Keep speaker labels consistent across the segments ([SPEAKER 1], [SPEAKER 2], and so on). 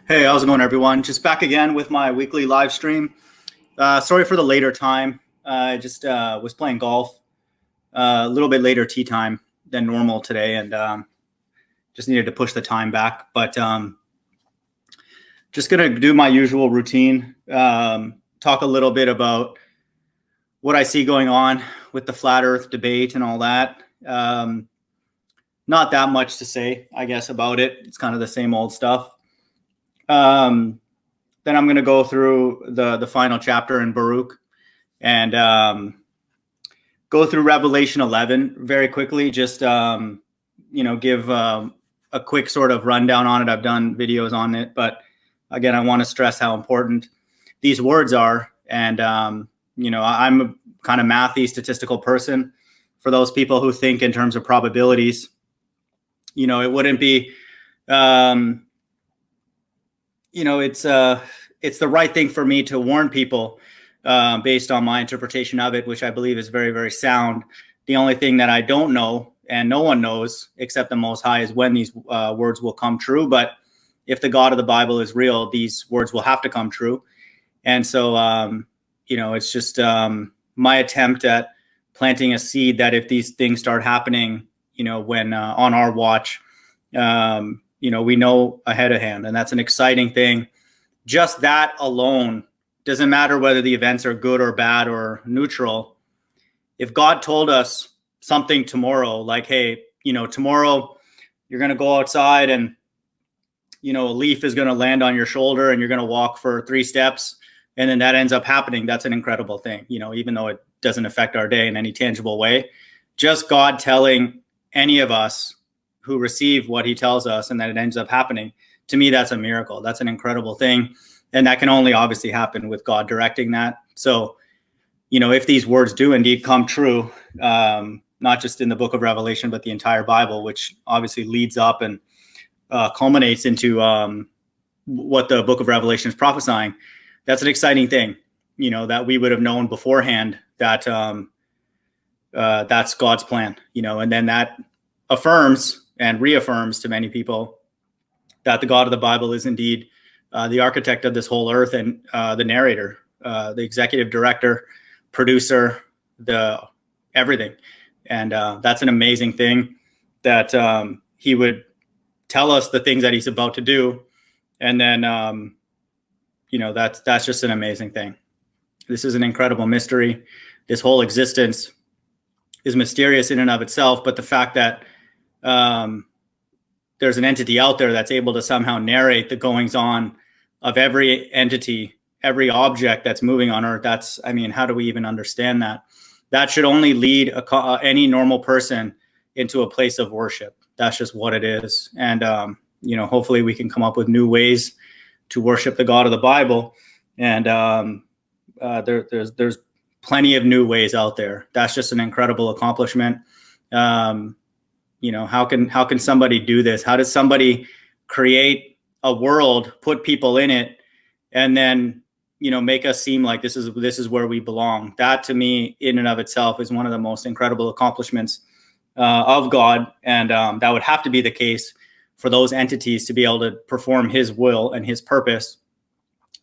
[SPEAKER 1] Hey, how's it going, everyone? Just back again with my weekly live stream. Sorry for the later time. I just was playing golf a little bit later tee time than normal today, and just needed to push the time back. But just going to do my usual routine, talk a little bit about what I see going on with the flat earth debate and all that. Not that much to say, I guess, about it. It's kind of the same old stuff. Then I'm going to go through the final chapter in Baruch and go through Revelation 11 very quickly. Just give a quick sort of rundown on it. I've done videos on it, but again, I want to stress how important these words are. And I'm a kind of mathy, statistical person. For those people who think in terms of probabilities, it wouldn't be. It's the right thing for me to warn people based on my interpretation of it, which I believe is very, very sound. The only thing that I don't know, and no one knows except the Most High, is when these words will come true. But if the God of the Bible is real, these words will have to come true. And so, it's just my attempt at planting a seed that if these things start happening, when on our watch, we know ahead of hand, and that's an exciting thing. Just that alone, doesn't matter whether the events are good or bad or neutral. If God told us something tomorrow, like, hey, tomorrow you're going to go outside and, a leaf is going to land on your shoulder and you're going to walk for 3 steps, and then that ends up happening, that's an incredible thing, even though it doesn't affect our day in any tangible way. Just God telling any of us who receive what he tells us and that it ends up happening, to me, that's a miracle. That's an incredible thing. And that can only obviously happen with God directing that. So, if these words do indeed come true, not just in the book of Revelation, but the entire Bible, which obviously leads up and culminates into what the book of Revelation is prophesying, that's an exciting thing, that we would have known beforehand that that's God's plan, and then that affirms and reaffirms to many people that the God of the Bible is indeed the architect of this whole earth and the narrator, the executive director, producer, the everything. And that's an amazing thing that he would tell us the things that he's about to do. And then, that's just an amazing thing. This is an incredible mystery. This whole existence is mysterious in and of itself, but the fact that there's an entity out there that's able to somehow narrate the goings on of every entity, every object that's moving on earth. How do we even understand that? That should only lead any normal person into a place of worship. That's just what it is. And, hopefully we can come up with new ways to worship the God of the Bible. And there's plenty of new ways out there. That's just an incredible accomplishment. How can somebody do this? How does somebody create a world, put people in it, and then, make us seem like this is where we belong? That, to me, in and of itself, is one of the most incredible accomplishments of God. And that would have to be the case for those entities to be able to perform his will and his purpose.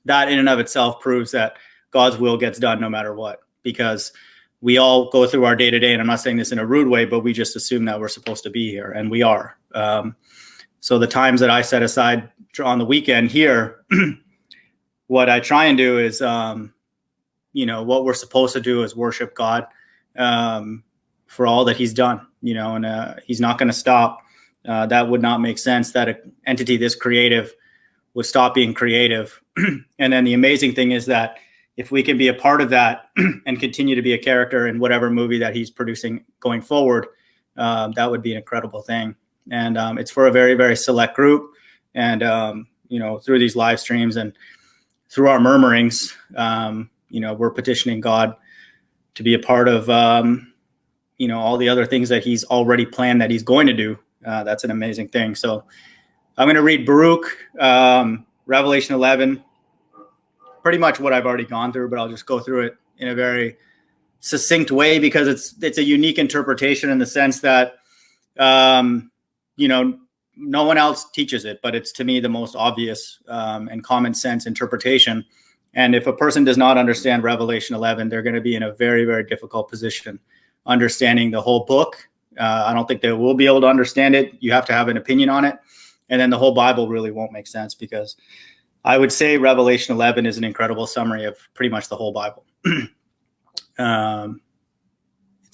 [SPEAKER 1] That in and of itself proves that God's will gets done no matter what, because we all go through our day-to-day, and I'm not saying this in a rude way, but we just assume that we're supposed to be here, and we are. So the times that I set aside on the weekend here, what I try and do is, what we're supposed to do is worship God for all that he's done, and he's not going to stop. That would not make sense that an entity this creative would stop being creative. And then the amazing thing is that if we can be a part of that and continue to be a character in whatever movie that he's producing going forward, that would be an incredible thing. And it's for a very, very select group. And, through these live streams and through our murmurings, we're petitioning God to be a part of, all the other things that he's already planned that he's going to do. That's an amazing thing. So I'm going to read Baruch, Revelation 11. Pretty much what I've already gone through, but I'll just go through it in a very succinct way because it's a unique interpretation in the sense that, no one else teaches it, but it's to me the most obvious and common sense interpretation. And if a person does not understand Revelation 11, they're going to be in a very, very difficult position understanding the whole book. I don't think they will be able to understand it. You have to have an opinion on it. And then the whole Bible really won't make sense, because I would say Revelation 11 is an incredible summary of pretty much the whole Bible. It's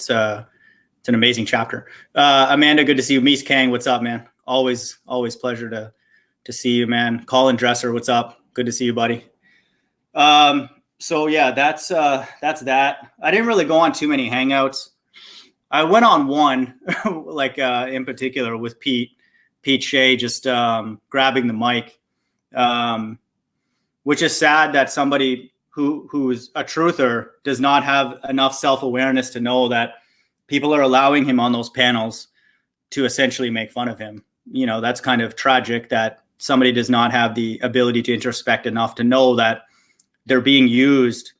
[SPEAKER 1] an amazing chapter. Amanda, good to see you. Mies Kang, what's up, man? Always pleasure to see you, man. Colin Dresser, what's up? Good to see you, buddy. So yeah, that's that. I didn't really go on too many hangouts. I went on one, like in particular with Pete Shea, just grabbing the mic, which is sad that somebody who's a truther does not have enough self-awareness to know that people are allowing him on those panels to essentially make fun of him. You know, that's kind of tragic that somebody does not have the ability to introspect enough to know that they're being used.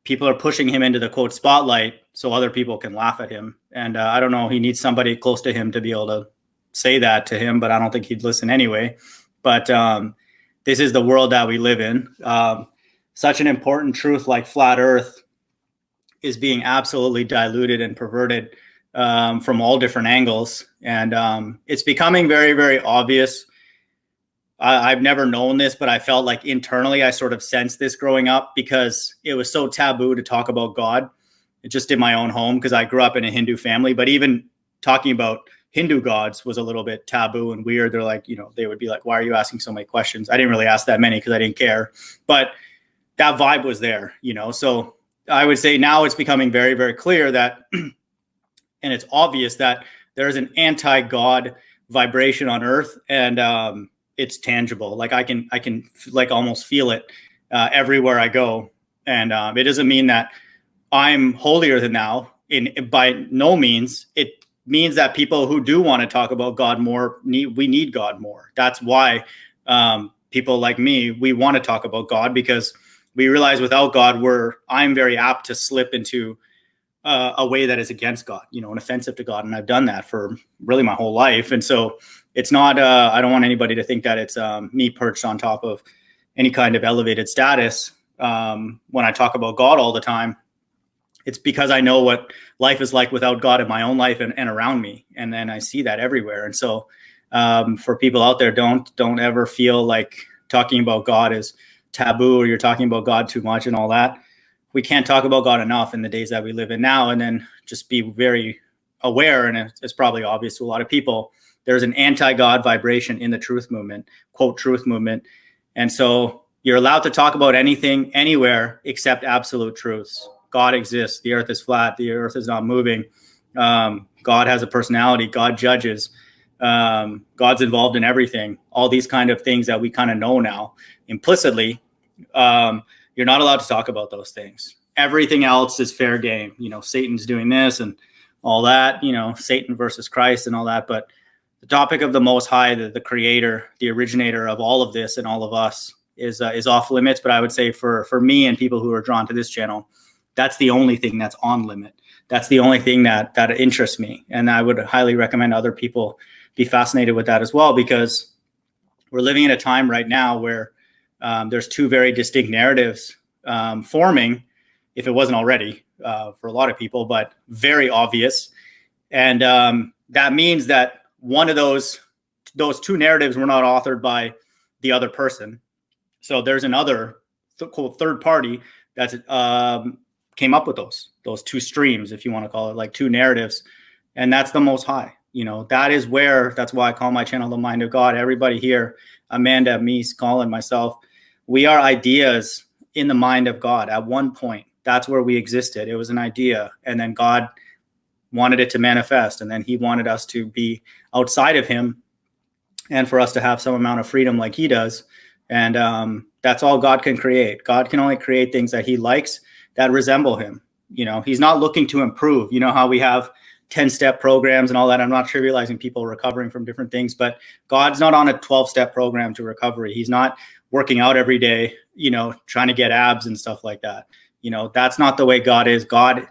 [SPEAKER 1] People are pushing him into the quote spotlight so other people can laugh at him. And I don't know, he needs somebody close to him to be able to say that to him, but I don't think he'd listen anyway. But this is the world that we live in. Such an important truth like flat earth is being absolutely diluted and perverted from all different angles. And it's becoming very, very obvious. I've never known this, but I felt like internally I sort of sensed this growing up, because it was so taboo to talk about God. It just in my own home, because I grew up in a Hindu family, but even talking about Hindu gods was a little bit taboo and weird. They're like, you know, they would be like, why are you asking so many questions? I didn't really ask that many because I didn't care, but that vibe was there, you know? So I would say now it's becoming very, very clear that, and it's obvious that there is an anti-God vibration on earth, and it's tangible. Like I can like almost feel it everywhere I go. And it doesn't mean that I'm holier than thou. By no means. It means that people who do want to talk about God more, we need God more. That's why people like me, we want to talk about God, because we realize without God, I'm very apt to slip into a way that is against God, you know, and offensive to God. And I've done that for really my whole life. And so it's not, I don't want anybody to think that it's me perched on top of any kind of elevated status. When I talk about God all the time, it's because I know what life is like without God in my own life and around me. And then I see that everywhere. And so for people out there, don't ever feel like talking about God is taboo, or you're talking about God too much and all that. We can't talk about God enough in the days that we live in now. And then just be very aware, and it's probably obvious to a lot of people, there's an anti-God vibration in the truth movement, quote, truth movement. And so you're allowed to talk about anything, anywhere, except absolute truths. God exists. The earth is flat. The earth is not moving. God has a personality. God judges. God's involved in everything. All these kind of things that we kind of know now implicitly. You're not allowed to talk about those things. Everything else is fair game. You know, Satan's doing this and all that, you know, Satan versus Christ and all that. But the topic of the Most High, the creator, the originator of all of this and all of us is off limits. But I would say for me and people who are drawn to this channel, that's the only thing that's on limit. That's the only thing that interests me. And I would highly recommend other people be fascinated with that as well, because we're living in a time right now where there's two very distinct narratives forming, if it wasn't already for a lot of people, but very obvious. And that means that one of those two narratives were not authored by the other person. So there's another third party that's came up with those two streams, if you want to call it, like two narratives. And that's the Most High. You know, that's why I call my channel The Mind of God. Everybody here, Amanda, Mies, Colin, myself, we are ideas in the mind of God. At one point, that's where we existed. It was an idea. And then God wanted it to manifest. And then he wanted us to be outside of him and for us to have some amount of freedom like he does. And that's all God can create. God can only create things that he likes, that resemble him. You know, he's not looking to improve. You know how we have 10-step programs and all that. I'm not trivializing people recovering from different things, but God's not on a 12-step program to recovery. He's not working out every day, you know, trying to get abs and stuff like that. You know, that's not the way God is. God,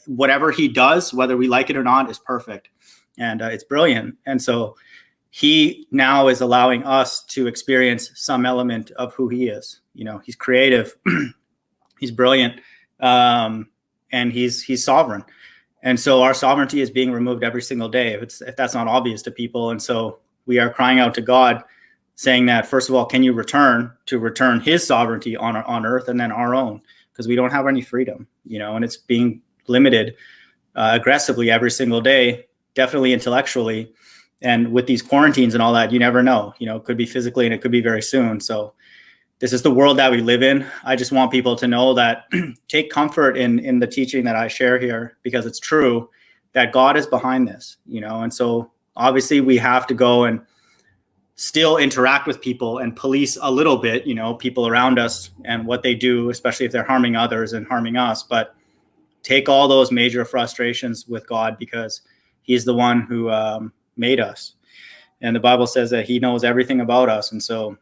[SPEAKER 1] whatever he does, whether we like it or not, is perfect. And it's brilliant. And so he now is allowing us to experience some element of who he is. He's creative, he's brilliant, and he's sovereign. And so our sovereignty is being removed every single day if that's not obvious to people. And so we are crying out to God, saying that, first of all, can you return his sovereignty on earth, and then our own, because we don't have any freedom, and it's being limited aggressively every single day, definitely intellectually. And with these quarantines and all that, you never know, it could be physically and it could be very soon. So this is the world that we live in. I just want people to know that take comfort in the teaching that I share here, because it's true that God is behind this, and so obviously we have to go and still interact with people and police a little bit, people around us and what they do, especially if they're harming others and harming us. But take all those major frustrations with God, because he's the one who made us. And the Bible says that he knows everything about us. And so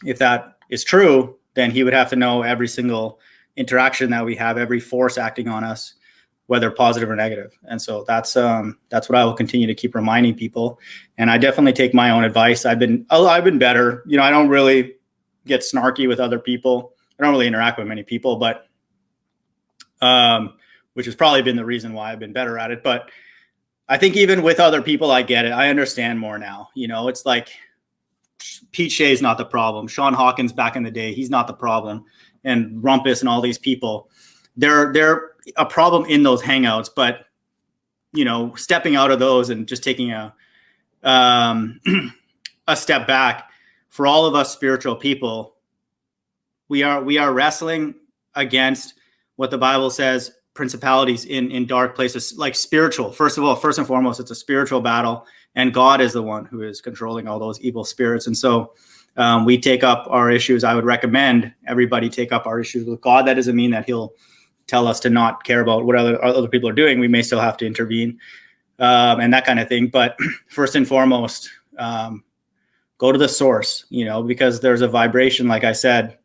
[SPEAKER 1] if that is true, then he would have to know every single interaction that we have, every force acting on us, whether positive or negative. And so that's what I will continue to keep reminding people. And I definitely take my own advice. I've been better. I don't really get snarky with other people. I don't really interact with many people, but which has probably been the reason why I've been better at it. But I think even with other people, I get it. I understand more now. It's like Pete Shea's not the problem. Sean Hawkins back in the day, he's not the problem. And Rumpus and all these people, they're a problem in those hangouts. But, stepping out of those and just taking a step back, for all of us spiritual people, we are wrestling against what the Bible says, principalities in dark places, like spiritual. First and foremost, it's a spiritual battle, and God is the one who is controlling all those evil spirits. And so we take up our issues. I would recommend everybody take up our issues with God. That doesn't mean that he'll tell us to not care about what other people are doing. We may still have to intervene and that kind of thing. But first and foremost, go to the source, because there's a vibration, like I said,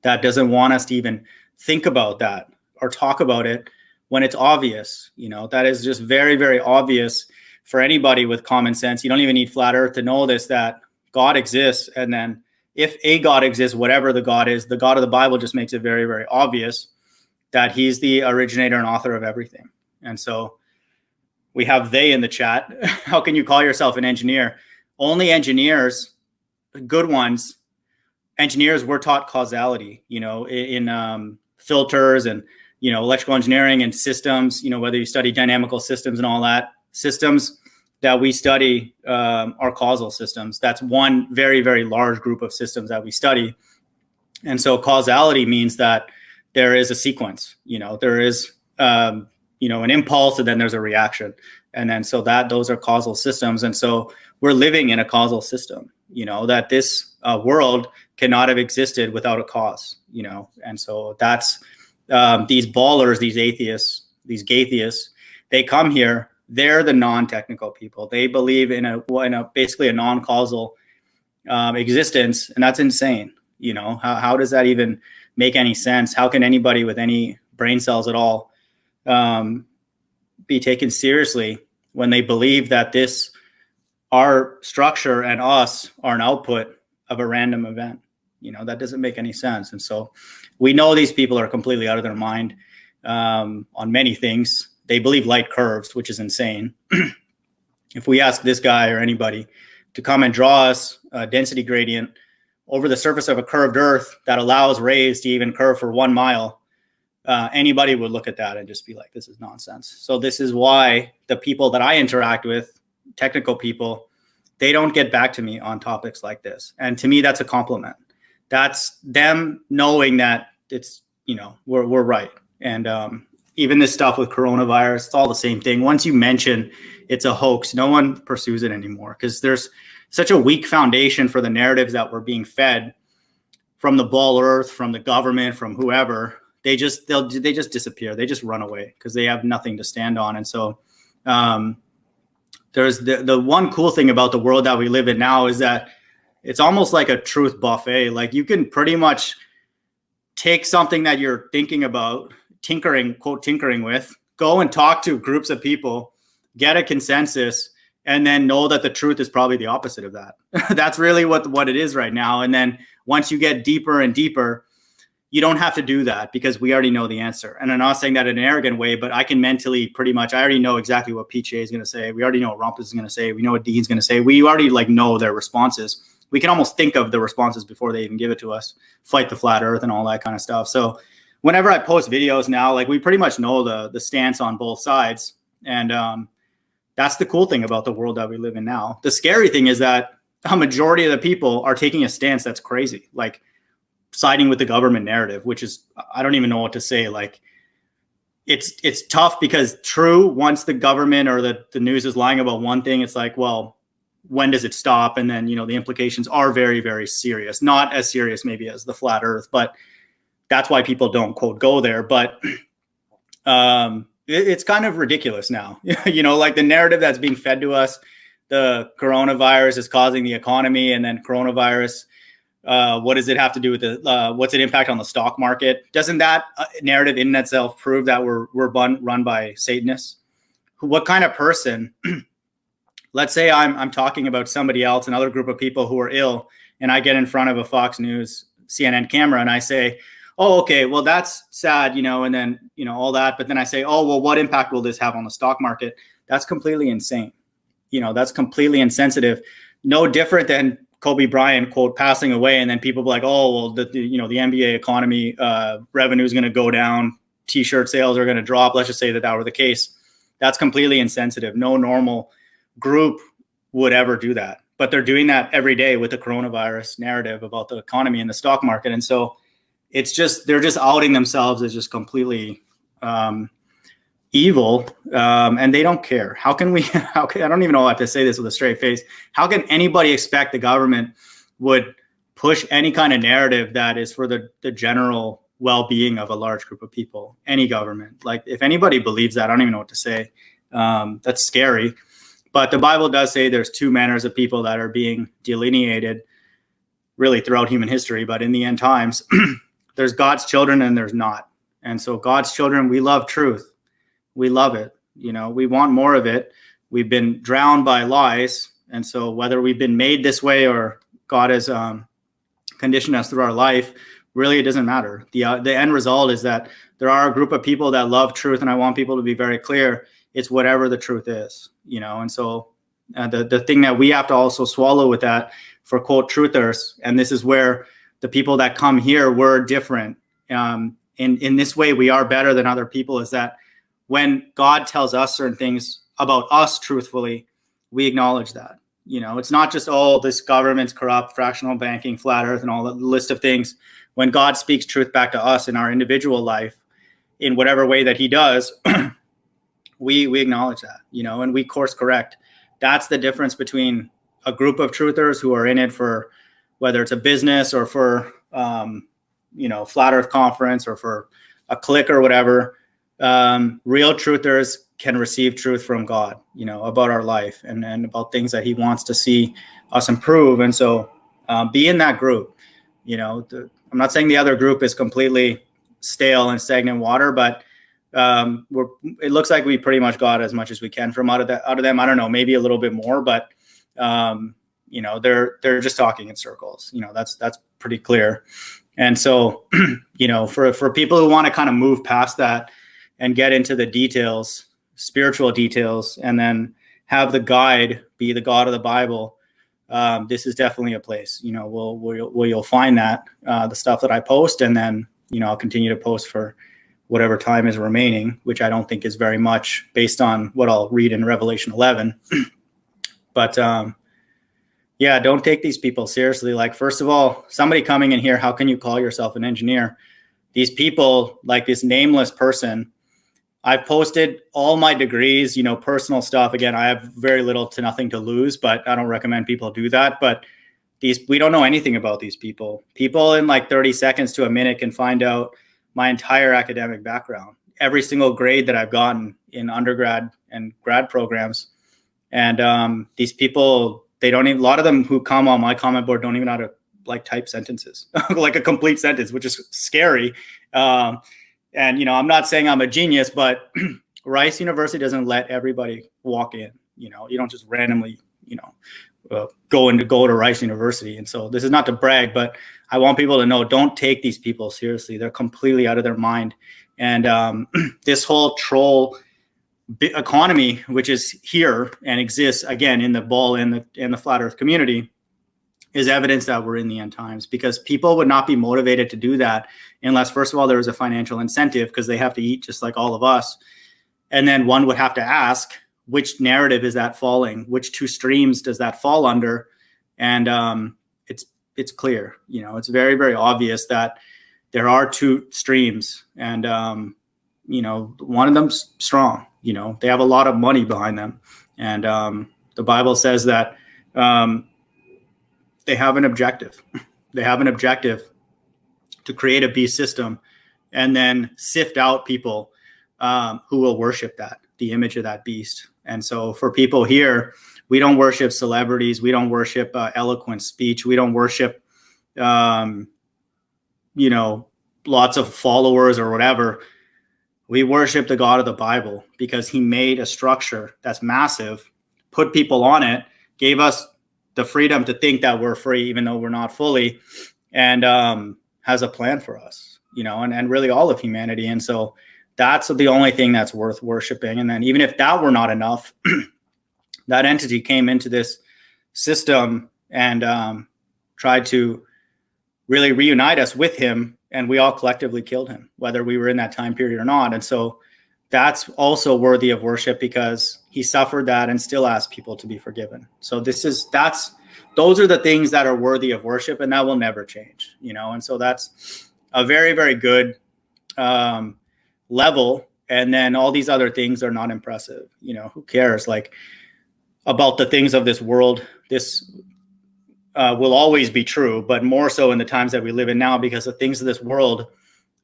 [SPEAKER 1] that doesn't want us to even think about that or talk about it when it's obvious. That is just very, very obvious for anybody with common sense. You don't even need flat earth to know this, that God exists. And then if a God exists, whatever the God is, the God of the Bible just makes it very, very obvious that he's the originator and author of everything. And so we have they in the chat. How can you call yourself an engineer? Only engineers, good ones, engineers were taught causality, in filters and, electrical engineering and systems, whether you study dynamical systems and all that, systems that we study are causal systems. That's one very, very large group of systems that we study. And so causality means that there is a sequence, there is, an impulse, and then there's a reaction. And then so those are causal systems. And so we're living in a causal system, that this world cannot have existed without a cause, and so that's these ballers, these atheists, these gatheists, they come here, they're the non-technical people. They believe in a basically a non-causal existence, and that's insane. How does that even make any sense? How can anybody with any brain cells at all be taken seriously when they believe that our structure and us are an output of a random event? That doesn't make any sense. And so we know these people are completely out of their mind on many things. They believe light curves, which is insane. If we ask this guy or anybody to come and draw us a density gradient over the surface of a curved earth that allows rays to even curve for 1 mile, anybody would look at that and just be like, this is nonsense. So this is why the people that I interact with, technical people, they don't get back to me on topics like this. And to me, that's a compliment. That's them knowing that it's, we're right. And even this stuff with coronavirus, it's all the same thing. Once you mention it's a hoax, no one pursues it anymore, because there's such a weak foundation for the narratives that we're being fed from the ball earth, from the government, from whoever. They just disappear. They just run away because they have nothing to stand on. And so there's the one cool thing about the world that we live in now is that it's almost like a truth buffet. Like you can pretty much take something that you're thinking about, tinkering with, go and talk to groups of people, get a consensus, and then know that the truth is probably the opposite of that. That's really what it is right now. And then once you get deeper and deeper, you don't have to do that because we already know the answer. And I'm not saying that in an arrogant way, but I can mentally pretty much, I already know exactly what PJ is going to say. We already know what Rumpus is going to say. We know what Dean's going to say. We already like know their responses. We can almost think of the responses before they even give it to us. Fight the flat earth and all that kind of stuff. So whenever I post videos now, like we pretty much know the stance on both sides. And that's the cool thing about the world that we live in now. The scary thing is that a majority of the people are taking a stance that's crazy. Like, siding with the government narrative, which is, I don't even know what to say. Like it's tough because true, once the government or the news is lying about one thing, it's like, well, when does it stop? And then, the implications are very, very serious, not as serious maybe as the flat earth, but that's why people don't quote go there. But it's kind of ridiculous now, like the narrative that's being fed to us, the coronavirus is causing the economy, and then coronavirus, what does it have to do with what's its impact on the stock market? Doesn't that narrative in itself prove that we're run by Satanists? What kind of person, let's say I'm talking about somebody else, another group of people who are ill, and I get in front of a Fox News, CNN camera and I say, oh, okay, well, that's sad, and then, all that. But then I say, oh, well, what impact will this have on the stock market? That's completely insane. That's completely insensitive. No different than Kobe Bryant, quote, passing away, and then people be like, oh, well, the NBA economy revenue is going to go down, T-shirt sales are going to drop. Let's just say that were the case. That's completely insensitive. No normal group would ever do that, but they're doing that every day with the coronavirus narrative about the economy and the stock market. And so it's just, they're just outing themselves as just completely evil, and they don't care. I don't even know how to say this with a straight face. How can anybody expect the government would push any kind of narrative that is for the general well-being of a large group of people? Any government, like if anybody believes that, I don't even know what to say. That's scary. But the Bible does say there's two manners of people that are being delineated really throughout human history, but in the end times, there's God's children and there's not. And so God's children, we love truth. We love it. We want more of it. We've been drowned by lies. And so whether we've been made this way or God has conditioned us through our life, really, it doesn't matter. The end result is that there are a group of people that love truth. And I want people to be very clear. It's whatever the truth is, and so the thing that we have to also swallow with that for quote truthers. And this is where the people that come here, we're different. In this way, we are better than other people, is that when God tells us certain things about us truthfully, we acknowledge that. It's not just, oh, this government's corrupt, fractional banking, flat earth, and all the list of things. When God speaks truth back to us in our individual life, in whatever way that he does, we acknowledge that, and we course correct. That's the difference between a group of truthers who are in it for, whether it's a business or for, flat earth conference or for a clique or whatever. Real truthers can receive truth from God, about our life and about things that he wants to see us improve. And so be in that group. I'm not saying the other group is completely stale and stagnant water, but it looks like we pretty much got as much as we can from out of them. I don't know, maybe a little bit more, but they're just talking in circles. That's pretty clear. And so, for people who want to kind of move past that and get into the details, spiritual details, and then have the guide be the God of the Bible, this is definitely a place, where you'll find that, the stuff that I post, and then, I'll continue to post for whatever time is remaining, which I don't think is very much based on what I'll read in Revelation 11. But don't take these people seriously. Like, first of all, somebody coming in here, how can you call yourself an engineer? These people, like this nameless person, I've posted all my degrees, personal stuff. Again, I have very little to nothing to lose, but I don't recommend people do that. But we don't know anything about these people. People in like 30 seconds to a minute can find out my entire academic background, every single grade that I've gotten in undergrad and grad programs. And these people, a lot of them who come on my comment board don't even know how to like type sentences, like a complete sentence, which is scary. And, I'm not saying I'm a genius, but Rice University doesn't let everybody walk in. You don't just randomly, go to Rice University. And so this is not to brag, but I want people to know, don't take these people seriously. They're completely out of their mind. And this whole troll economy, which is here and exists again in the ball and the flat earth community, is evidence that we're in the end times, because people would not be motivated to do that unless, first of all, there was a financial incentive, because they have to eat just like all of us. And then one would have to ask, which narrative is that falling? Which two streams does that fall under? And it's clear, it's very, very obvious that there are two streams, and one of them's strong. They have a lot of money behind them, and the Bible says that they have an objective. They have an objective to create a beast system, and then sift out people who will worship the image of that beast. And so for people here, we don't worship celebrities. We don't worship eloquent speech. We don't worship, lots of followers or whatever. We worship the God of the Bible, because he made a structure that's massive, put people on it, gave us the freedom to think that we're free, even though we're not fully, and has a plan for us, and really all of humanity. And so that's the only thing that's worth worshiping. And then even if that were not enough, that entity came into this system and tried to really reunite us with him, and we all collectively killed him, whether we were in that time period or not. And so that's also worthy of worship, because he suffered that and still asked people to be forgiven. So those are the things that are worthy of worship, and that will never change, And so that's a very, very good level. And then all these other things are not impressive. Who cares? Like, about the things of this world, this will always be true, but more so in the times that we live in now, because the things of this world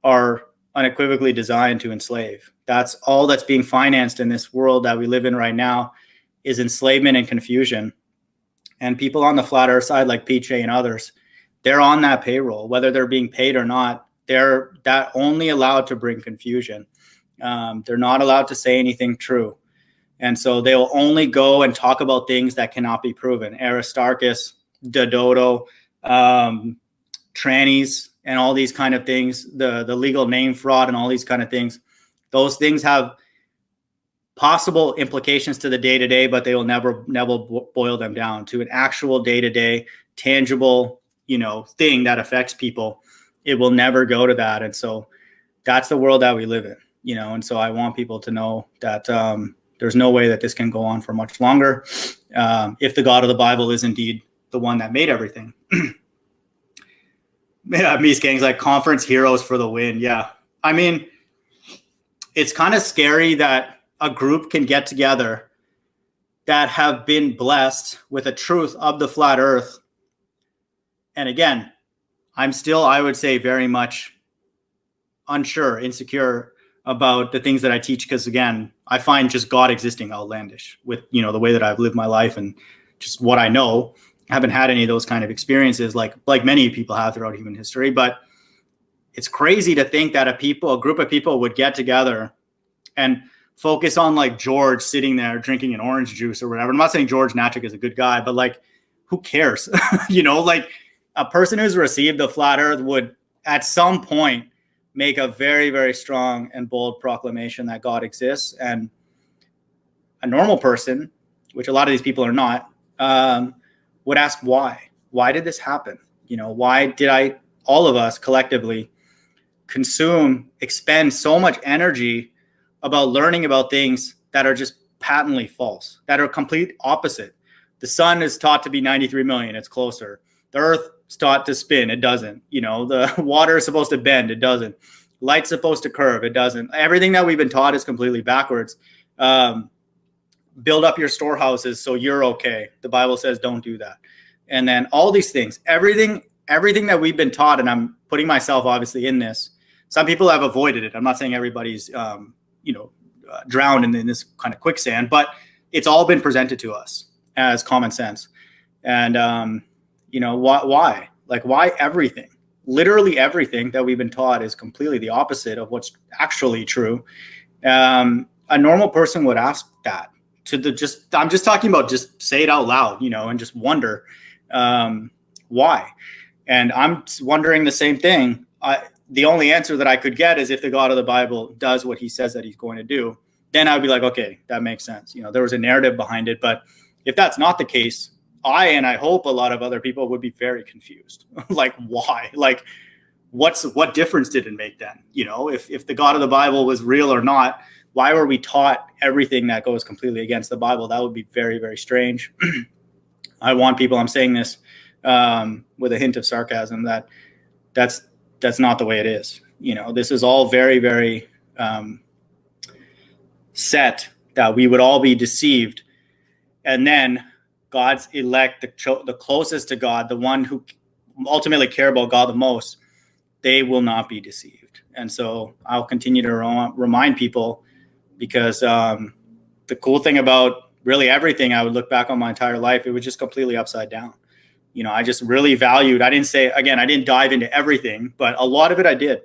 [SPEAKER 1] are unequivocally designed to enslave. That's all that's being financed in this world that we live in right now, is enslavement and confusion. And people on the flat earth side, like PJ and others, they're on that payroll, whether they're being paid or not. They're that only allowed to bring confusion. They're not allowed to say anything true. And so they will only go and talk about things that cannot be proven. Aristarchus, Dodo, trannies, and all these kind of things, the legal name fraud and all these kind of things. Those things have possible implications to the day-to-day, but they will never boil them down to an actual day-to-day, tangible, thing that affects people. It will never go to that. And so that's the world that we live in, and so I want people to know that there's no way that this can go on for much longer. If the God of the Bible is indeed the one that made everything. Yeah, Mies Gang's like, conference heroes for the win. Yeah. I mean, it's kind of scary that a group can get together that have been blessed with a truth of the flat earth. And again, I'm still, I would say, very much unsure, insecure about the things that I teach, because again, I find just God existing outlandish with, the way that I've lived my life and just what I know. I haven't had any of those kind of experiences like many people have throughout human history, but it's crazy to think that a group of people would get together and focus on like George sitting there drinking an orange juice or whatever. I'm not saying George Natchik is a good guy, but like, who cares? Like a person who's received the flat earth would at some point make a very, very strong and bold proclamation that God exists. And a normal person, which a lot of these people are not, would ask why. Why did this happen? Why did all of us collectively expend so much energy about learning about things that are just patently false, that are complete opposite? The sun is taught to be 93 million. It's closer. The earth is taught to spin. It doesn't. The water is supposed to bend. It doesn't. Light's supposed to curve. It doesn't. Everything that we've been taught is completely backwards. Build up your storehouses so you're okay. The Bible says don't do that. And then all these things, everything that we've been taught, and I'm putting myself obviously in this. Some people have avoided it. I'm not saying everybody's, drowned in this kind of quicksand, but it's all been presented to us as common sense. And, why? Like, why everything? Literally everything that we've been taught is completely the opposite of what's actually true. A normal person would ask that. I'm just talking about just say it out loud, and just wonder why. And I'm wondering the same thing. The only answer that I could get is if the God of the Bible does what he says that he's going to do, then I'd be like, okay, that makes sense. There was a narrative behind it. But if that's not the case, I hope a lot of other people would be very confused. Like, why? Like, what difference did it make then? If the God of the Bible was real or not, why were we taught everything that goes completely against the Bible? That would be very, very strange. I'm saying this with a hint of sarcasm, that's not the way it is. This is all very, very set that we would all be deceived. And then God's elect, the closest to God, the one who ultimately care about God the most, they will not be deceived. And so I'll continue to remind people, because the cool thing about really everything, I would look back on my entire life, it was just completely upside down. I just really valued, I didn't dive into everything, but a lot of it I did.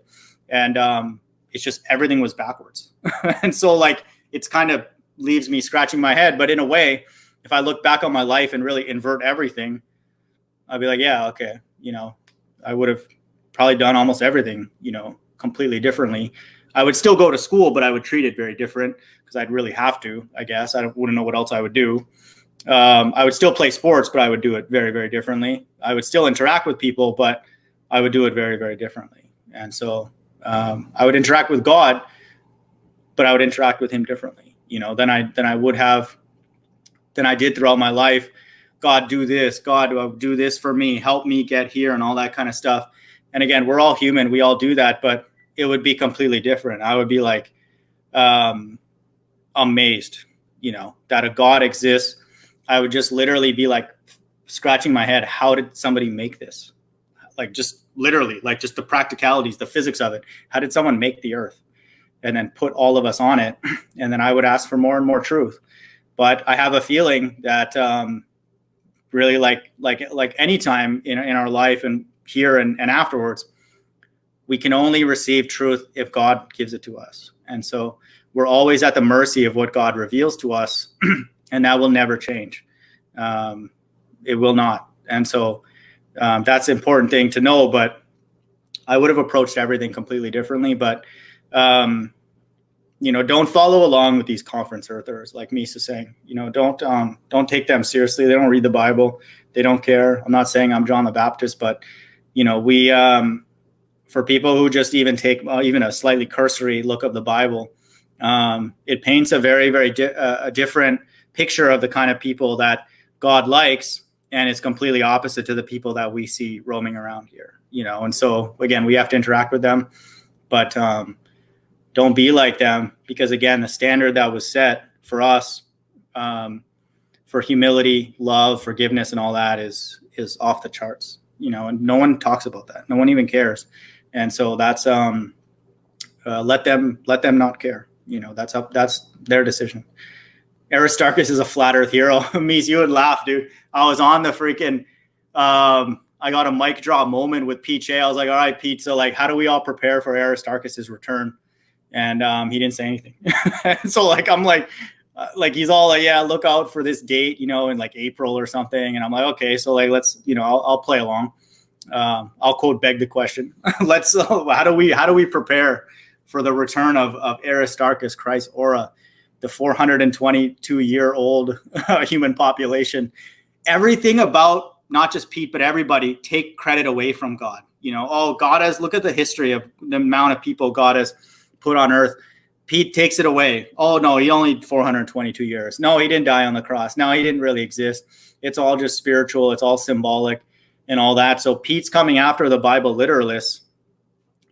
[SPEAKER 1] And it's just everything was backwards. And so like, it's kind of leaves me scratching my head. But in a way, if I look back on my life and really invert everything, I'd be like, yeah, okay. I would have probably done almost everything, completely differently. I would still go to school, but I would treat it very different because I'd really have to, I guess. Wouldn't know what else I would do. I would still play sports, but I would do it very, very differently. I would still interact with people, but I would do it very, very differently. And so I would interact with God, but I would interact with him differently, than I did throughout my life. God, do this. God, do this for me. Help me get here and all that kind of stuff. And again, we're all human. We all do that, but it would be completely different. I would be like amazed, that a God exists. I would just literally be like scratching my head. How did somebody make this? Like just literally, like just the practicalities, the physics of it. How did someone make the earth and then put all of us on it? And then I would ask for more and more truth. But I have a feeling that really like any time in our life and here and afterwards, we can only receive truth if God gives it to us. And so we're always at the mercy of what God reveals to us, and that will never change. It will not. And so that's an important thing to know, but I would have approached everything completely differently. But, don't follow along with these conference earthers like Misa saying, don't take them seriously. They don't read the Bible. They don't care. I'm not saying I'm John the Baptist, but, we, for people who just even take even a slightly cursory look of the Bible, it paints a very, very a different picture of the kind of people that God likes, and it's completely opposite to the people that we see roaming around here, And so again, we have to interact with them, but don't be like them, because again, the standard that was set for us for humility, love, forgiveness, and all that is off the charts, and no one talks about that. No one even cares. And so that's let them not care. That's their decision. Aristarchus is a flat earth hero. Mies, you would laugh, dude. I was on the freaking I got a mic drop moment with Pete Shea. I was like, all right, Pete, so like, how do we all prepare for Aristarchus's return? And he didn't say anything. So like, I'm like he's all like, yeah, look out for this date, in like April or something. And I'm like, okay, so like, let's, I'll play along. I'll quote beg the question. How do we prepare for the return of Aristarchus, Christ's aura, the 422-year-old human population? Everything about not just Pete, but everybody take credit away from God. God has, look at the history of the amount of people God has put on earth. Pete takes it away. Oh no, he only 422 years. No, he didn't die on the cross. No, he didn't really exist. It's all just spiritual. It's all symbolic and all that. So Pete's coming after the Bible literalists,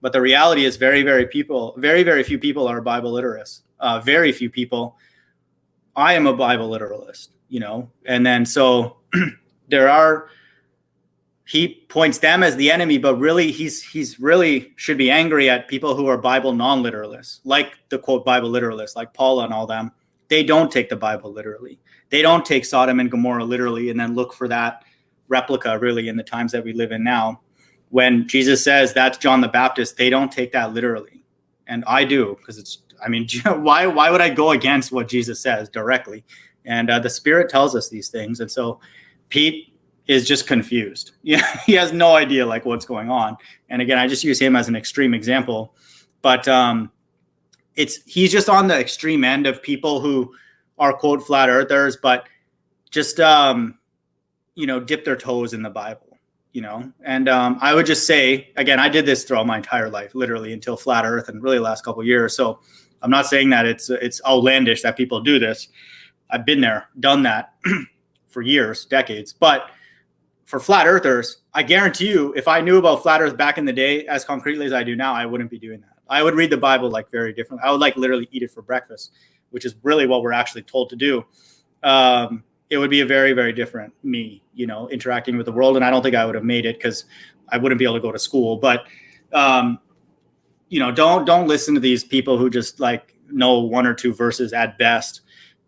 [SPEAKER 1] but the reality is very, very few people are Bible literalists. Very few people. I am a Bible literalist, and then so he points them as the enemy, but really he's really should be angry at people who are Bible non-literalists, like the quote Bible literalists, like Paula and all them. They don't take the Bible literally. They don't take Sodom and Gomorrah literally and then look for that replica really in the times that we live in now. When Jesus says that's John the Baptist, they don't take that literally. And I do, because why would I go against what Jesus says directly? And the Spirit tells us these things. And so Pete is just confused. Yeah, he has no idea like what's going on. And again, I just use him as an extreme example, but he's just on the extreme end of people who are quote flat earthers, but just dip their toes in the Bible, And I would just say, again, I did this throughout my entire life, literally until flat earth and really the last couple of years. So I'm not saying that it's outlandish that people do this. I've been there, done that for years, decades. But for flat earthers, I guarantee you, if I knew about flat earth back in the day as concretely as I do now, I wouldn't be doing that. I would read the Bible like very differently. I would like literally eat it for breakfast, which is really what we're actually told to do. It would be a very, very different me, interacting with the world. And I don't think I would have made it because I wouldn't be able to go to school. But, don't listen to these people who just like know one or two verses at best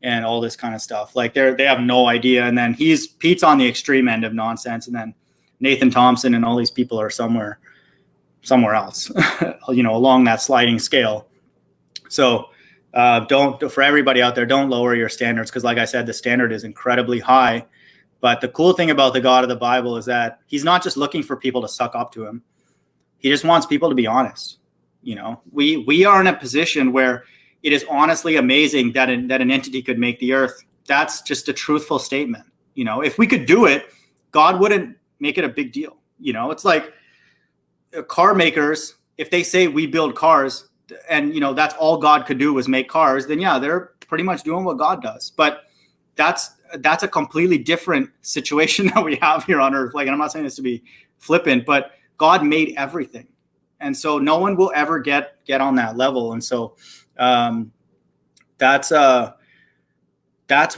[SPEAKER 1] and all this kind of stuff. Like they have no idea. And then Pete's on the extreme end of nonsense. And then Nathan Thompson and all these people are somewhere else, along that sliding scale. So for everybody out there, don't lower your standards. Cause like I said, the standard is incredibly high, but the cool thing about the God of the Bible is that he's not just looking for people to suck up to him. He just wants people to be honest. We are in a position where it is honestly amazing that an entity could make the earth. That's just a truthful statement. If we could do it, God wouldn't make it a big deal. It's like car makers, if they say we build cars and, that's all God could do was make cars, then yeah, they're pretty much doing what God does. But that's a completely different situation that we have here on earth. Like, and I'm not saying this to be flippant, but God made everything. And so no one will ever get on that level. And so that's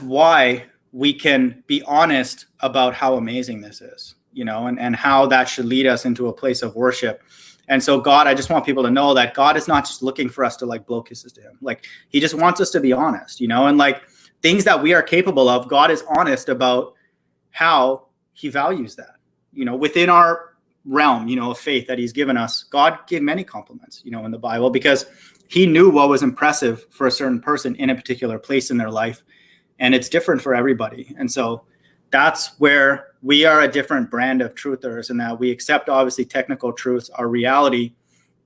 [SPEAKER 1] why we can be honest about how amazing this is, and how that should lead us into a place of worship. And so God, I just want people to know that God is not just looking for us to like blow kisses to him. Like he just wants us to be honest, and like things that we are capable of, God is honest about how he values that, within our realm, of faith that he's given us. God gave many compliments, in the Bible, because he knew what was impressive for a certain person in a particular place in their life. And it's different for everybody. And so that's where we are a different brand of truthers, in that we accept obviously technical truths, our reality,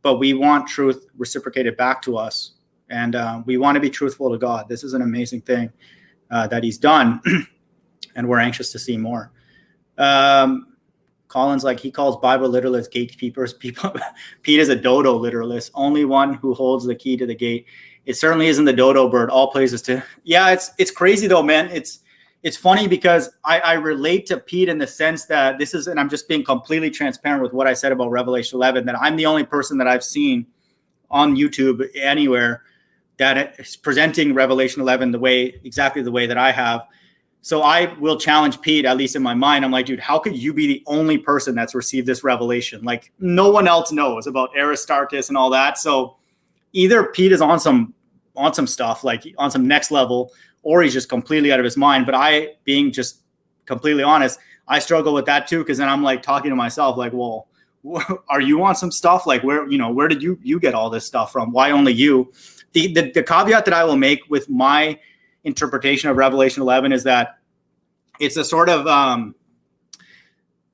[SPEAKER 1] but we want truth reciprocated back to us. And we want to be truthful to God. This is an amazing thing that he's done. And we're anxious to see more. Colin's like, he calls Bible literalists gatekeepers. Pete is a dodo literalist, only one who holds the key to the gate. It certainly isn't the dodo bird. All praises to. Yeah, it's crazy though, man. It's funny because I relate to Pete in the sense that this is, and I'm just being completely transparent with what I said about Revelation 11, that I'm the only person that I've seen on YouTube anywhere that is presenting Revelation 11 exactly the way that I have. So I will challenge Pete, at least in my mind. I'm like, dude, how could you be the only person that's received this revelation? Like no one else knows about Aristarchus and all that. So either Pete is on some stuff, like on some next level, or he's just completely out of his mind. But I, being just completely honest, I struggle with that too. Because then I'm like talking to myself like, well, are you on some stuff? Like where did you get all this stuff from? Why only you? The caveat that I will make with my interpretation of Revelation 11 is that it's a sort of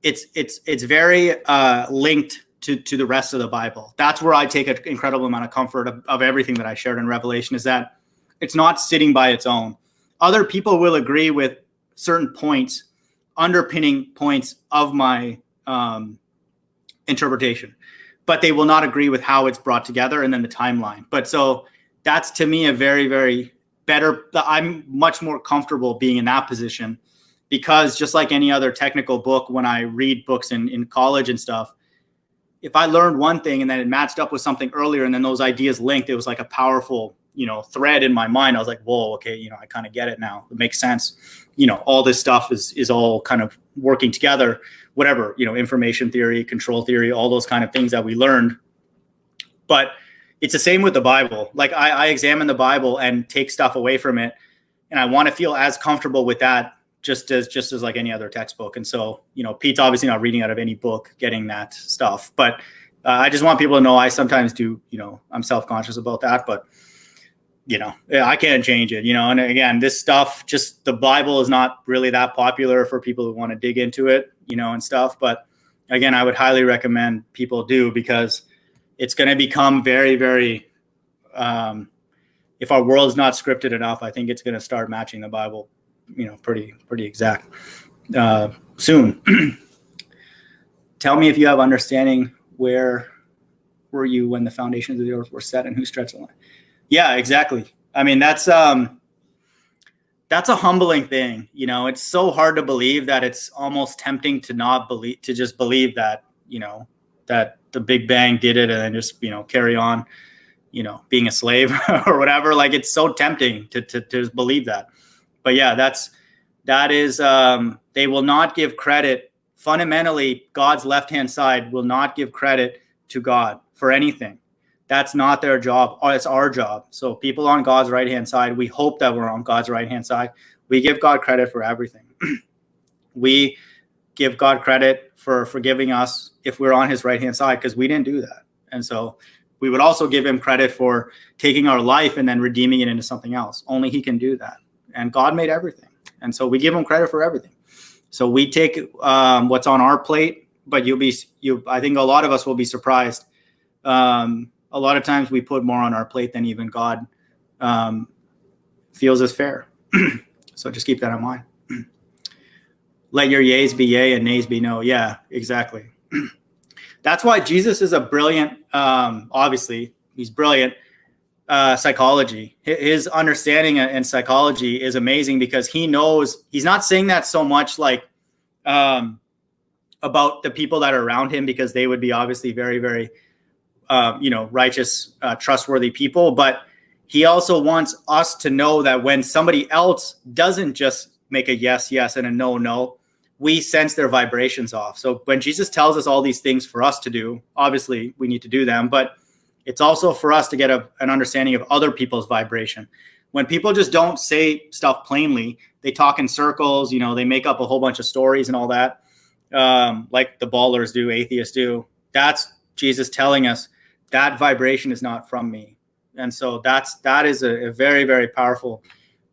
[SPEAKER 1] it's very linked to the rest of the Bible. That's where I take an incredible amount of comfort of everything that I shared in Revelation, is that it's not sitting by its own. Other people will agree with certain points, underpinning points of my interpretation, but they will not agree with how it's brought together and then the timeline. But so that's to me a very, very better. I'm much more comfortable being in that position, because just like any other technical book, when I read books in college and stuff, if I learned one thing and then it matched up with something earlier and then those ideas linked, it was like a powerful, thread in my mind. I was like, whoa, okay, I kind of get it now. It makes sense. All this stuff is all kind of working together, whatever, information theory, control theory, all those kind of things that we learned. But it's the same with the Bible. Like I examine the Bible and take stuff away from it, and I want to feel as comfortable with that just as like any other textbook. And so, Pete's obviously not reading out of any book, getting that stuff. But I just want people to know I sometimes do, I'm self-conscious about that. But I can't change it, and again, this stuff, just the Bible is not really that popular for people who want to dig into it, and stuff. But again, I would highly recommend people do, because it's going to become very, very, if our world's not scripted enough, I think it's going to start matching the Bible, pretty exact soon. Tell me if you have understanding, where were you when the foundations of the earth were set, and who stretched the line? Yeah, exactly. I mean, that's a humbling thing. It's so hard to believe that it's almost tempting to not believe, to just believe that, that the Big Bang did it, and then just, carry on, being a slave or whatever. Like, it's so tempting to just believe that. But yeah, that is, they will not give credit. Fundamentally, God's left-hand side will not give credit to God for anything. That's not their job. It's our job. So people on God's right-hand side, we hope that we're on God's right-hand side. We give God credit for everything. We give God credit for forgiving us if we're on his right-hand side, because we didn't do that. And so we would also give him credit for taking our life and then redeeming it into something else. Only he can do that. And God made everything. And so we give him credit for everything. So we take what's on our plate, but I think a lot of us will be surprised. A lot of times we put more on our plate than even God feels is fair. So just keep that in mind. Let your yays be yay and nays be no. Yeah, exactly. That's why Jesus is a brilliant, obviously, he's brilliant. Psychology. His understanding in psychology is amazing, because he knows, he's not saying that so much like about the people that are around him, because they would be obviously very, very, righteous, trustworthy people. But he also wants us to know that when somebody else doesn't just make a yes, yes, and a no, no, we sense their vibrations off. So when Jesus tells us all these things for us to do, obviously we need to do them, but it's also for us to get an understanding of other people's vibration. When people just don't say stuff plainly, they talk in circles, they make up a whole bunch of stories and all that, like the ballers do, atheists do. That's Jesus telling us that vibration is not from me. And so that is a very, very powerful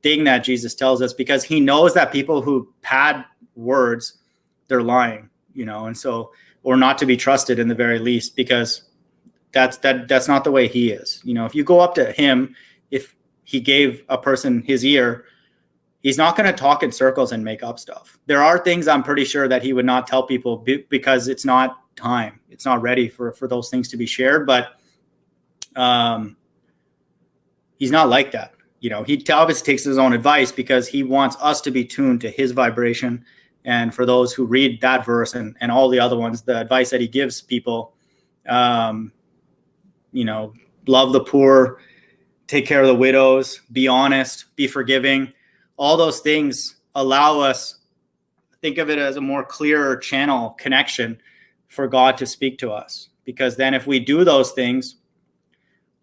[SPEAKER 1] thing that Jesus tells us, because he knows that people who pad words, they're lying, and so, or not to be trusted in the very least, because that's not the way he is. If you go up to him, if he gave a person his ear, he's not going to talk in circles and make up stuff. There are things I'm pretty sure that he would not tell people because it's not time. It's not ready for those things to be shared. But he's not like that. He obviously takes his own advice, because he wants us to be tuned to his vibration. And for those who read that verse and all the other ones, the advice that he gives people, love the poor, take care of the widows, be honest, be forgiving. All those things allow us, think of it as a more clearer channel connection for God to speak to us. Because then if we do those things,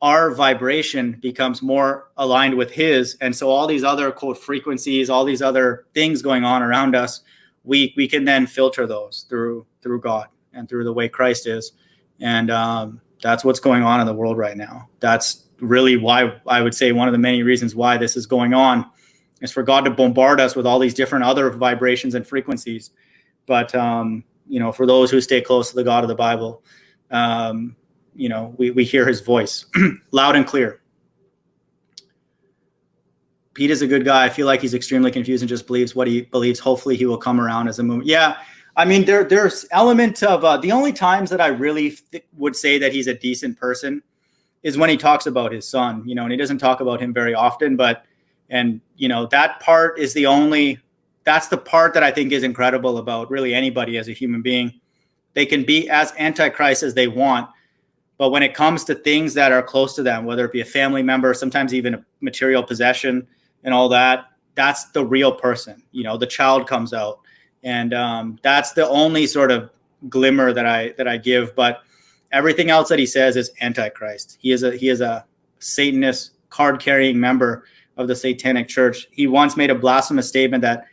[SPEAKER 1] our vibration becomes more aligned with his. And so all these other quote frequencies, all these other things going on around us, we can then filter those through God and through the way Christ is. And that's what's going on in the world right now. That's really why I would say one of the many reasons why this is going on is for God to bombard us with all these different other vibrations and frequencies. But, for those who stay close to the God of the Bible, we hear his voice loud and clear. Pete is a good guy. I feel like he's extremely confused and just believes what he believes. Hopefully he will come around as a movement. Yeah. I mean, there's element of the only times that I really would say that he's a decent person is when he talks about his son, and he doesn't talk about him very often, that part is that's the part that I think is incredible about really anybody as a human being. They can be as antichrist as they want, but when it comes to things that are close to them, whether it be a family member, sometimes even a material possession and all that, that's the real person. The child comes out. And that's the only sort of glimmer that I give. But everything else that he says is antichrist. He is a Satanist, card-carrying member of the Satanic Church. He once made a blasphemous statement that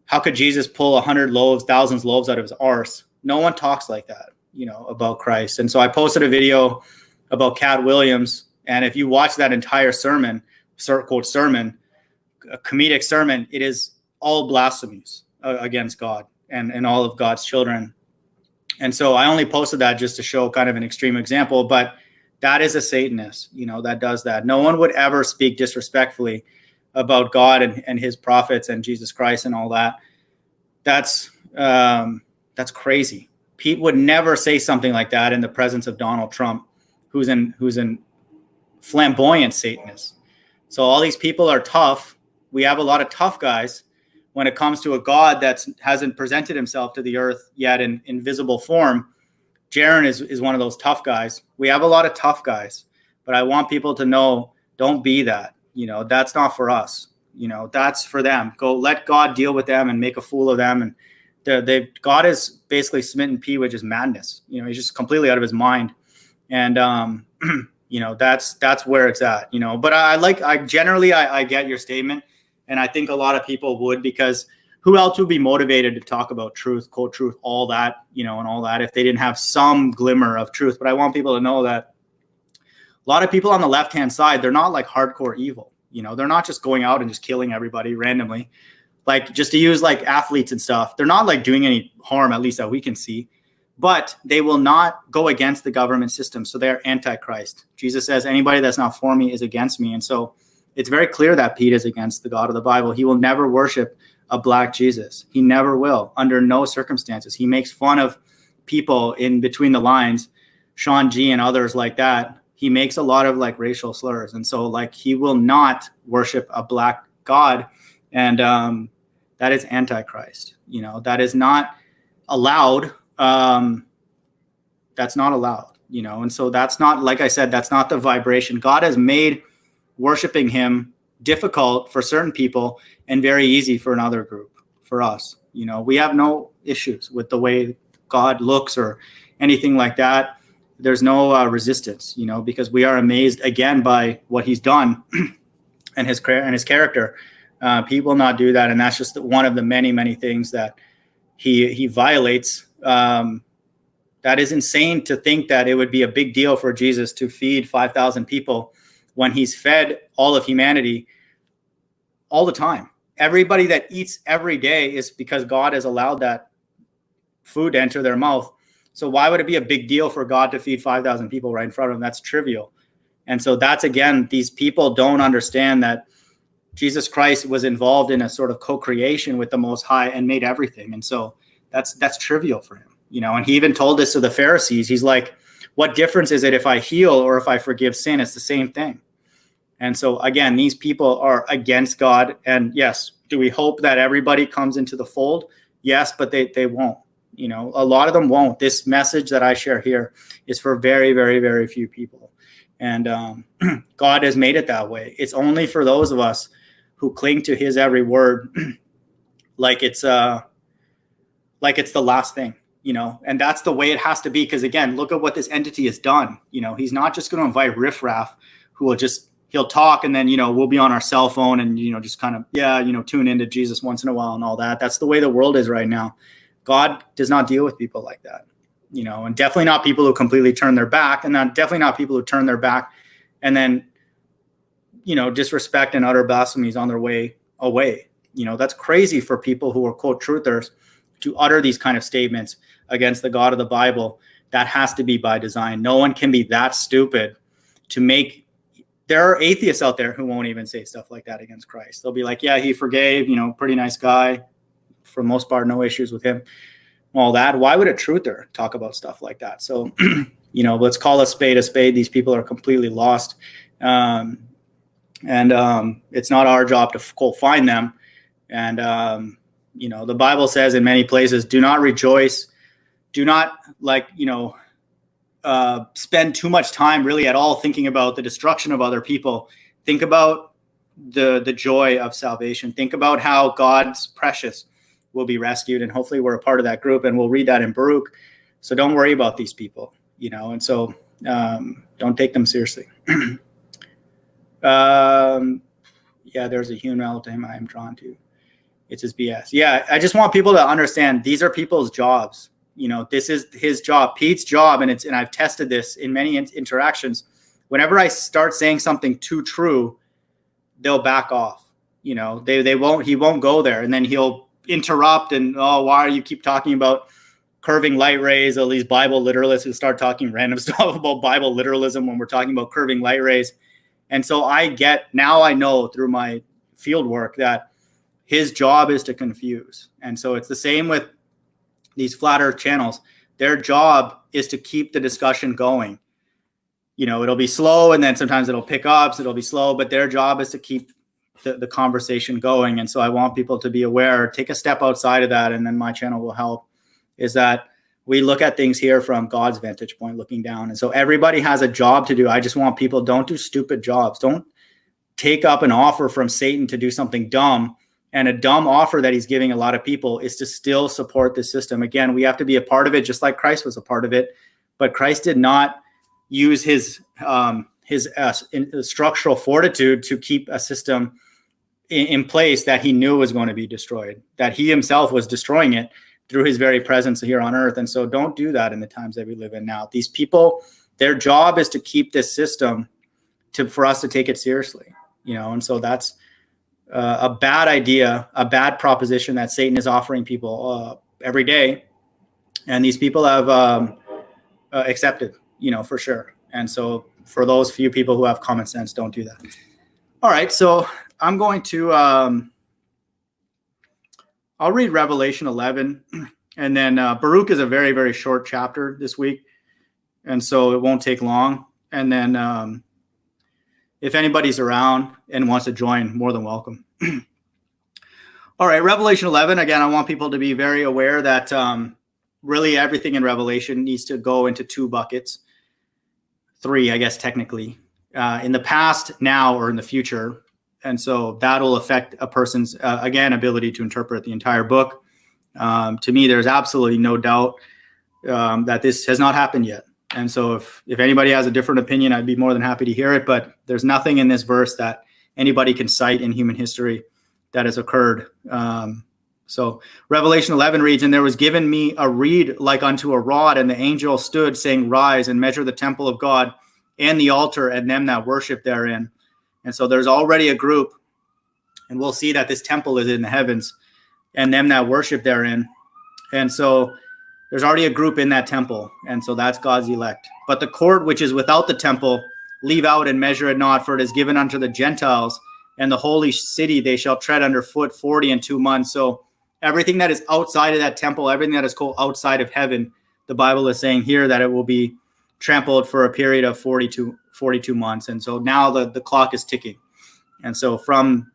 [SPEAKER 1] how could Jesus pull 100 loaves, thousands loaves out of his arse? No one talks like that, about Christ. And so I posted a video about Cat Williams. And if you watch that entire sermon, quote sermon, a comedic sermon, it is all blasphemies against God and all of God's children. And so I only posted that just to show kind of an extreme example, but that is a Satanist, that does that. No one would ever speak disrespectfully about God and his prophets and Jesus Christ and all that. That's crazy. Pete would never say something like that in the presence of Donald Trump, who's an flamboyant Satanist. So all these people are tough. We have a lot of tough guys when it comes to a God that hasn't presented himself to the earth yet in visible form. Jaron is one of those tough guys. We have a lot of tough guys, but I want people to know, don't be that. That's not for us. That's for them. Go let God deal with them and make a fool of them. And God is basically smitten P, which is madness. He's just completely out of his mind. And that's where it's at. But I get your statement, and I think a lot of people would, because who else would be motivated to talk about truth, quote truth, all that, and all that, if they didn't have some glimmer of truth. But I want people to know that a lot of people on the left-hand side, they're not like hardcore evil. They're not just going out and just killing everybody randomly. Like, just to use like athletes and stuff, they're not like doing any harm, at least that we can see. But they will not go against the government system. So they're antichrist. Jesus says, anybody that's not for me is against me. And so it's very clear that Pete is against the God of the Bible. He will never worship a black Jesus. He never will, under no circumstances. He makes fun of people in between the lines, Sean G and others like that. He makes a lot of like racial slurs. And so like he will not worship a black God. And that is antichrist. That is not allowed. That's not allowed, and so that's not, like I said, that's not the vibration. God has made worshiping him difficult for certain people and very easy for another group. For us, we have no issues with the way God looks or anything like that. There's no resistance, because we are amazed again by what he's done and his character. He will not do that, and that's just one of the many, many things that he violates. That is insane to think that it would be a big deal for Jesus to feed 5,000 people when he's fed all of humanity all the time. Everybody that eats every day is because God has allowed that food to enter their mouth. So why would it be a big deal for God to feed 5,000 people right in front of him? That's trivial. And so that's, again, these people don't understand that Jesus Christ was involved in a sort of co-creation with the Most High and made everything. And so that's trivial for him. And he even told this to the Pharisees. He's like, what difference is it if I heal or if I forgive sin? It's the same thing. And so, again, these people are against God. And yes, do we hope that everybody comes into the fold? Yes, but they won't. A lot of them won't. This message that I share here is for very, very, very few people. And God has made it that way. It's only for those of us who cling to his every word like it's the last thing. And that's the way it has to be. Because again, look at what this entity has done. He's not just going to invite riffraff who will he'll talk and then, we'll be on our cell phone and, just kind of, tune into Jesus once in a while and all that. That's the way the world is right now. God does not deal with people like that, and definitely not people who completely turn their back, and definitely not people who turn their back and then, disrespect and utter blasphemies on their way away. That's crazy for people who are quote truthers to utter these kind of statements against the God of the Bible. That has to be by design. No one can be that stupid to make. There are atheists out there who won't even say stuff like that against Christ. They'll be like, yeah, he forgave, pretty nice guy. For the most part, no issues with him. All that. Why would a truther talk about stuff like that? So, let's call a spade a spade. These people are completely lost. And it's not our job to go find them. And, the Bible says in many places, do not rejoice. Do not spend too much time really at all thinking about the destruction of other people. Think about the joy of salvation. Think about how God's precious will be rescued. And hopefully we're a part of that group, and we'll read that in Baruch. So don't worry about these people, and so don't take them seriously. There's a human element to him I am drawn to. It's his BS. Yeah, I just want people to understand these are people's jobs. This is his job, Pete's job, and I've tested this in many interactions. Whenever I start saying something too true, they'll back off. You know, he won't go there, and then he'll interrupt and, oh, why are you keep talking about curving light rays? All these Bible literalists who start talking random stuff about Bible literalism when we're talking about curving light rays. And so I know through my field work that his job is to confuse. And so it's the same with these flat earth channels. Their job is to keep the discussion going. You know, it'll be slow, and then sometimes it'll pick up, so it'll be slow, but their job is to keep the conversation going. And so I want people to be aware, take a step outside of that, and then my channel will help, is that we look at things here from God's vantage point, looking down. And so everybody has a job to do. I just want people, don't do stupid jobs. Don't take up an offer from Satan to do something dumb. And a dumb offer that he's giving a lot of people is to still support the system. Again, we have to be a part of it, just like Christ was a part of it. But Christ did not use his structural fortitude to keep a system in place that he knew was going to be destroyed, that he himself was destroying it through his very presence here on earth. And so don't do that in the times that we live in now. These people, their job is to keep this system for us to take it seriously, you know. And so that's a bad idea, a bad proposition that Satan is offering people every day. And these people have accepted, you know, for sure. And so for those few people who have common sense, don't do that. All right. So I'm going to, I'll read Revelation 11, and then Baruch is a very, very short chapter this week. And so it won't take long. And then if anybody's around and wants to join, more than welcome. All right, Revelation 11. Again, I want people to be very aware that really everything in Revelation needs to go into two buckets. Three, I guess, technically. In the past, now, or in the future. And so that'll affect a person's, again, ability to interpret the entire book. To me, there's absolutely no doubt that this has not happened yet. And so if anybody has a different opinion, I'd be more than happy to hear it. But there's nothing in this verse that anybody can cite in human history that has occurred. So Revelation 11 reads, "And there was given me a reed like unto a rod, and the angel stood, saying, Rise and measure the temple of God and the altar and them that worship therein." And so there's already a group, and we'll see that this temple is in the heavens, and them that worship therein. And so there's already a group in that temple, and so that's God's elect. "But the court which is without the temple, leave out and measure it not, for it is given unto the Gentiles, and the holy city they shall tread under foot 42 months. So everything that is outside of that temple, everything that is called outside of heaven, the Bible is saying here that it will be trampled for a period of 42 months. And so now the clock is ticking. And so from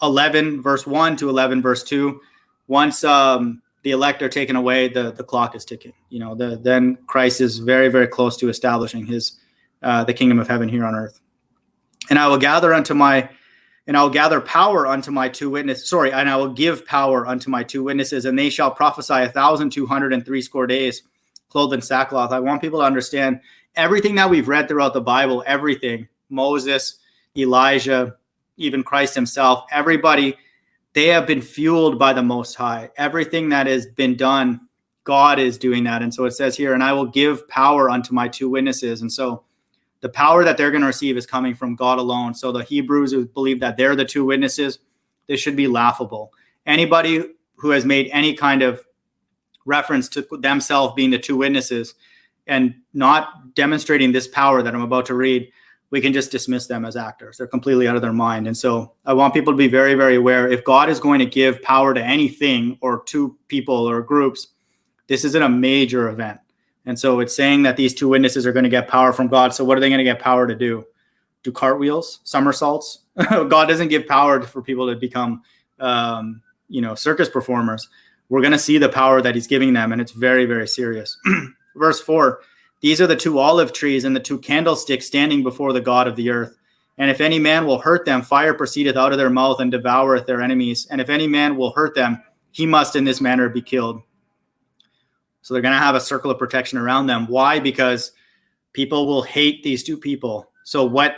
[SPEAKER 1] 11 verse 1 to 11 verse 2, once the elect are taken away, the clock is ticking. You know, then Christ is very, very close to establishing his the kingdom of heaven here on earth. And I will gather power unto my two witnesses. And I will give power unto my two witnesses, and they shall prophesy 1,260 days, clothed in sackcloth. I want people to understand everything that we've read throughout the Bible, everything, Moses, Elijah, even Christ himself, everybody, they have been fueled by the Most High. Everything that has been done, God is doing that. And so it says here, and I will give power unto my two witnesses. And so the power that they're going to receive is coming from God alone. So the Hebrews who believe that they're the two witnesses, this should be laughable. Anybody who has made any kind of reference to themselves being the two witnesses and not demonstrating this power that I'm about to read, we can just dismiss them as actors. They're completely out of their mind. And so I want people to be very, very aware. If God is going to give power to anything or to people or groups, this isn't a major event. And so it's saying that these two witnesses are going to get power from God. So what are they going to get power to do? Do cartwheels, somersaults? God doesn't give power for people to become, circus performers. We're going to see the power that he's giving them, and it's very, very serious. Verse 4, "These are the two olive trees and the two candlesticks standing before the God of the earth. And if any man will hurt them, fire proceedeth out of their mouth and devoureth their enemies. And if any man will hurt them, he must in this manner be killed." So they're going to have a circle of protection around them. Why? Because people will hate these two people. So what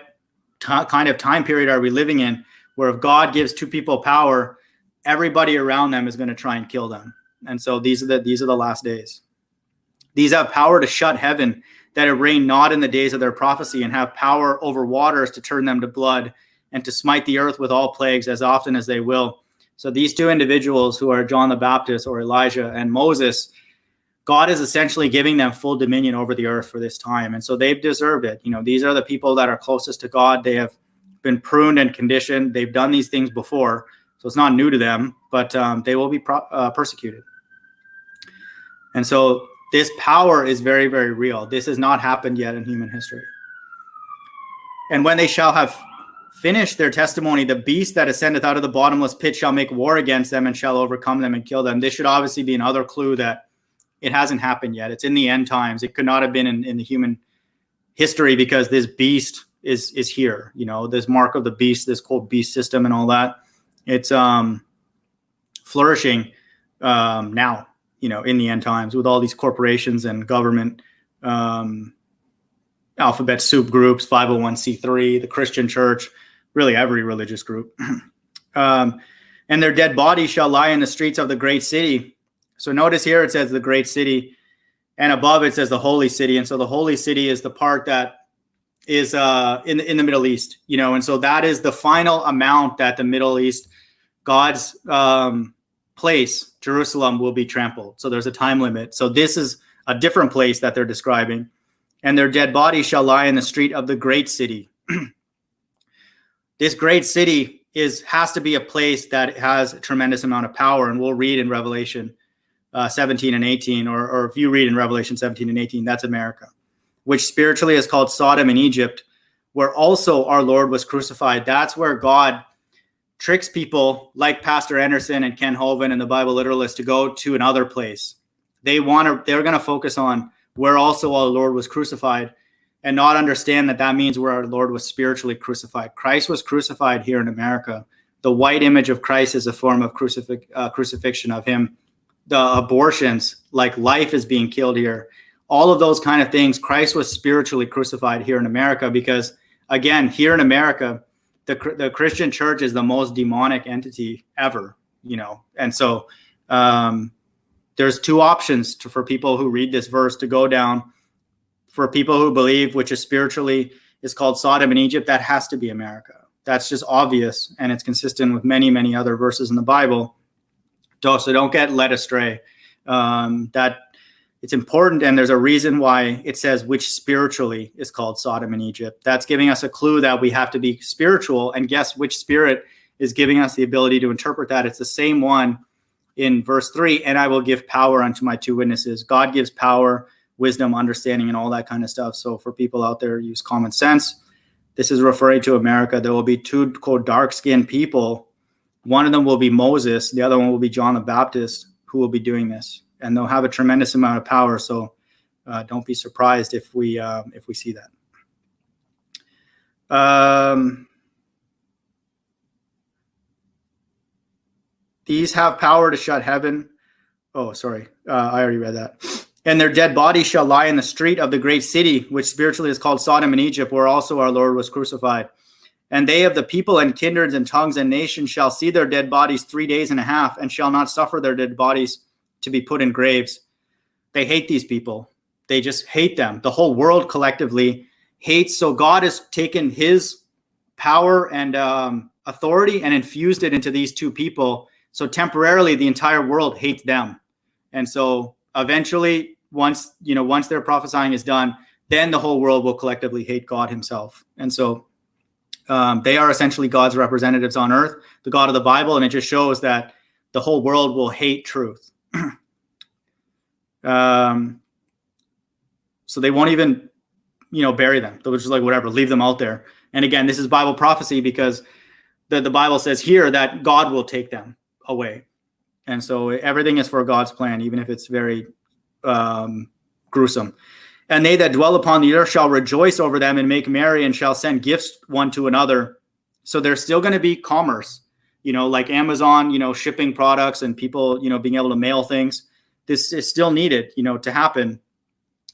[SPEAKER 1] kind of time period are we living in where if God gives two people power, everybody around them is going to try and kill them? And so these are the last days. "These have power to shut heaven, that it rain not in the days of their prophecy, and have power over waters to turn them to blood, and to smite the earth with all plagues as often as they will. So these two individuals who are John the Baptist or Elijah and Moses, God is essentially giving them full dominion over the earth for this time. And so they've deserved it. These are the people that are closest to God. They have been pruned and conditioned. They've done these things before. So it's not new to them, but they will be persecuted. And so this power is very, very real. This has not happened yet in human history. And when they shall have finished their testimony, the beast that ascendeth out of the bottomless pit shall make war against them and shall overcome them and kill them. This should obviously be another clue that it hasn't happened yet. It's in the end times. It could not have been in the human history because this beast is here. This mark of the beast, this cold beast system and all that. It's flourishing now, in the end times with all these corporations and government alphabet soup groups, 501c3, the Christian church, really every religious group. And their dead bodies shall lie in the streets of the great city. So notice here it says the great city, and above it says the holy city. And so the holy city is the part that is in the Middle East, and so that is the final amount that the Middle East, God's place, Jerusalem, will be trampled. So there's a time limit. So this is a different place that they're describing. And their dead bodies shall lie in the street of the great city. This great city has to be a place that has a tremendous amount of power. And we'll read in Revelation 17 and 18, or if you read in Revelation 17 and 18, that's America, which spiritually is called Sodom and Egypt, where also our Lord was crucified. That's where God tricks people like Pastor Anderson and Ken Hovind and the Bible literalists to go to another place. They're going to focus on where also our Lord was crucified and not understand that means where our Lord was spiritually crucified. Christ was crucified here in America. The white image of Christ is a form of crucifixion of him. The abortions, like life is being killed here. All of those kind of things, Christ was spiritually crucified here in America because, again, here in America, the Christian church is the most demonic entity ever, And so there's two options for people who read this verse to go down. For people who believe, which is spiritually is called Sodom and Egypt, that has to be America. That's just obvious, and it's consistent with many, many other verses in the Bible. So don't get led astray. That it's important, and there's a reason why it says which spiritually is called Sodom and Egypt. That's giving us a clue that we have to be spiritual, and guess which spirit is giving us the ability to interpret that? It's the same one in verse 3, and I will give power unto my two witnesses. God gives power, wisdom, understanding, and all that kind of stuff. So for people out there, use common sense. This is referring to America. There will be two dark-skinned people. One of them will be Moses. The other one will be John the Baptist, who will be doing this. And they'll have a tremendous amount of power. So don't be surprised if we see that. These have power to shut heaven. Oh, sorry. I already read that. And their dead bodies shall lie in the street of the great city, which spiritually is called Sodom and Egypt, where also our Lord was crucified. And they of the people and kindreds and tongues and nations shall see their dead bodies 3 days and a half, and shall not suffer their dead bodies to be put in graves. They hate these people. They just hate them. The whole world collectively hates. So God has taken his power and authority and infused it into these two people. So temporarily, the entire world hates them. And so eventually, once their prophesying is done, then the whole world will collectively hate God himself. And so they are essentially God's representatives on earth, the God of the Bible. And it just shows that the whole world will hate truth. So they won't even, bury them. They'll just whatever, leave them out there. And again, this is Bible prophecy because the Bible says here that God will take them away. And so everything is for God's plan, even if it's very gruesome. And they that dwell upon the earth shall rejoice over them and make merry and shall send gifts one to another. So there's still going to be commerce, like Amazon, shipping products and people, being able to mail things. This is still needed, to happen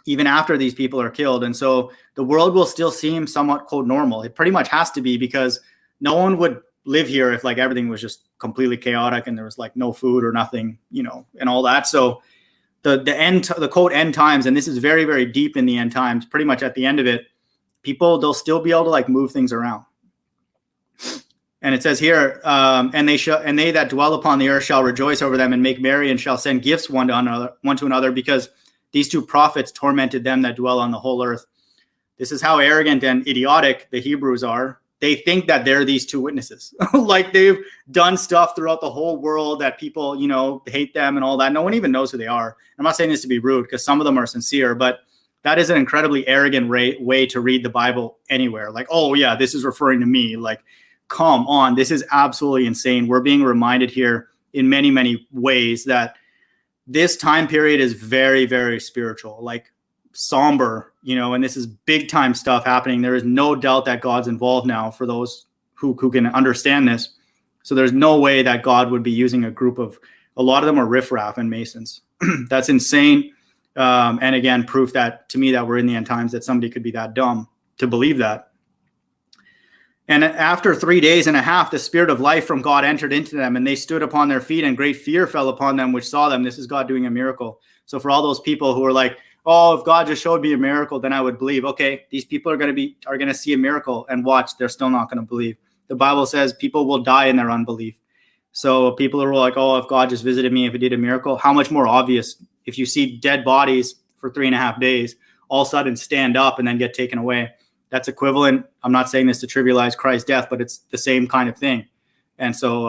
[SPEAKER 1] even after these people are killed. And so the world will still seem somewhat, quote, normal. It pretty much has to be because no one would live here if everything was just completely chaotic and there was no food or nothing, and all that. So the quote end times, and this is very, very deep in the end times, pretty much at the end of it, they'll still be able to move things around. And it says here, and they that dwell upon the earth shall rejoice over them and make merry, and shall send gifts one to another, because these two prophets tormented them that dwell on the whole earth. This is how arrogant and idiotic the Hebrews are. They think that they're these two witnesses. Like they've done stuff throughout the whole world that people, hate them and all that. No one even knows who they are. I'm not saying this to be rude, because some of them are sincere, but that is an incredibly arrogant way to read the Bible anywhere. Like, oh yeah, this is referring to me. Like, come on, this is absolutely insane. We're being reminded here in many, many ways that this time period is very, very spiritual, like somber, and this is big time stuff happening. There is no doubt that God's involved now for those who can understand this. So there's no way that God would be using a group of, a lot of them are riffraff and Masons. That's insane. And again, proof that to me that we're in the end times, that somebody could be that dumb to believe that. And after 3 days and a half, the spirit of life from God entered into them, and they stood upon their feet, and great fear fell upon them which saw them. This is God doing a miracle. So for all those people who are like, oh, if God just showed me a miracle, then I would believe. Okay, these people are going to see a miracle, and watch, they're still not going to believe. The Bible says people will die in their unbelief. So people are like, oh, if God just visited me, if he did a miracle, how much more obvious if you see dead bodies for 3.5 days, all of a sudden stand up and then get taken away. That's equivalent. I'm not saying this to trivialize Christ's death, but it's the same kind of thing. And so,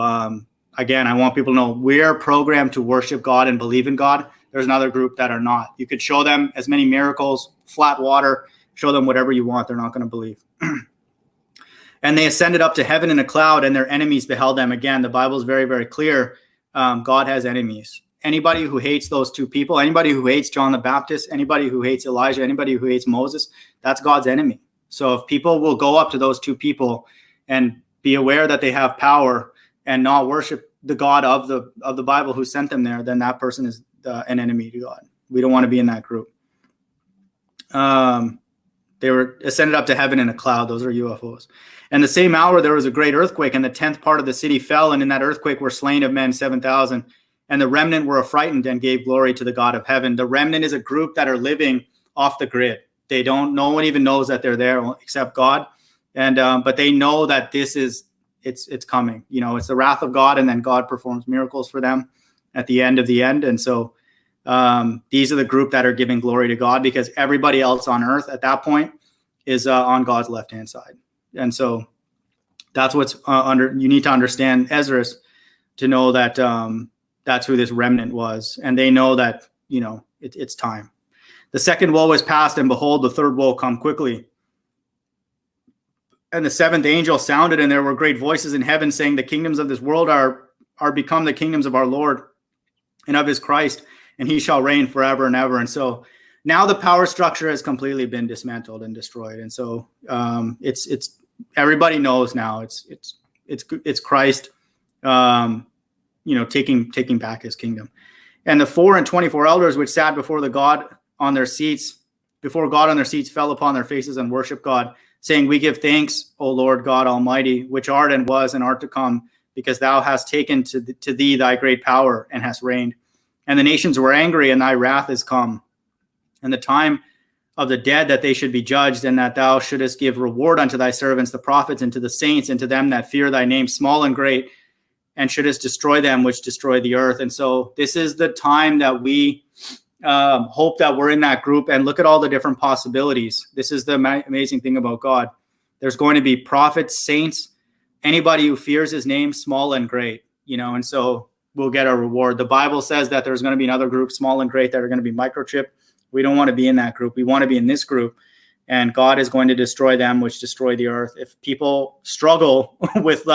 [SPEAKER 1] again, I want people to know we're programmed to worship God and believe in God. There's another group that are not. You could show them as many miracles, flat water, show them whatever you want. They're not going to believe. And they ascended up to heaven in a cloud, and their enemies beheld them. Again, the Bible is very, very clear. God has enemies. Anybody who hates those two people, anybody who hates John the Baptist, anybody who hates Elijah, anybody who hates Moses, that's God's enemy. So if people will go up to those two people and be aware that they have power and not worship the God of the Bible who sent them there, then that person is an enemy to God. We don't want to be in that group. They were ascended up to heaven in a cloud. Those are UFOs. And the same hour there was a great earthquake, and the 10th part of the city fell, and in that earthquake were slain of men 7,000. And the remnant were affrighted and gave glory to the God of heaven. The remnant is a group that are living off the grid. No one even knows that they're there except God. And, but they know that it's coming, it's the wrath of God. And then God performs miracles for them at the end of the end. And so, these are the group that are giving glory to God, because everybody else on earth at that point is, on God's left-hand side. And so that's what's you need to understand Ezra's to know that, that's who this remnant was. And they know that, it's time. The second woe is past, and behold, the third woe come quickly. And the seventh angel sounded, and there were great voices in heaven saying, the kingdoms of this world are become the kingdoms of our Lord and of his Christ, and he shall reign forever and ever. And so now the power structure has completely been dismantled and destroyed. And so it's everybody knows now it's Christ, taking back his kingdom. And the 4 and 24 elders which sat before God on their seats fell upon their faces and worship God, saying, we give thanks, O Lord God Almighty, which art and was and art to come, because thou hast taken to thee thy great power and hast reigned. And the nations were angry, and thy wrath is come. And the time of the dead that they should be judged, and that thou shouldest give reward unto thy servants, the prophets, and to the saints, and to them that fear thy name, small and great, and shouldest destroy them which destroy the earth. And so this is the time that we hope that we're in that group, and look at all the different possibilities. This is the amazing thing about God. There's going to be prophets, saints, anybody who fears his name, small and great, and so we'll get a reward. The Bible says that there's going to be another group, small and great, that are going to be microchipped. We don't want to be in that group. We want to be in this group, and God is going to destroy them which destroy the earth. If people struggle with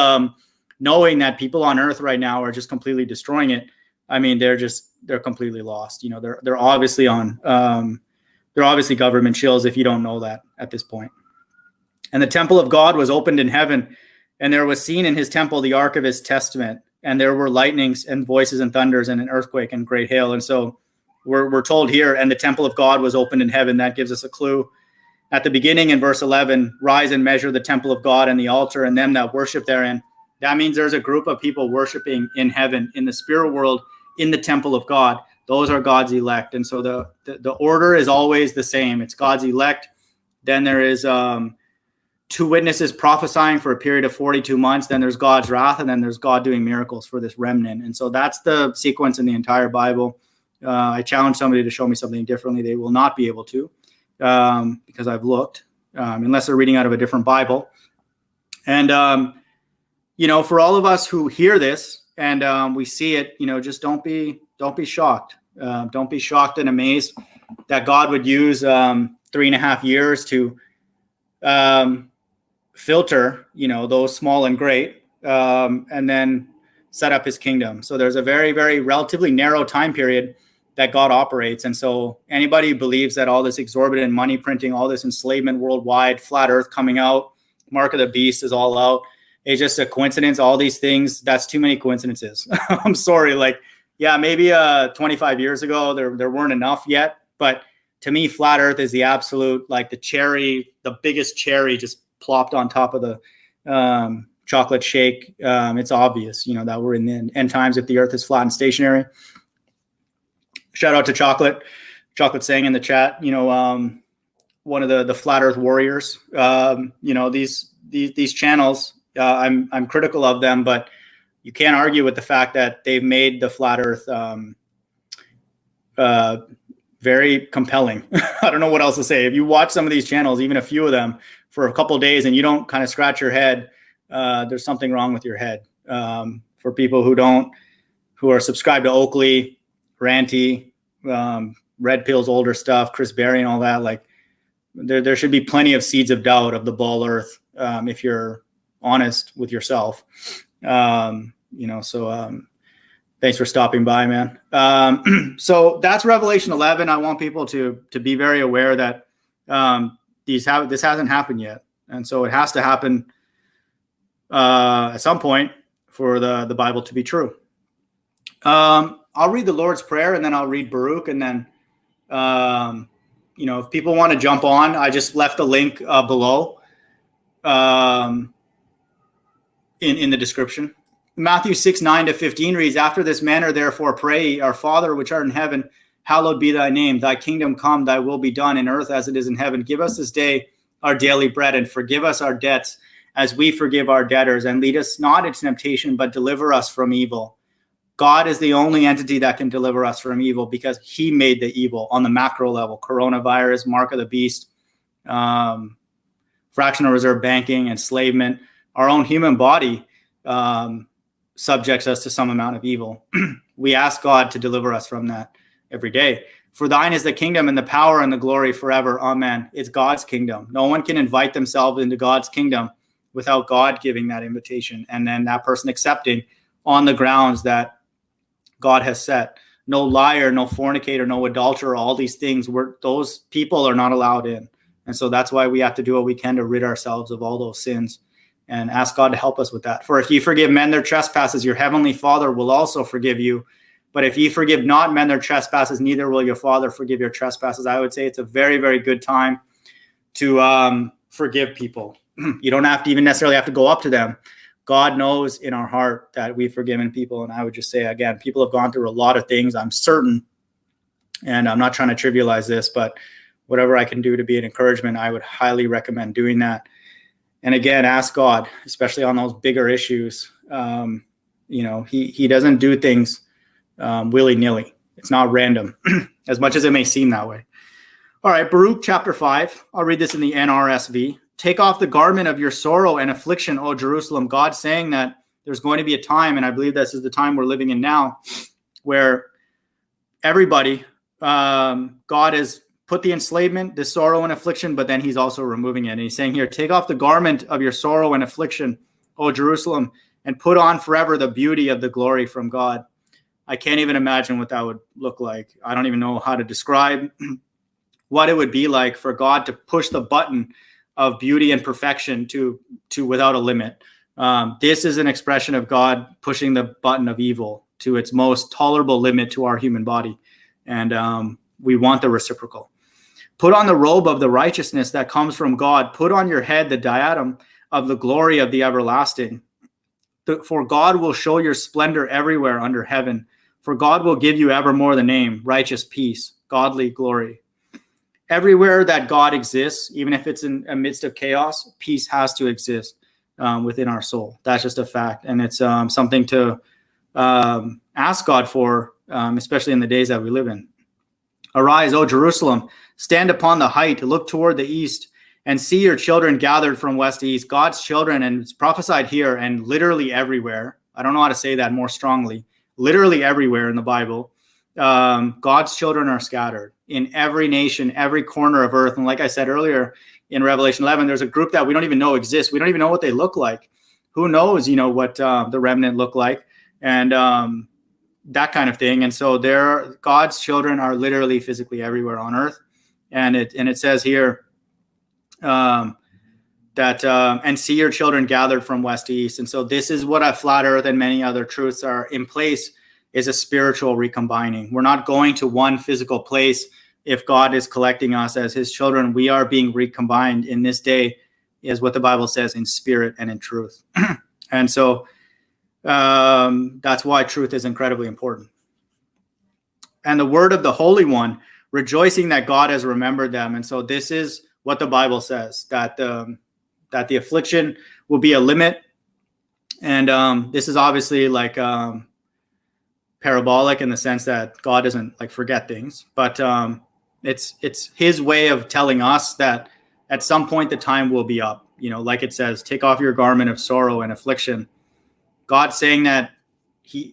[SPEAKER 1] knowing that people on earth right now are just completely destroying it, I mean, they're completely lost. They're obviously they're obviously government shills if you don't know that at this point. And the temple of God was opened in heaven, and there was seen in his temple the ark of his testament, and there were lightnings and voices and thunders and an earthquake and great hail. And so we're told here, and the temple of God was opened in heaven. That gives us a clue. At the beginning in verse 11, rise and measure the temple of God and the altar and them that worship therein. That means there's a group of people worshiping in heaven, in the spirit world, in the temple of God. Those are God's elect. And so the order is always the same. It's God's elect. Then there is two witnesses prophesying for a period of 42 months. Then there's God's wrath, and then there's God doing miracles for this remnant. And so that's the sequence in the entire Bible. I challenge somebody to show me something differently. They will not be able to, because I've looked, unless they're reading out of a different Bible. And, for all of us who hear this and we see it, just don't be shocked. Don't be shocked and amazed that God would use 3.5 years to filter, those small and great, and then set up his kingdom. So there's a very, very relatively narrow time period that God operates. And so anybody who believes that all this exorbitant money printing, all this enslavement worldwide, flat earth coming out, mark of the beast is all out, it's just a coincidence, all these things, that's too many coincidences. I'm sorry. Maybe 25 years ago, there weren't enough yet. But to me, flat earth is the absolute, the biggest cherry just plopped on top of the chocolate shake. It's obvious, that we're in the end times if the earth is flat and stationary. Shout out to Chocolate. Chocolate saying in the chat, one of the flat earth warriors. These channels, I'm critical of them, but you can't argue with the fact that they've made the flat earth very compelling. I don't know what else to say. If you watch some of these channels, even a few of them, for a couple of days and you don't kind of scratch your head, there's something wrong with your head. For people who are subscribed to Oakley, Ranty, Red Pill's older stuff, Chris Berry and all that, there should be plenty of seeds of doubt of the ball earth, if you're honest with yourself. Thanks for stopping by, man. So that's Revelation 11. I want people to be very aware that this hasn't happened yet. And so it has to happen at some point for the Bible to be true. I'll read the Lord's Prayer and then I'll read Baruch. And then, if people want to jump on, I just left the link below in the description. Matthew 6:9-15 reads, "After this manner, therefore, pray, our Father which art in heaven, hallowed be thy name. Thy kingdom come, thy will be done in earth as it is in heaven. Give us this day our daily bread, and forgive us our debts as we forgive our debtors. And lead us not into temptation, but deliver us from evil." God is the only entity that can deliver us from evil because he made the evil on the macro level. Coronavirus, mark of the beast, fractional reserve banking, enslavement. Our own human body subjects us to some amount of evil. We ask God to deliver us from that every day. "For thine is the kingdom and the power and the glory forever. Amen." It's God's kingdom. No one can invite themselves into God's kingdom without God giving that invitation and then that person accepting on the grounds that God has set. No liar, no fornicator, no adulterer, all these things, those people are not allowed in. And so that's why we have to do what we can to rid ourselves of all those sins and ask God to help us with that. "For if ye forgive men their trespasses, your heavenly Father will also forgive you. But if ye forgive not men their trespasses, neither will your Father forgive your trespasses." I would say it's a very, very good time to forgive people. You don't have to even necessarily have to go up to them. God knows in our heart that we've forgiven people. And I would just say, again, people have gone through a lot of things, I'm certain. And I'm not trying to trivialize this, but whatever I can do to be an encouragement, I would highly recommend doing that. And again, ask God, especially on those bigger issues. He doesn't do things willy-nilly. It's not random, as much as it may seem that way. All right, Baruch chapter 5. I'll read this in the NRSV. "Take off the garment of your sorrow and affliction, O Jerusalem." God saying that there's going to be a time, and I believe this is the time we're living in now, where everybody, God has put the enslavement, the sorrow and affliction, but then he's also removing it. And he's saying here, "Take off the garment of your sorrow and affliction, O Jerusalem, and put on forever the beauty of the glory from God." I can't even imagine what that would look like. I don't even know how to describe what it would be like for God to push the button of beauty and perfection to without a limit. This is an expression of God pushing the button of evil to its most tolerable limit to our human body. And we want the reciprocal. "Put on the robe of the righteousness that comes from God. Put on your head the diadem of the glory of the everlasting. For God will show your splendor everywhere under heaven. For God will give you evermore the name, righteous peace, godly glory." everywhere that God exists, even if it's in a midst of chaos, peace has to exist within our soul. That's just a fact. And it's something to ask God for, especially in the days that we live in. Arise, O Jerusalem, stand upon the height, look toward the east, and see your children gathered from west to east. God's children, and it's prophesied here and literally everywhere. I don't know how to say that more strongly. Literally everywhere in the Bible, God's children are scattered in every nation, every corner of earth. And like I said earlier in Revelation 11, there's a group that we don't even know exists. We don't even know what they look like. Who knows, what the remnant look like, and that kind of thing. And so God's children are literally physically everywhere on earth. And it says here that and see your children gathered from west to east. And so this is what a flat earth and many other truths are in place, is a spiritual recombining. We're not going to one physical place. If God is collecting us as his children, we are being recombined in this day, is what the Bible says, in spirit and in truth. And so that's why truth is incredibly important. And the word of the Holy One, rejoicing that God has remembered them. And so this is what the Bible says, that the affliction will be a limit. And this is obviously like parabolic in the sense that God doesn't like forget things, but it's his way of telling us that at some point the time will be up. Like it says, take off your garment of sorrow and affliction. God's saying that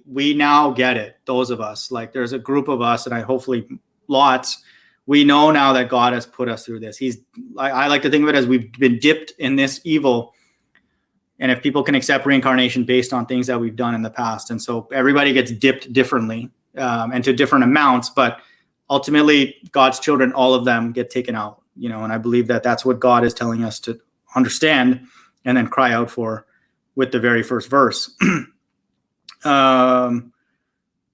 [SPEAKER 1] we now get it. Those of us, like there's a group of us, and hopefully lots, we know now that God has put us through this. I like to think of it as we've been dipped in this evil. And if people can accept reincarnation based on things that we've done in the past. And so everybody gets dipped differently and to different amounts, but ultimately God's children, all of them get taken out, and I believe that that's what God is telling us to understand and then cry out for with the very first verse.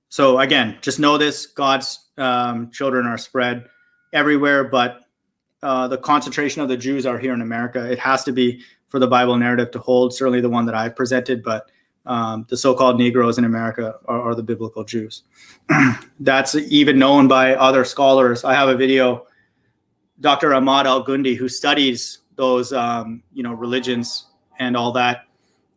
[SPEAKER 1] So again, just know this, God's children are spread everywhere, but the concentration of the Jews are here in America. It has to be for the Bible narrative to hold, certainly the one that I've presented, but the so-called Negroes in America are the biblical Jews. That's even known by other scholars. I have a video, Dr. Ahmad Al-Gundi, who studies those, religions and all that.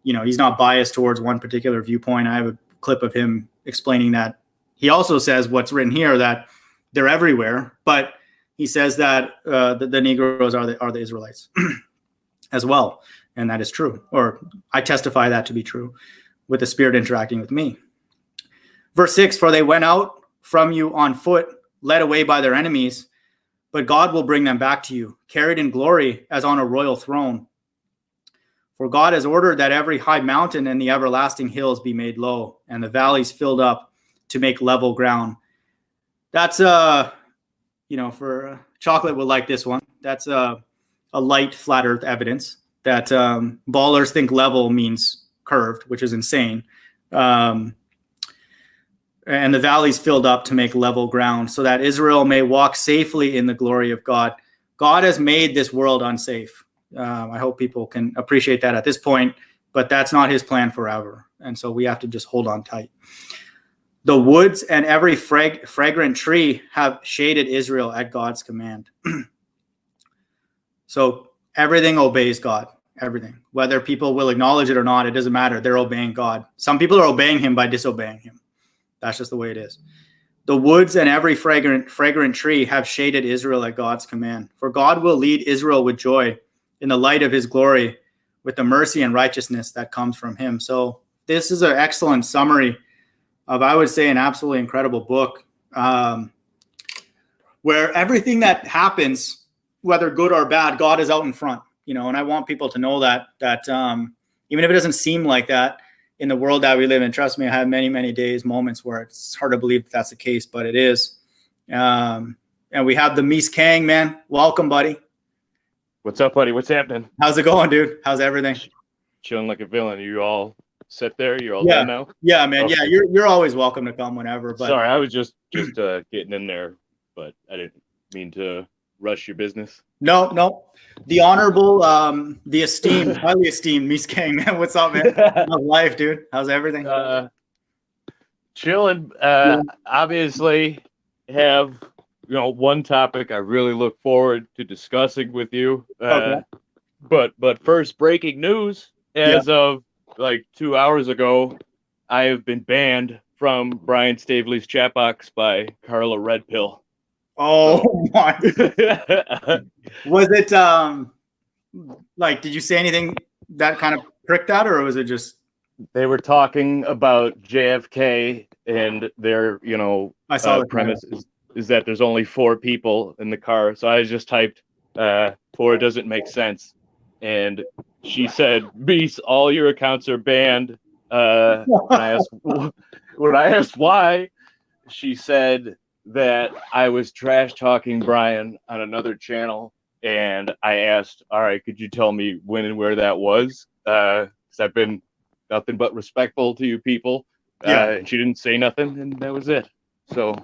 [SPEAKER 1] He's not biased towards one particular viewpoint. I have a clip of him explaining that. He also says what's written here, that they're everywhere, but he says that the Negroes are the Israelites as well. And that is true, or I testify that to be true with the Spirit interacting with me. Verse 6, for they went out from you on foot, led away by their enemies, but God will bring them back to you, carried in glory as on a royal throne. For God has ordered that every high mountain and the everlasting hills be made low, and the valleys filled up to make level ground. That's, for chocolate will like this one. That's a light flat earth evidence that ballers think level means curved, which is insane. And the valleys filled up to make level ground, so that Israel may walk safely in the glory of God. God has made this world unsafe. I hope people can appreciate that at this point, but that's not his plan forever. And so we have to just hold on tight. The woods and every fragrant tree have shaded Israel at God's command. So everything obeys God, everything. Whether people will acknowledge it or not, it doesn't matter. They're obeying God. Some people are obeying him by disobeying him. That's just the way it is. The woods and every fragrant tree have shaded Israel at God's command. For God will lead Israel with joy in the light of his glory, with the mercy and righteousness that comes from him. So this is an excellent summary of, I would say, an absolutely incredible book, where everything that happens, whether good or bad, God is out in front, and I want people to know that even if it doesn't seem like that in the world that we live in, trust me, I have many, many days, moments where it's hard to believe that's the case, but it is. And we have the Mies Kang, man. Welcome, buddy.
[SPEAKER 2] What's up, buddy? What's happening?
[SPEAKER 1] How's it going, dude? How's everything?
[SPEAKER 2] Chilling like a villain. Are you all set there? You're all done now?
[SPEAKER 1] Yeah, man. Okay. Yeah, you're always welcome to come whenever. But
[SPEAKER 2] sorry, I was just getting in there, but I didn't mean to rush your business.
[SPEAKER 1] No. The honorable, the esteemed, highly esteemed Mies Kang, man. What's up, man? How's life, dude? How's everything?
[SPEAKER 2] Chilling. Obviously have one topic I really look forward to discussing with you.
[SPEAKER 1] Okay.
[SPEAKER 2] But first, breaking news. As of like 2 hours ago, I have been banned from Brian Staveley's chat box by Carla Redpill.
[SPEAKER 1] Oh my! Was it like? Did you say anything that kind of pricked that, or was it just?
[SPEAKER 2] They were talking about JFK, and their
[SPEAKER 1] I saw the
[SPEAKER 2] premise is that there's only 4 people in the car. So I just typed 4 doesn't make sense, and she said, "Beast, all your accounts are banned." When I asked why, she said that I was trash talking Brian on another channel, and I asked, "All right, could you tell me when and where that was?" Because I've been nothing but respectful to you people. And she didn't say nothing, and that was it. So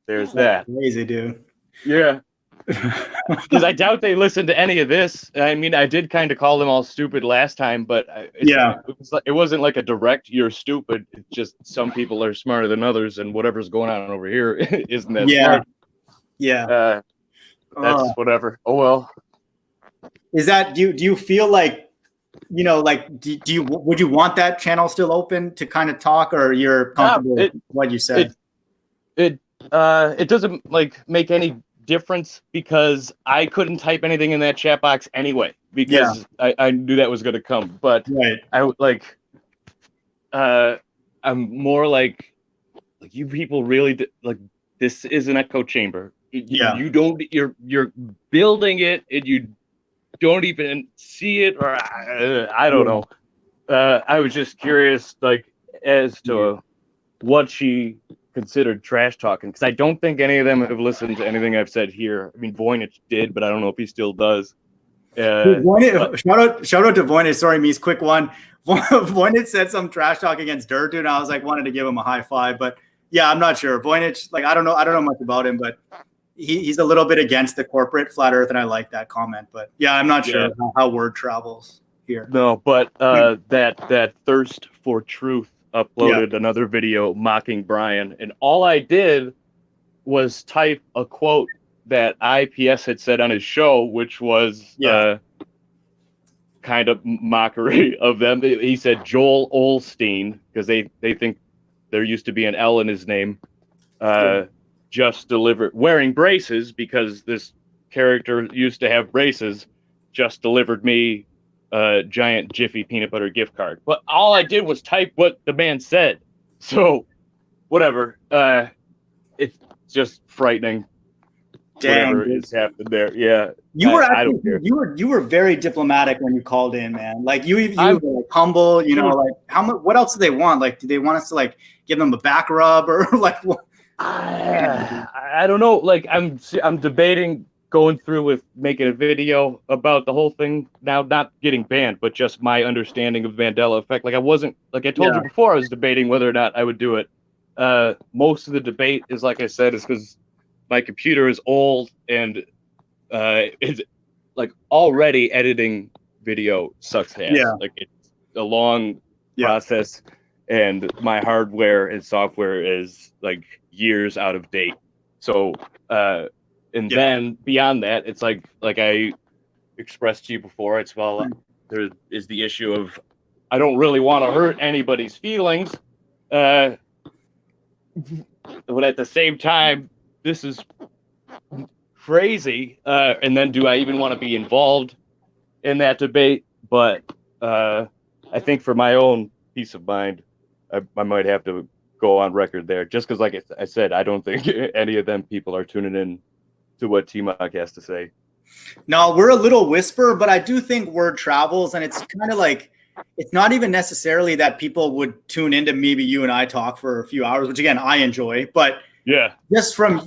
[SPEAKER 2] there's that.
[SPEAKER 1] Crazy, dude.
[SPEAKER 2] Yeah. Because I doubt they listened to any of this. I mean, I did kind of call them all stupid last time, but it wasn't like a direct "you're stupid." It's just some people are smarter than others, and whatever's going on over here isn't that smart.
[SPEAKER 1] Yeah.
[SPEAKER 2] That's whatever. Oh well.
[SPEAKER 1] Is that do you feel like do you would you want that channel still open to kind of talk, or you're comfortable with what you said?
[SPEAKER 2] It doesn't make any difference, because I couldn't type anything in that chat box anyway, because I knew that was going to come. But I'm more like you people really this is an echo chamber. You don't, you're building it, and you don't even see it, or I don't know. I was just curious, as to what she considered trash talking, because I don't think any of them have listened to anything I've said here. I mean, Voynich did, but I don't know if he still does.
[SPEAKER 1] Shout out to Voynich. Sorry, Mies, quick one. Voynich said some trash talk against Dirt, dude, and I was wanted to give him a high five, but yeah, I'm not sure. Voynich, I don't know much about him, but he's a little bit against the corporate flat earth, and I like that comment. But yeah, I'm not sure how word travels here.
[SPEAKER 2] No, but that thirst for truth uploaded another video mocking Brian, and all I did was type a quote that IPS had said on his show, which was kind of mockery of them. He said Joel Olstein, because they think there used to be an L in his name, just delivered, wearing braces, because this character used to have braces, just delivered me a giant Jiffy peanut butter gift card. But all I did was type what the man said. So whatever. It's just frightening.
[SPEAKER 1] Dang,
[SPEAKER 2] whatever is happening there. Yeah.
[SPEAKER 1] You were
[SPEAKER 2] I don't care.
[SPEAKER 1] You were very diplomatic when you called in, man. You were humble, how much, what else do they want? Do they want us to give them a back rub, or what?
[SPEAKER 2] I don't know. I'm debating going through with making a video about the whole thing now, not getting banned, but just my understanding of Mandela effect. I wasn't, I told you before, I was debating whether or not I would do it. Most of the debate is, like I said, is because my computer is old, and it's already editing video sucks ass. It's a long process, and my hardware and software is years out of date. So and then beyond that, it's like I expressed to you before, it's there is the issue of I don't really want to hurt anybody's feelings, but at the same time, this is crazy. And then do I even want to be involved in that debate? But I think for my own peace of mind, I might have to go on record there, just because, like I said, I don't think any of them people are tuning in to what T-Mock has to say.
[SPEAKER 1] No, we're a little whisper, but I do think word travels, and it's kind of it's not even necessarily that people would tune into maybe you and I talk for a few hours, which again I enjoy, but just from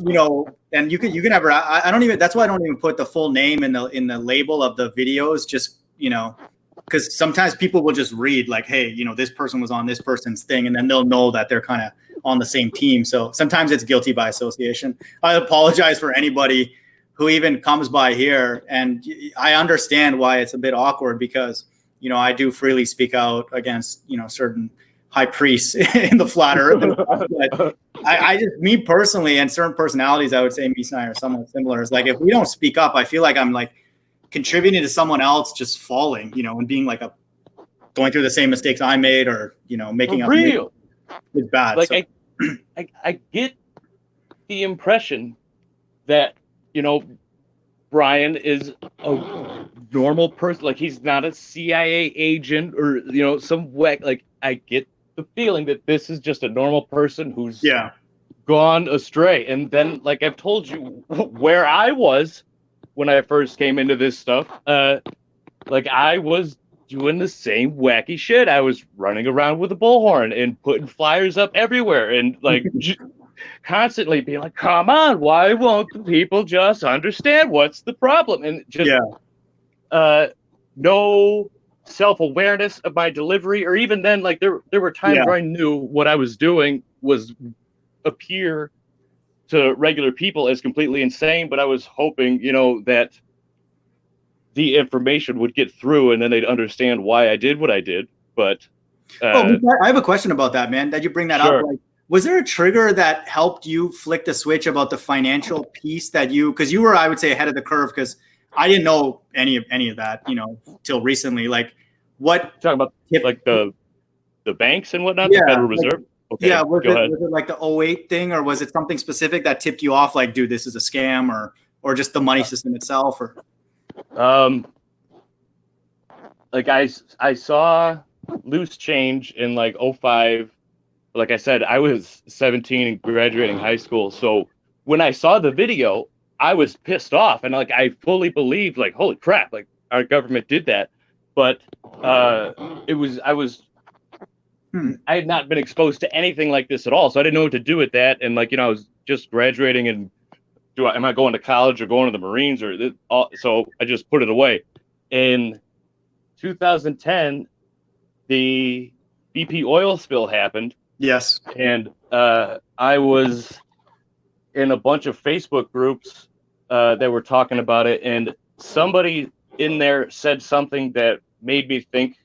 [SPEAKER 1] and you can have I don't even, that's why I don't even put the full name in the label of the videos, just because sometimes people will just read hey, this person was on this person's thing, and then they'll know that they're kind of on the same team. So sometimes it's guilty by association. I apologize for anybody who even comes by here, and I understand why it's a bit awkward, because I do freely speak out against certain high priests in the flat earth, I just, me personally, and certain personalities, I would say me and I are somewhat similar. It's like, if we don't speak up, I feel like I'm like contributing to someone else just falling, and being like going through the same mistakes I made, or, making
[SPEAKER 2] For real.
[SPEAKER 1] It's bad.
[SPEAKER 2] Like,
[SPEAKER 1] So.
[SPEAKER 2] I get the impression that, Brian is a normal person. Like, he's not a CIA agent or, some whack. Like, I get the feeling that this is just a normal person who's gone astray. And then, like I've told you, where I was when I first came into this stuff, like, I was doing the same wacky shit. I was running around with a bullhorn and putting flyers up everywhere, and like constantly being like, come on, why won't the people just understand what's the problem? And just no self-awareness of my delivery, or even then, like there were times where I knew what I was doing was appear to regular people as completely insane, but I was hoping, that the information would get through and then they'd understand why I did what I did. But
[SPEAKER 1] I have a question about that, man, that you bring that up. Like, was there a trigger that helped you flick the switch about the financial piece because you were, I would say, ahead of the curve, because I didn't know any of that, till recently. Like, what
[SPEAKER 2] talking about like the banks and whatnot, the Federal Reserve? Okay,
[SPEAKER 1] yeah, was it like the 2008 thing, or was it something specific that tipped you off, like, dude, this is a scam, or just the money system itself? Or
[SPEAKER 2] like I saw loose change in like 2005. Like I said, I was 17 and graduating high school. So when I saw the video, I was pissed off, and like I fully believed, like, holy crap, like our government did that. But I had not been exposed to anything like this at all, so I didn't know what to do with that. And like, I was just graduating, and am I going to college or going to the Marines so I just put it away. In 2010, the BP oil spill happened.
[SPEAKER 1] Yes.
[SPEAKER 2] And I was in a bunch of Facebook groups that were talking about it, and somebody in there said something that made me think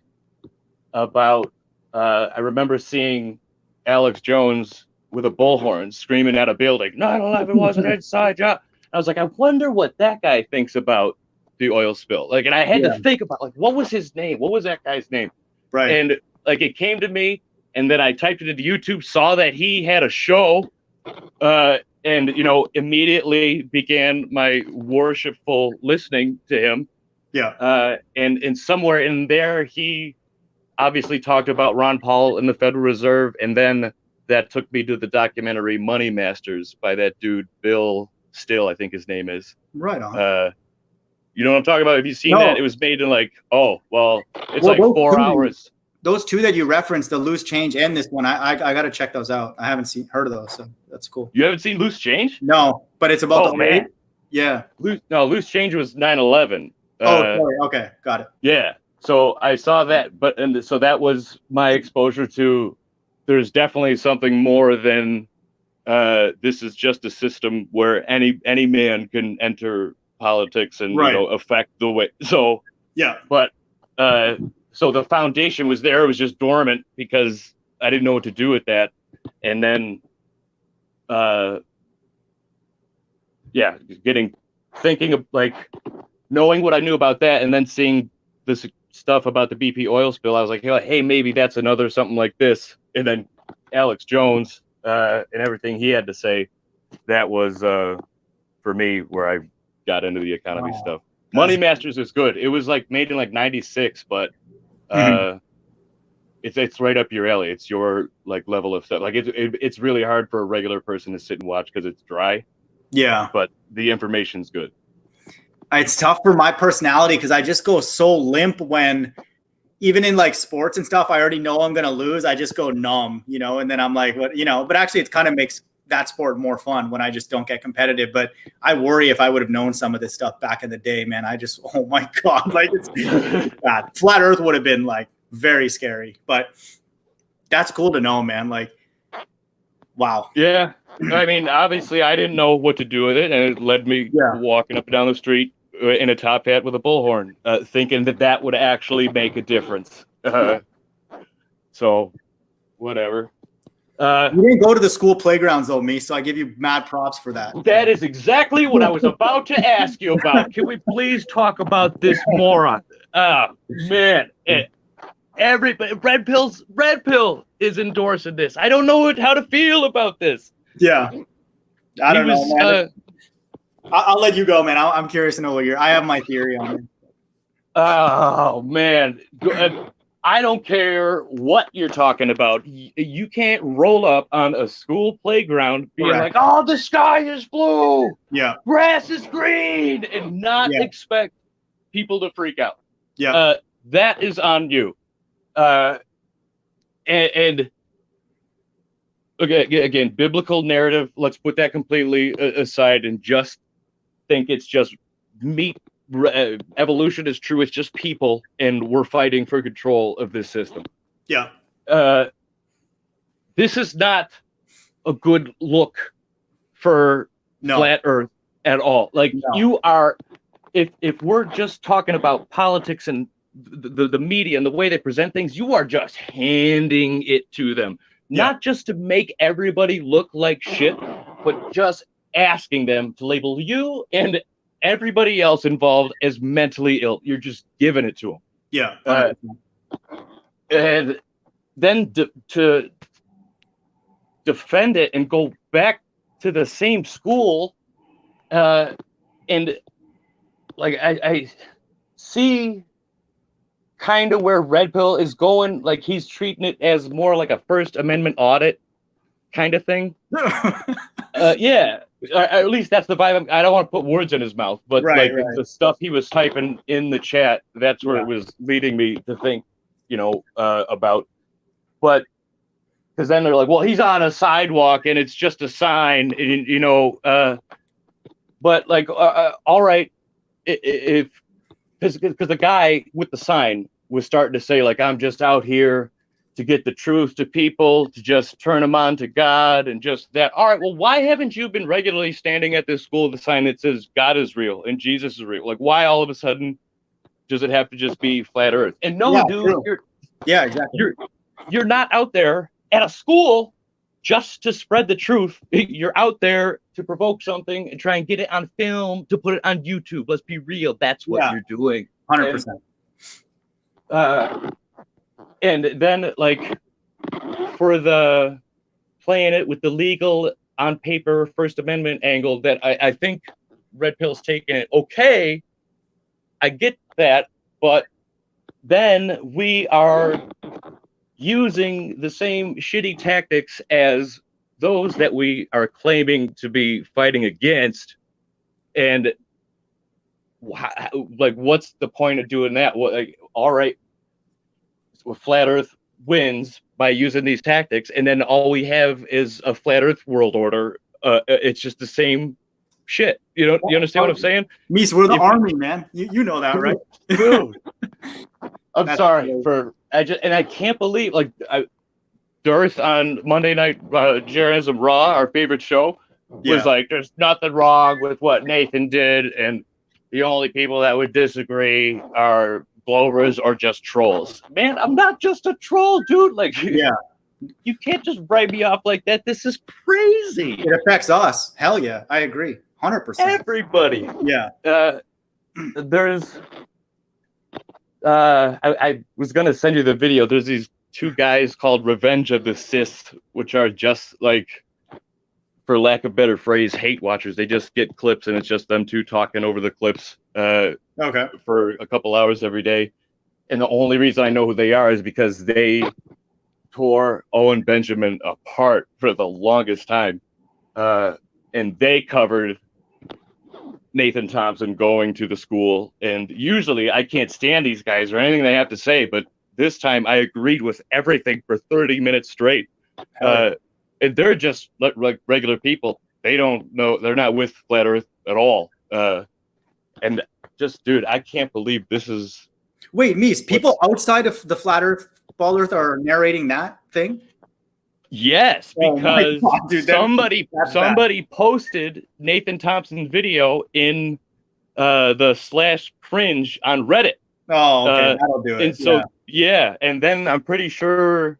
[SPEAKER 2] about, I remember seeing Alex Jones with a bullhorn screaming at a building, 9/11 was an inside job. I was like, I wonder what that guy thinks about the oil spill. Like, and I had to think about, like, what was his name? What was that guy's name?
[SPEAKER 1] Right.
[SPEAKER 2] And like, it came to me, and then I typed it into YouTube, saw that he had a show, and, immediately began my worshipful listening to him.
[SPEAKER 1] Yeah.
[SPEAKER 2] And somewhere in there, he obviously talked about Ron Paul and the Federal Reserve, and then that took me to the documentary Money Masters by that dude, Bill Still, I think his name is.
[SPEAKER 1] Right on.
[SPEAKER 2] You know what I'm talking about? Have you seen that? It was made in like, it's like 4 hours.
[SPEAKER 1] Those two that you referenced, the Loose Change and this one, I got to check those out. I haven't heard of those, so that's cool.
[SPEAKER 2] You haven't seen Loose Change?
[SPEAKER 1] No, but it's about the
[SPEAKER 2] man.
[SPEAKER 1] Yeah.
[SPEAKER 2] Loose Change was 9/11.
[SPEAKER 1] Sorry. Okay, got it.
[SPEAKER 2] Yeah. So I saw that, so that was my exposure to. There's definitely something more than this is just a system where any man can enter politics and affect the way. So
[SPEAKER 1] yeah.
[SPEAKER 2] But so the foundation was there. It was just dormant because I didn't know what to do with that. And then thinking of like knowing what I knew about that, and then seeing this stuff about the BP oil spill, I was like, hey, maybe that's another something like this. And then Alex Jones and everything he had to say, that was for me where I got into the economy stuff. Money Masters is good. It was like made in like 96, but it's right up your alley. It's your like level of stuff. Like it's really hard for a regular person to sit and watch because it's dry.
[SPEAKER 1] Yeah,
[SPEAKER 2] but the information's good.
[SPEAKER 1] It's tough for my personality because I just go so limp when, even in like sports and stuff, I already know I'm going to lose. I just go numb, and then I'm like, what, but actually it kind of makes that sport more fun when I just don't get competitive. But I worry if I would have known some of this stuff back in the day, man, oh my God, like it's bad. Flat Earth would have been like very scary, but that's cool to know, man. Like, wow.
[SPEAKER 2] Yeah. I mean, obviously I didn't know what to do with it, and it led me walking up and down the street in a top hat with a bullhorn, thinking that would actually make a difference. So whatever.
[SPEAKER 1] You didn't go to the school playgrounds though, me. So I give you mad props for that.
[SPEAKER 2] That is exactly what I was about to ask you about. Can we please talk about this moron? Man, Red Pill is endorsing this. I don't know how to feel about this.
[SPEAKER 1] Yeah, I don't know, man. I'll let you go, man. I'm curious to know what I have my theory on it.
[SPEAKER 2] Oh man, I don't care what you're talking about. You can't roll up on a school playground being like, "Oh, the sky is blue,
[SPEAKER 1] yeah,
[SPEAKER 2] grass is green," and not expect people to freak out.
[SPEAKER 1] Yeah,
[SPEAKER 2] that is on you. And again, biblical narrative. Let's put that completely aside and just think it's just meat. Evolution is true. It's just people, and we're fighting for control of this system.
[SPEAKER 1] Yeah.
[SPEAKER 2] This is not a good look for flat Earth at all. Like you are, if we're just talking about politics and the media and the way they present things, you are just handing it to them, not just to make everybody look like shit, but just asking them to label you and everybody else involved as mentally ill. You're just giving it to them.
[SPEAKER 1] Yeah.
[SPEAKER 2] And then to defend it and go back to the same school, and like I see kind of where Red Pill is going. Like he's treating it as more like a First Amendment audit kind of thing. Yeah. At least that's the vibe. I don't want to put words in his mouth, but the stuff he was typing in the chat, that's where it was leading me to think, about. But because then they're like, well, he's on a sidewalk and it's just a sign, and, but like, all right, if because the guy with the sign was starting to say like, I'm just out here to get the truth to people, to just turn them on to God and just that. All right, well, why haven't you been regularly standing at this school with a sign that says God is real and Jesus is real? Like, why all of a sudden does it have to just be flat Earth? And no, dude, you're not out there at a school just to spread the truth. You're out there to provoke something and try and get it on film to put it on YouTube. Let's be real. That's what you're doing.
[SPEAKER 1] 100%.
[SPEAKER 2] And then, like, for the playing it with the legal on paper First Amendment angle, that I think Red Pill's taking it. Okay, I get that, but then we are using the same shitty tactics as those that we are claiming to be fighting against. And like, what's the point of doing that? What, like, all right, flat Earth wins by using these tactics, and then all we have is a flat Earth world order. It's just the same shit. You understand what I'm saying?
[SPEAKER 1] Mies, we're the army, man. You know that, right?
[SPEAKER 2] Dude. I'm sorry for I can't believe like Dearth on Monday Night Journalism Raw, our favorite show, was like, there's nothing wrong with what Nathan did, and the only people that would disagree are blowers or just trolls. Man, I'm not just a troll, dude. Like, you can't just write me off like that. This is crazy.
[SPEAKER 1] It affects us. Hell yeah, I agree, 100%.
[SPEAKER 2] Everybody.
[SPEAKER 1] Yeah.
[SPEAKER 2] There's. I was gonna send you the video. There's these two guys called Revenge of the Sith, which are just like, for lack of a better phrase, hate watchers. They just get clips and it's just them two talking over the clips. For a couple hours every day. And the only reason I know who they are is because they tore Owen Benjamin apart for the longest time. And they covered Nathan Thompson going to the school. And usually I can't stand these guys or anything they have to say, but this time I agreed with everything for 30 minutes straight. And they're just like regular people. They don't know, they're not with Flat Earth at all. And just, dude, I can't believe this is.
[SPEAKER 1] Wait, Mies, people outside of the Flat Earth, Bald Earth are narrating that thing?
[SPEAKER 2] Yes, because somebody posted Nathan Thompson's video in the /cringe on Reddit.
[SPEAKER 1] Oh, okay, that'll do it.
[SPEAKER 2] And so, and then I'm pretty sure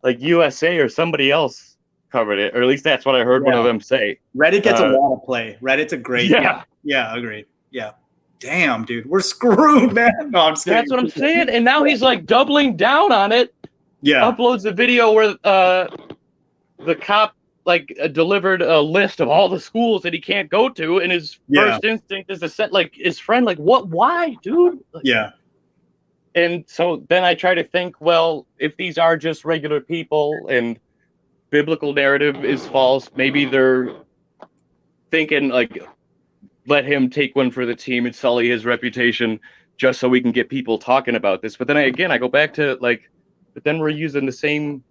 [SPEAKER 2] like USA or somebody else covered it, or at least that's what I heard one of them say.
[SPEAKER 1] Reddit gets a lot of play. Reddit's a great. Yeah, agreed. Yeah. Damn, dude, we're screwed, man. No, I'm just kidding.
[SPEAKER 2] That's what I'm saying. And now he's like doubling down on it.
[SPEAKER 1] Yeah.
[SPEAKER 2] Uploads a video where the cop like delivered a list of all the schools that he can't go to, and his first instinct is to set like his friend, like, what? Why, dude? Like,
[SPEAKER 1] yeah.
[SPEAKER 2] And so then I try to think, well, if these are just regular people and biblical narrative is false, maybe they're thinking like, let him take one for the team and sully his reputation just so we can get people talking about this. But then I go back to like, but then we're using the same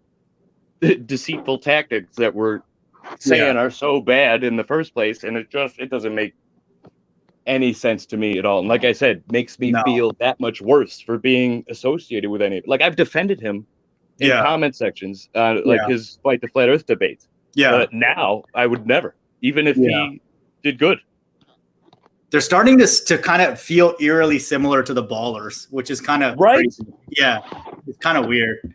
[SPEAKER 2] deceitful tactics that we're saying are so bad in the first place, and it doesn't make any sense to me at all. And like I said, makes me feel that much worse for being associated with any. Like, I've defended him in comment sections, like his Fight the Flat Earth debates.
[SPEAKER 1] Yeah.
[SPEAKER 2] But now I would never, even if he did good.
[SPEAKER 1] They're starting to kind of feel eerily similar to the Ballers, which is kind of crazy. Yeah, it's kind of weird.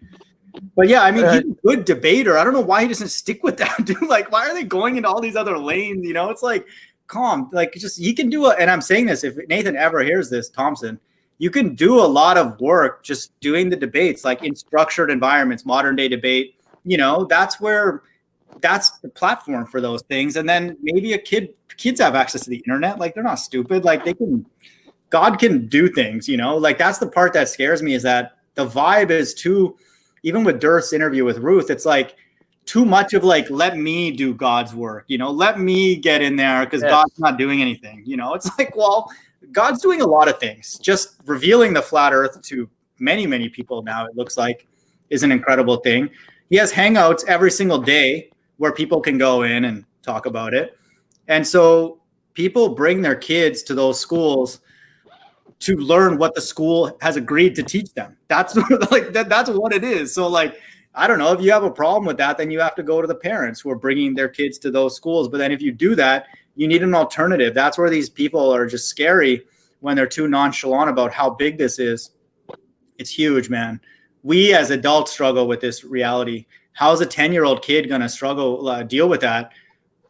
[SPEAKER 1] But yeah, I mean, he's a good debater. I don't know why he doesn't stick with that, dude. Like, why are they going into all these other lanes? You know, it's like, calm. Like, just he can do and I'm saying this, if Nathan ever hears this, Thompson, you can do a lot of work just doing the debates, like in structured environments, modern day debate. You know, that's the platform for those things. And then maybe kids have access to the internet. Like, they're not stupid. Like, God can do things, you know, like that's the part that scares me, is that the vibe is too, even with Durst's interview with Ruth, it's like too much of like, let me do God's work, you know, let me get in there because God's not doing anything. You know, it's like, well, God's doing a lot of things. Just revealing the flat earth to many, many people now, it looks like, is an incredible thing. He has hangouts every single day where people can go in and talk about it. And so people bring their kids to those schools to learn what the school has agreed to teach them. That's like that's what it is. So like, I don't know, if you have a problem with that, then you have to go to the parents who are bringing their kids to those schools. But then if you do that, you need an alternative. That's where these people are just scary, when they're too nonchalant about how big this is. It's huge, man. We as adults struggle with this reality. How's a 10-year-old kid going to struggle, deal with that?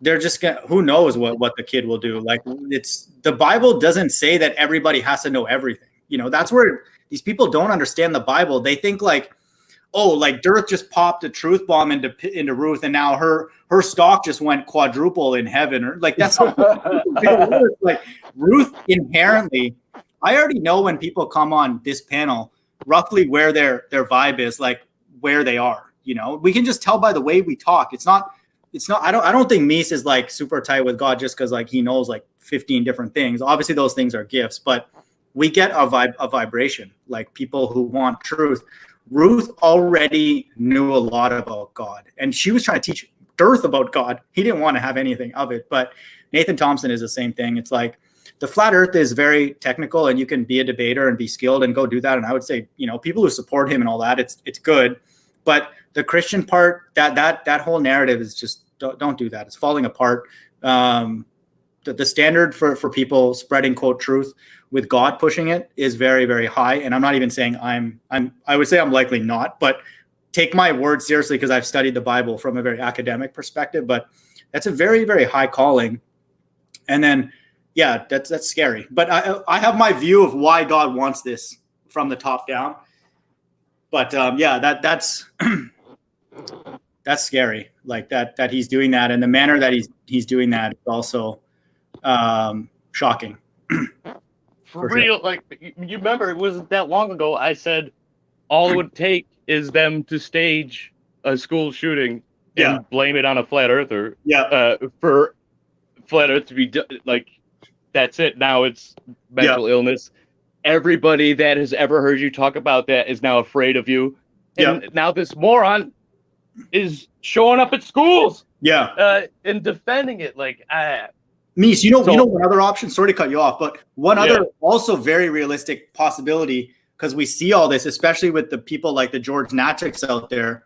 [SPEAKER 1] They're just going to, who knows what the kid will do. Like, the Bible doesn't say that everybody has to know everything. You know, that's where these people don't understand the Bible. They think like, oh, like Dirth just popped a truth bomb into Ruth, and now her stock just went quadruple in heaven. Or like, that's like Ruth inherently, I already know when people come on this panel roughly where their vibe is, like where they are. You know, we can just tell by the way we talk. It's not. I don't think Mies is like super tight with God just because like he knows like 15 different things. Obviously, those things are gifts, but we get a vibration, like people who want truth. Ruth already knew a lot about God, and she was trying to teach Dirth about God. He didn't want to have anything of it, but Nathan Thompson is the same thing. It's like the flat earth is very technical, and you can be a debater and be skilled and go do that. And I would say, you know, people who support him and all that, it's good. But the Christian part, that whole narrative is just, don't do that. It's falling apart. The standard for people spreading quote truth with God pushing it is very, very high. And I'm not even saying I would say I'm likely not, but take my word seriously, because I've studied the Bible from a very academic perspective. But that's a very, very high calling. And then, yeah, that's scary. But I have my view of why God wants this from the top down. But yeah, that's that's scary. Like that he's doing that, and the manner that he's doing that is also shocking.
[SPEAKER 2] For real, sure. Like, you remember, it wasn't that long ago, I said all it would take is them to stage a school shooting and blame it on a flat earther. For flat earth to be like, that's it. Now it's mental illness. Everybody that has ever heard you talk about that is now afraid of you. And now this moron is showing up at schools. And defending it. Like,
[SPEAKER 1] Mies, you know one other option? Sorry to cut you off, but one other also very realistic possibility, because we see all this, especially with the people like the George Natchiks out there.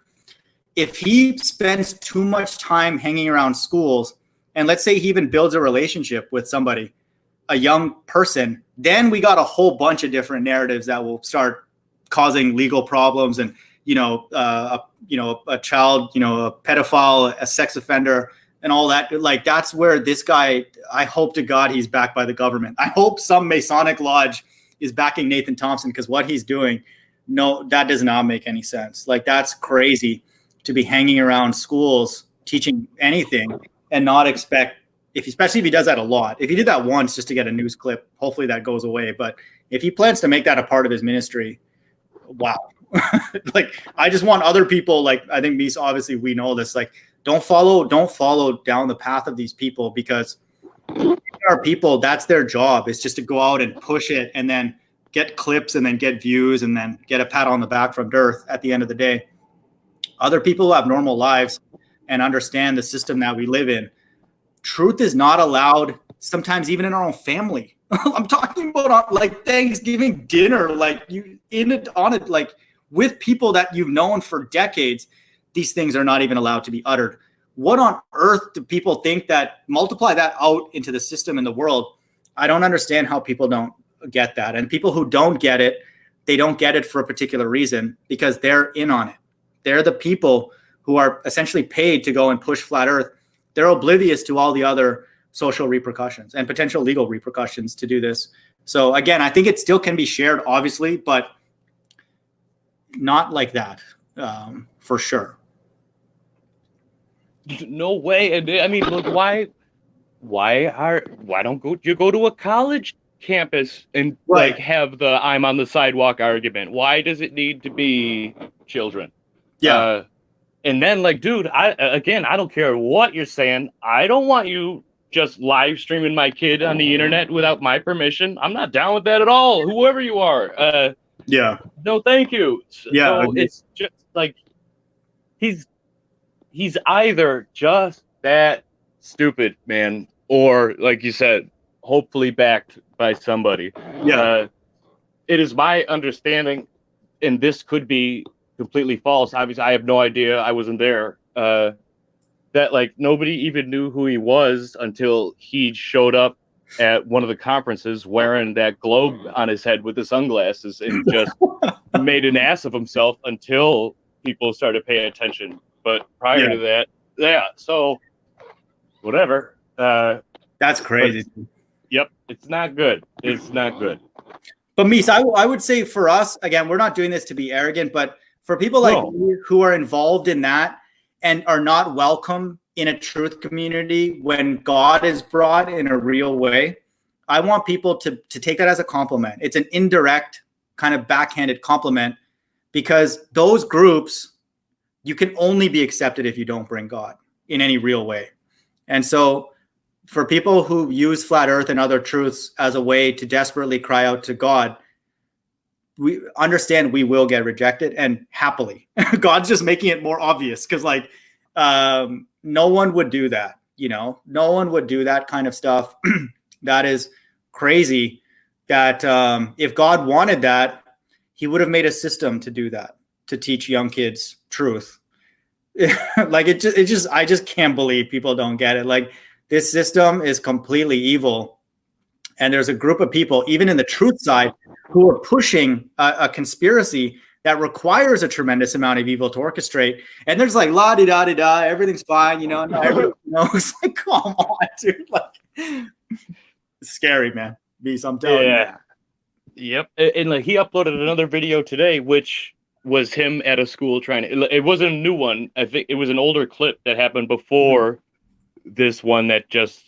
[SPEAKER 1] If he spends too much time hanging around schools, and let's say he even builds a relationship with somebody, a young person, then we got a whole bunch of different narratives that will start causing legal problems. And a child, a pedophile, a sex offender, and all that. Like, that's where this guy, I hope to God he's backed by the government. I hope some Masonic lodge is backing Nathan Thompson, because what he's doing, no, that does not make any sense. Like, that's crazy to be hanging around schools teaching anything and not expect, especially if he does that a lot. If he did that once just to get a news clip, hopefully that goes away. But if he plans to make that a part of his ministry, wow. Like, I just want other people, like, I think Mies, obviously we know this, like, don't follow down the path of these people, because there are people, that's their job, is just to go out and push it and then get clips and then get views and then get a pat on the back from Dearth at the end of the day. Other people who have normal lives and understand the system that we live in, truth is not allowed, sometimes even in our own family. I'm talking about like Thanksgiving dinner, like like with people that you've known for decades. These things are not even allowed to be uttered. What on earth do people think that, multiply that out into the system in the world? I don't understand how people don't get that. And people who don't get it, they don't get it for a particular reason, because they're in on it. They're the people who are essentially paid to go and push flat earth. They're oblivious to all the other social repercussions and potential legal repercussions to do this. So again, I think it still can be shared, obviously, but not like that, for sure.
[SPEAKER 2] No way. And I mean, look, why don't you go to a college campus and like have the I'm on the sidewalk argument? Why does it need to be children?
[SPEAKER 1] Yeah.
[SPEAKER 2] And then, like, dude, I don't care what you're saying. I don't want you just live streaming my kid on the internet without my permission. I'm not down with that at all. Whoever you are. No, thank you.
[SPEAKER 1] Yeah.
[SPEAKER 2] So it's just like he's either just that stupid, man, or like you said, hopefully backed by somebody.
[SPEAKER 1] Yeah.
[SPEAKER 2] It is my understanding, and this could be completely false. Obviously, I have no idea. I wasn't there. That like nobody even knew who he was until he showed up at one of the conferences wearing that globe on his head with the sunglasses and just made an ass of himself until people started paying attention. But prior to that, so whatever.
[SPEAKER 1] That's crazy.
[SPEAKER 2] Yep, it's not good. It's not good.
[SPEAKER 1] But Mies, I would say for us, again, we're not doing this to be arrogant, but for people like you who are involved in that and are not welcome in a truth community when God is brought in a real way, I want people to take that as a compliment. It's an indirect kind of backhanded compliment, because those groups, you can only be accepted if you don't bring God in any real way. And so for people who use flat earth and other truths as a way to desperately cry out to God, we understand we will get rejected, and happily. God's just making it more obvious, because like no one would do that. No one would do that kind of stuff. That is crazy. That if God wanted that, he would have made a system to do that, to teach young kids truth. Like it just I just can't believe people don't get it. Like, this system is completely evil. And there's a group of people, even in the truth side, who are pushing a conspiracy that requires a tremendous amount of evil to orchestrate. And there's like, la-di-da-di-da, everything's fine, it's like, come on, dude. Like, it's scary, man. I'm telling you.
[SPEAKER 2] Yep. And like, he uploaded another video today, which was him at a school trying to, it wasn't a new one. I think it was an older clip that happened before this one that just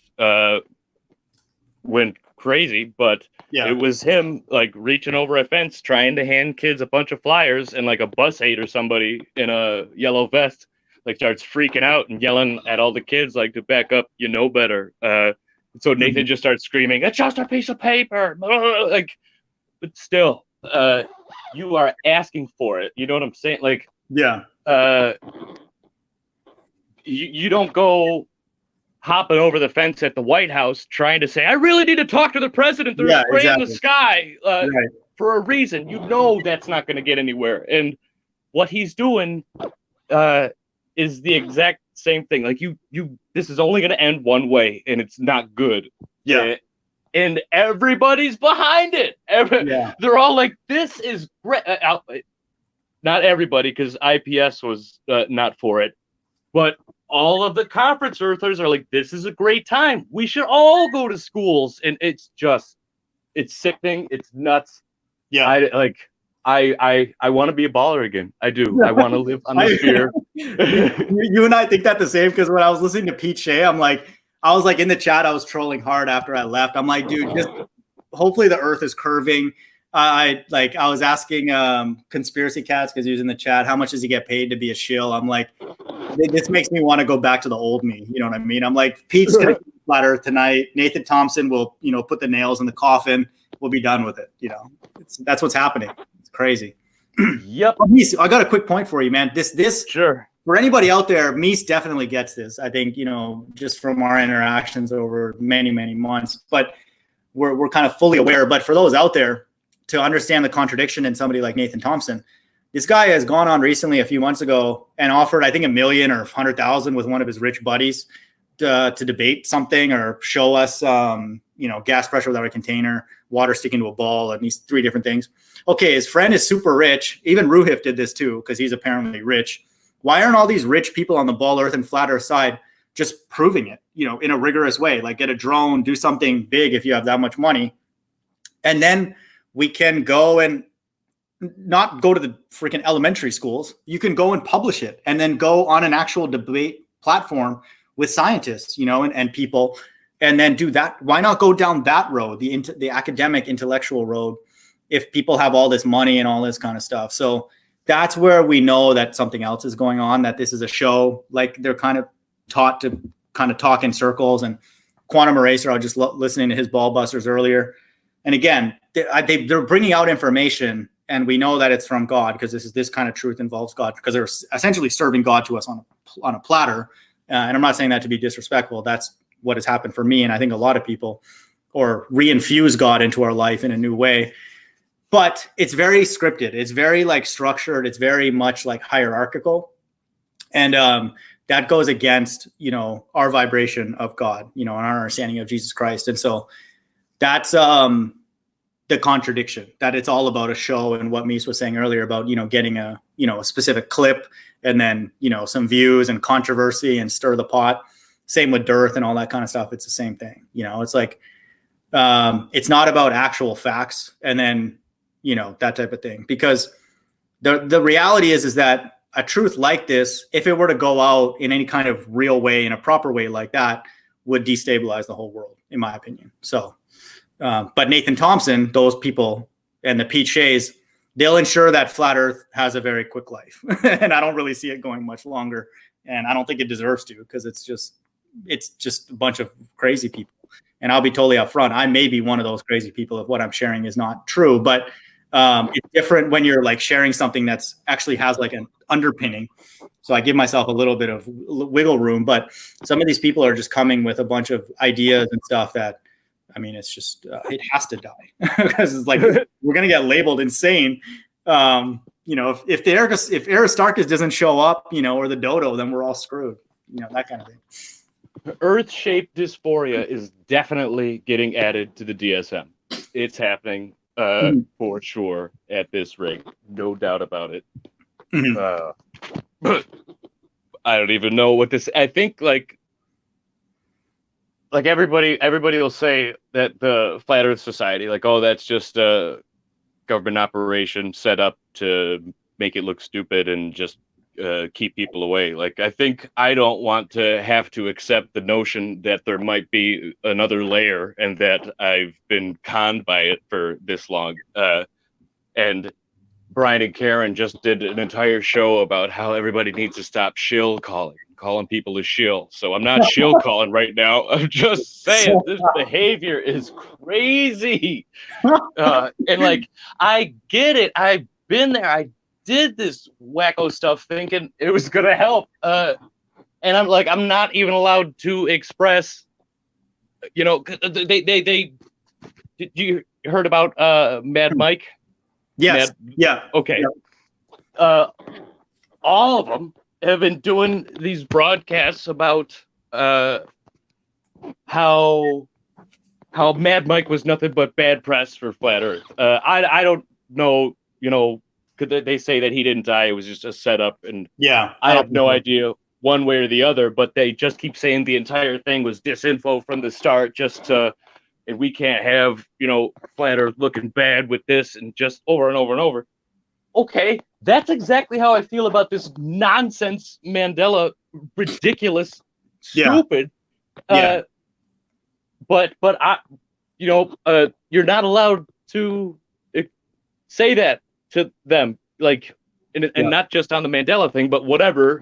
[SPEAKER 2] went crazy, but it was him like reaching over a fence trying to hand kids a bunch of flyers, and like a bus aide or somebody in a yellow vest like starts freaking out and yelling at all the kids like to back up, better. So Nathan just starts screaming, "It's just a piece of paper!" Like, but still, you are asking for it. You know what I'm saying? Like, you don't go hopping over the fence at the White House trying to say, "I really need to talk to the president. There's spray in the sky for a reason." You know that's not going to get anywhere. And what he's doing is the exact same thing. Like, this is only going to end one way, and it's not good. And everybody's behind it. They're all like, "This is great." not everybody, because IPS was not for it, but all of the conference earthers are like, this is a great time. We should all go to schools. And it's sickening. It's nuts.
[SPEAKER 1] Yeah.
[SPEAKER 2] I want to be a baller again. I do. I want to live on the sphere.
[SPEAKER 1] You and I think that the same, because when I was listening to Pete Shea, I was like in the chat, I was trolling hard after I left. I'm like, dude, just hopefully the earth is curving. I was asking Conspiracy Cats, because he was in the chat, how much does he get paid to be a shill? I'm like, this makes me want to go back to the old me. You know what I mean? I'm like, Pete's going to flat earth tonight. Nathan Thompson will, put the nails in the coffin. We'll be done with it. That's what's happening. It's crazy.
[SPEAKER 2] Yep.
[SPEAKER 1] I got a quick point for you, man. This
[SPEAKER 2] sure.
[SPEAKER 1] For anybody out there, Mies definitely gets this. I think, just from our interactions over many, many months, but we're kind of fully aware. But for those out there, to understand the contradiction in somebody like Nathan Thompson, this guy has gone on recently a few months ago and offered, I think, $1 million or 100,000 with one of his rich buddies to debate something or show us, gas pressure without a container, water sticking to a ball, and these 3 different things. Okay, his friend is super rich. Even Ruhif did this too, because he's apparently rich. Why aren't all these rich people on the ball earth and flat earth side just proving it, in a rigorous way? Like, get a drone, do something big if you have that much money. And then we can go and not go to the freaking elementary schools. You can go and publish it and then go on an actual debate platform with scientists, and people, and then do that. Why not go down that road, the academic intellectual road, if people have all this money and all this kind of stuff? So that's where we know that something else is going on, that this is a show. Like, they're kind of taught to kind of talk in circles. And Quantum Eraser, I was just listening to his ball busters earlier. And again, they're bringing out information, and we know that it's from God, because this kind of truth involves God, because they're essentially serving God to us on a platter. And I'm not saying that to be disrespectful. That's what has happened for me, and I think a lot of people, or reinfuse God into our life in a new way. But it's very scripted. It's very structured. It's very much hierarchical. And that goes against, our vibration of God, and our understanding of Jesus Christ. And so that's the contradiction, that it's all about a show, and what Mies was saying earlier about, getting a specific clip, and then, some views and controversy and stir the pot. Same with dearth and all that kind of stuff. It's the same thing. It's like, it's not about actual facts, and then, that type of thing, because the reality is that a truth like this, if it were to go out in any kind of real way, in a proper way like that, would destabilize the whole world, in my opinion. So, but Nathan Thompson, those people, and the Pete Sheas, they'll ensure that flat earth has a very quick life. And I don't really see it going much longer. And I don't think it deserves to, because it's just a bunch of crazy people. And I'll be totally upfront, I may be one of those crazy people if what I'm sharing is not true. But it's different when you're sharing something that's actually has an underpinning. So I give myself a little bit of wiggle room. But some of these people are just coming with a bunch of ideas and stuff that, it's just, it has to die, because it's we're going to get labeled insane. If Aristarchus doesn't show up, or the dodo, then we're all screwed, that kind of thing.
[SPEAKER 2] Earth-shaped dysphoria is definitely getting added to the DSM. It's happening for sure at this rate. No doubt about it. But I don't even know what this, I think everybody will say that the Flat Earth Society, oh, that's just a government operation set up to make it look stupid and just keep people away. I think I don't want to have to accept the notion that there might be another layer, and that I've been conned by it for this long. And Brian and Karen just did an entire show about how everybody needs to stop shill calling people a shill. So I'm not shill calling right now. I'm just saying this behavior is crazy. And I get it. I've been there. I did this wacko stuff thinking it was gonna help. And I'm not even allowed to express, they you heard about Mad Mike?
[SPEAKER 1] Yes. Yeah.
[SPEAKER 2] Okay.
[SPEAKER 1] Yeah.
[SPEAKER 2] All of them have been doing these broadcasts about how Mad Mike was nothing but bad press for Flat Earth. I don't know, because they say that he didn't die. It was just a setup, and
[SPEAKER 1] Yeah,
[SPEAKER 2] I have no idea one way or the other. But they just keep saying the entire thing was disinfo from the start, and we can't have flat Earth looking bad with this, and just over and over and over. Okay, that's exactly how I feel about this nonsense Mandela, ridiculous, stupid.
[SPEAKER 1] Yeah.
[SPEAKER 2] But I, you're not allowed to say that to them, like, and not just on the Mandela thing, but whatever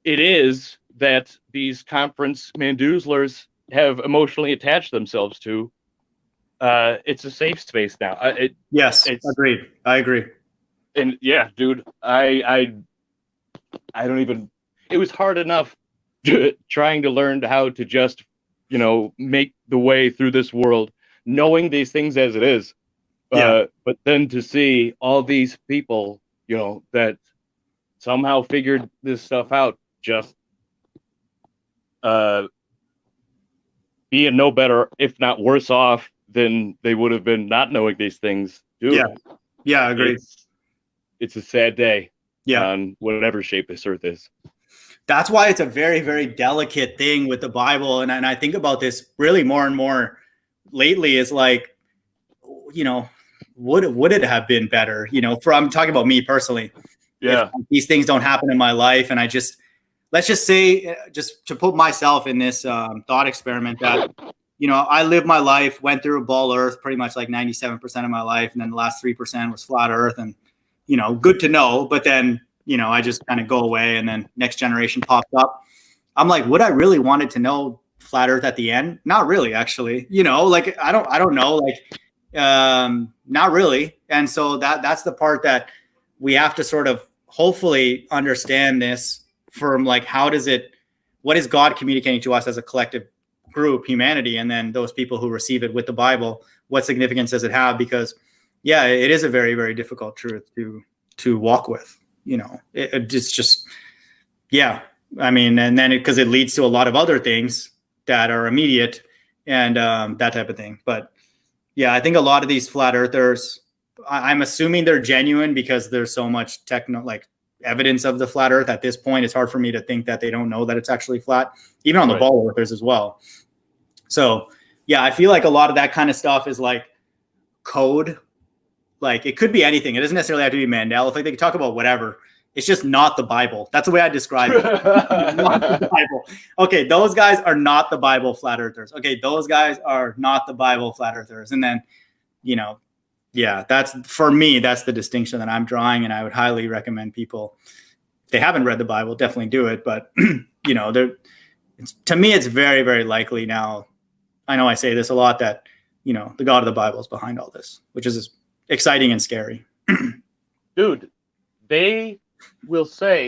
[SPEAKER 2] it is that these conference mandoozlers have emotionally attached themselves to. It's a safe space now.
[SPEAKER 1] Agreed. I agree.
[SPEAKER 2] And yeah, dude, I don't even. It was hard enough trying to learn how to just, make the way through this world, knowing these things as it is. But then to see all these people, that somehow figured this stuff out, just being no better, if not worse off than they would have been not knowing these things. Dude,
[SPEAKER 1] I agree.
[SPEAKER 2] It's a sad day.
[SPEAKER 1] Yeah.
[SPEAKER 2] On whatever shape this earth is.
[SPEAKER 1] That's why it's a very, very delicate thing with the Bible. And I think about this really more and more lately is like, would it have been better? I'm talking about me personally.
[SPEAKER 2] Yeah.
[SPEAKER 1] If these things don't happen in my life. And let's just say, just to put myself in this thought experiment that, I lived my life, went through a ball earth pretty much like 97% of my life. And then the last 3% was flat earth. And, good to know. But then, I just kind of go away and then next generation pops up. I'm like, would I really wanted to know flat earth at the end? Not really, actually. Like, I don't know, like, not really. And so that's the part that we have to sort of hopefully understand this from, like, what is God communicating to us as a collective group, humanity, and then those people who receive it with the Bible, what significance does it have? Because it is a very, very difficult truth to walk with, it's just, I mean, and then because it leads to a lot of other things that are immediate and that type of thing. But I think a lot of these flat earthers, I'm assuming they're genuine because there's so much evidence of the flat earth at this point. It's hard for me to think that they don't know that it's actually flat, even on the ball earthers as well. So I feel like a lot of that kind of stuff is like code. Like, it could be anything. It doesn't necessarily have to be Mandela. Like, they can talk about whatever. It's just not the Bible. That's the way I describe it. Not the Bible. Okay, those guys are not the Bible flat earthers. Okay, those guys are not the Bible flat earthers. And then, that's, for me, that's the distinction that I'm drawing. And I would highly recommend people, if they haven't read the Bible, definitely do it. But, to me, it's very, very likely now. I know I say this a lot, that, the God of the Bible is behind all this, which is exciting and scary.
[SPEAKER 2] Dude, they will say,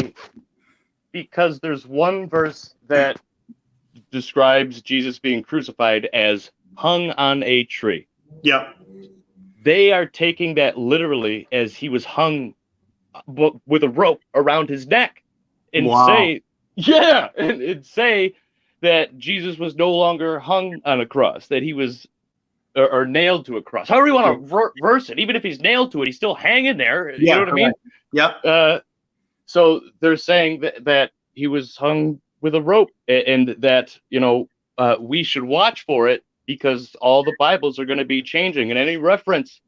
[SPEAKER 2] because there's one verse that describes Jesus being crucified as hung on a tree.
[SPEAKER 1] Yep.
[SPEAKER 2] They are taking that literally as he was hung with a rope around his neck, and say that Jesus was no longer hung on a cross, that he was or nailed to a cross. However you want to verse it, even if he's nailed to it, he's still hanging there. You know what I mean?
[SPEAKER 1] Yep.
[SPEAKER 2] So they're saying that he was hung with a rope, and that we should watch for it, because all the Bibles are going to be changing, and any reference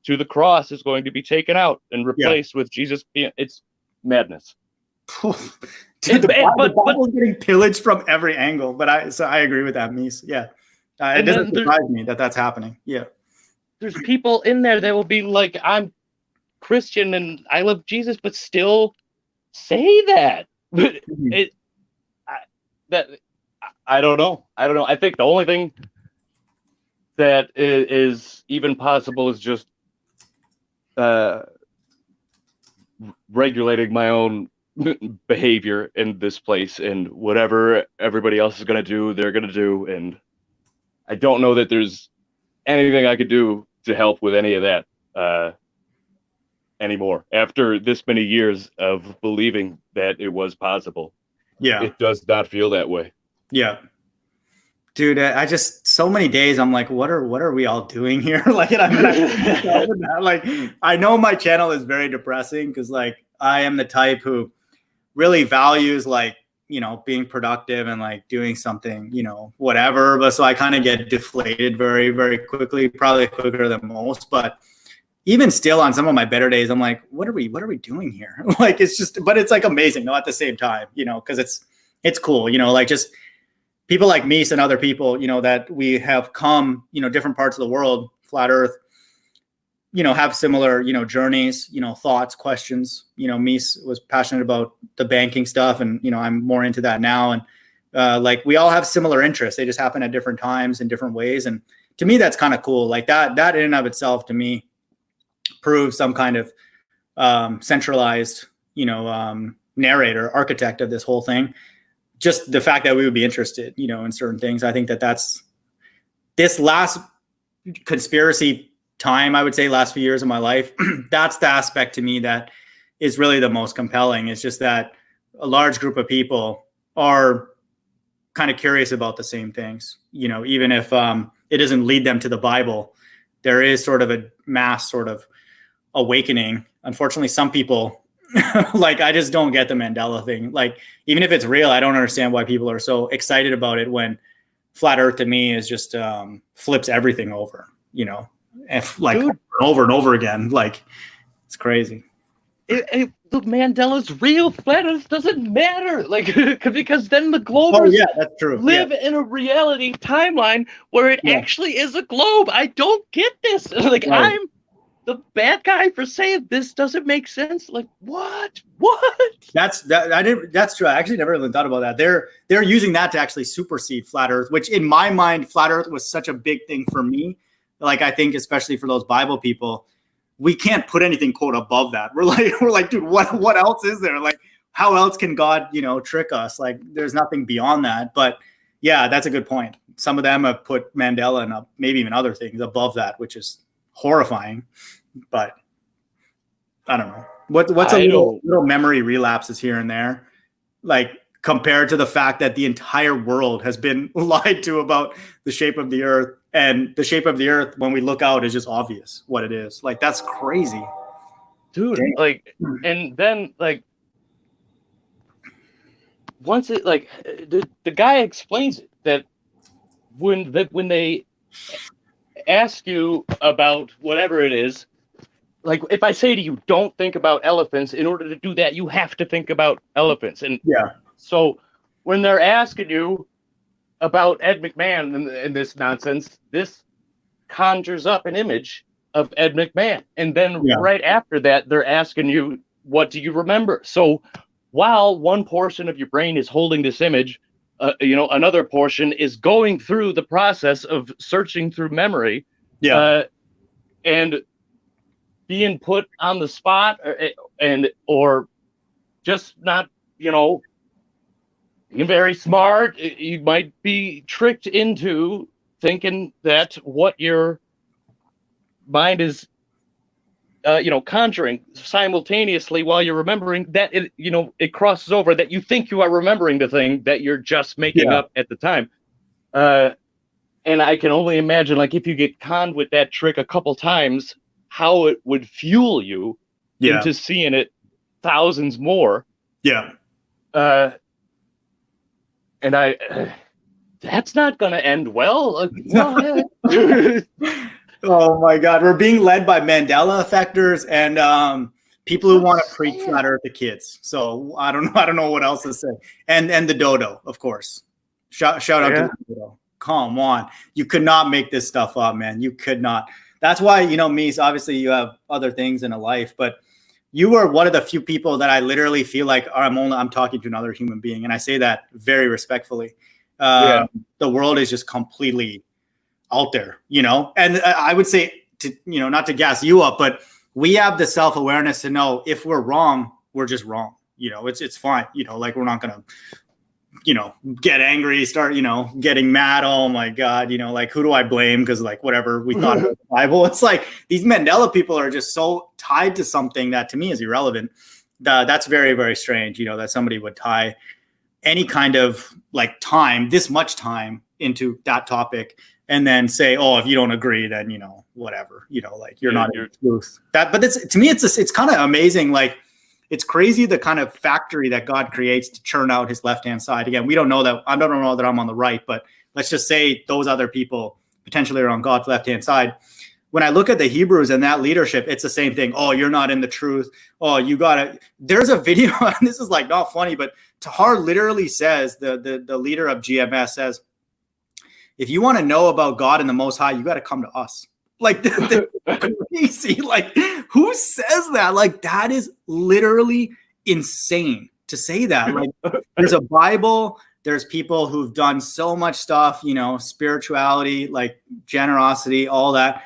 [SPEAKER 2] to the cross is going to be taken out and replaced with Jesus. It's madness.
[SPEAKER 1] Dude, the Bible is getting pillaged from every angle. But I agree with that, Mies. Yeah. It doesn't surprise me that that's happening. Yeah.
[SPEAKER 2] There's people in there that will be like, I'm Christian and I love Jesus, but still say that. I don't know. I think the only thing that is even possible is just regulating my own behavior in this place, and whatever everybody else is going to do, they're going to do. And I don't know that there's anything I could do to help with any of that anymore. After this many years of believing that it was possible, it does not feel that way.
[SPEAKER 1] Yeah. Dude, I just so many days I'm like, what are we all doing here? Like, and like, I know my channel is very depressing because like I am the type who really values like, being productive and like doing something, whatever. But so I kind of get deflated very, very quickly, probably quicker than most. But even still on some of my better days, I'm like, what are we doing here? Like, it's just, but it's like amazing though at the same time, because it's cool, like just people like Mies and other people, that we have come, different parts of the world, flat earth, have similar, journeys, thoughts, questions. Mies was passionate about the banking stuff and, I'm more into that now. And like we all have similar interests. They just happen at different times in different ways. And to me, that's kind of cool. Like that in and of itself, to me, proves some kind of centralized, narrator, architect of this whole thing. Just the fact that we would be interested, in certain things. I think that's this last conspiracy time, I would say last few years of my life, that's the aspect to me that is really the most compelling. It's just that a large group of people are kind of curious about the same things, even if it doesn't lead them to the Bible, there is sort of a mass sort of awakening. Unfortunately, some people, like, I just don't get the Mandela thing. Like, even if it's real, I don't understand why people are so excited about it when flat earth to me is just flips everything over, if like Dude. over and over again. Like, it's crazy.
[SPEAKER 2] The Mandela's real. Flat earth doesn't matter. Like, because then the globers
[SPEAKER 1] that's true.
[SPEAKER 2] live in a reality timeline where it actually is a globe. I don't get this. Like, right. I'm the bad guy for saying this doesn't make sense. Like, what? That's
[SPEAKER 1] true. I actually never even thought about that. They're using that to actually supersede flat earth, which in my mind, flat earth was such a big thing for me. Like, I think especially for those Bible people, we can't put anything quote above that. We're like, dude, what else is there? Like, how else can God, trick us? Like, there's nothing beyond that. But yeah, that's a good point. Some of them have put Mandela and maybe even other things above that, which is horrifying. But I don't know. What's a little memory relapses here and there, like compared to the fact that the entire world has been lied to about the shape of the earth, and the shape of the earth, when we look out, is just obvious what it is. Like, that's crazy,
[SPEAKER 2] dude. Damn. Like, and then like once it like the guy explains it that when they ask you about whatever it is. Like, if I say to you, don't think about elephants, in order to do that, you have to think about elephants. And so when they're asking you about Ed McMahon and this nonsense, this conjures up an image of Ed McMahon. And then right after that, they're asking you, what do you remember? So while one portion of your brain is holding this image, another portion is going through the process of searching through memory. And being put on the spot or just not, being very smart, you might be tricked into thinking that what your mind is, conjuring simultaneously while you're remembering that it crosses over, that you think you are remembering the thing that you're just making up at the time. And I can only imagine, like, if you get conned with that trick a couple times, how it would fuel you into seeing it thousands more. And that's not going to end well.
[SPEAKER 1] Oh my God. We're being led by Mandela effectors and people who want to preach flat earth to kids. So I don't know what else to say. And the dodo, of course. Shout out to the dodo. Come on. You could not make this stuff up, man. You could not. That's why, Mies, obviously you have other things in a life, but you were one of the few people that I literally feel like I'm talking to another human being. And I say that very respectfully. The world is just completely out there, and I would say to, not to gas you up, but we have the self-awareness to know if we're wrong, we're just wrong. It's fine. Like, we're not going to, get angry, start, getting mad. Oh my God. Like, who do I blame? Cause like, whatever we thought about the Bible, it's like these Mandela people are just so tied to something that to me is irrelevant. That's very, very strange, that somebody would tie any kind of like time, this much time into that topic and then say, oh, if you don't agree, then, whatever, like you're not in the truth. But to me, it's kind of amazing. Like, it's crazy the kind of factory that God creates to churn out his left-hand side. Again, we don't know that. I don't know that I'm on the right, but let's just say those other people potentially are on God's left-hand side. When I look at the Hebrews and that leadership, it's the same thing. Oh, you're not in the truth. Oh, you gotta. There's a video, and this is like not funny, but Tahar literally says, the leader of GMS says, if you want to know about God and the Most High, you got to come to us. Like, crazy. Like, who says that? Like, that is literally insane to say that. Like, there's a Bible. There's people who've done so much stuff, spirituality, like generosity, all that.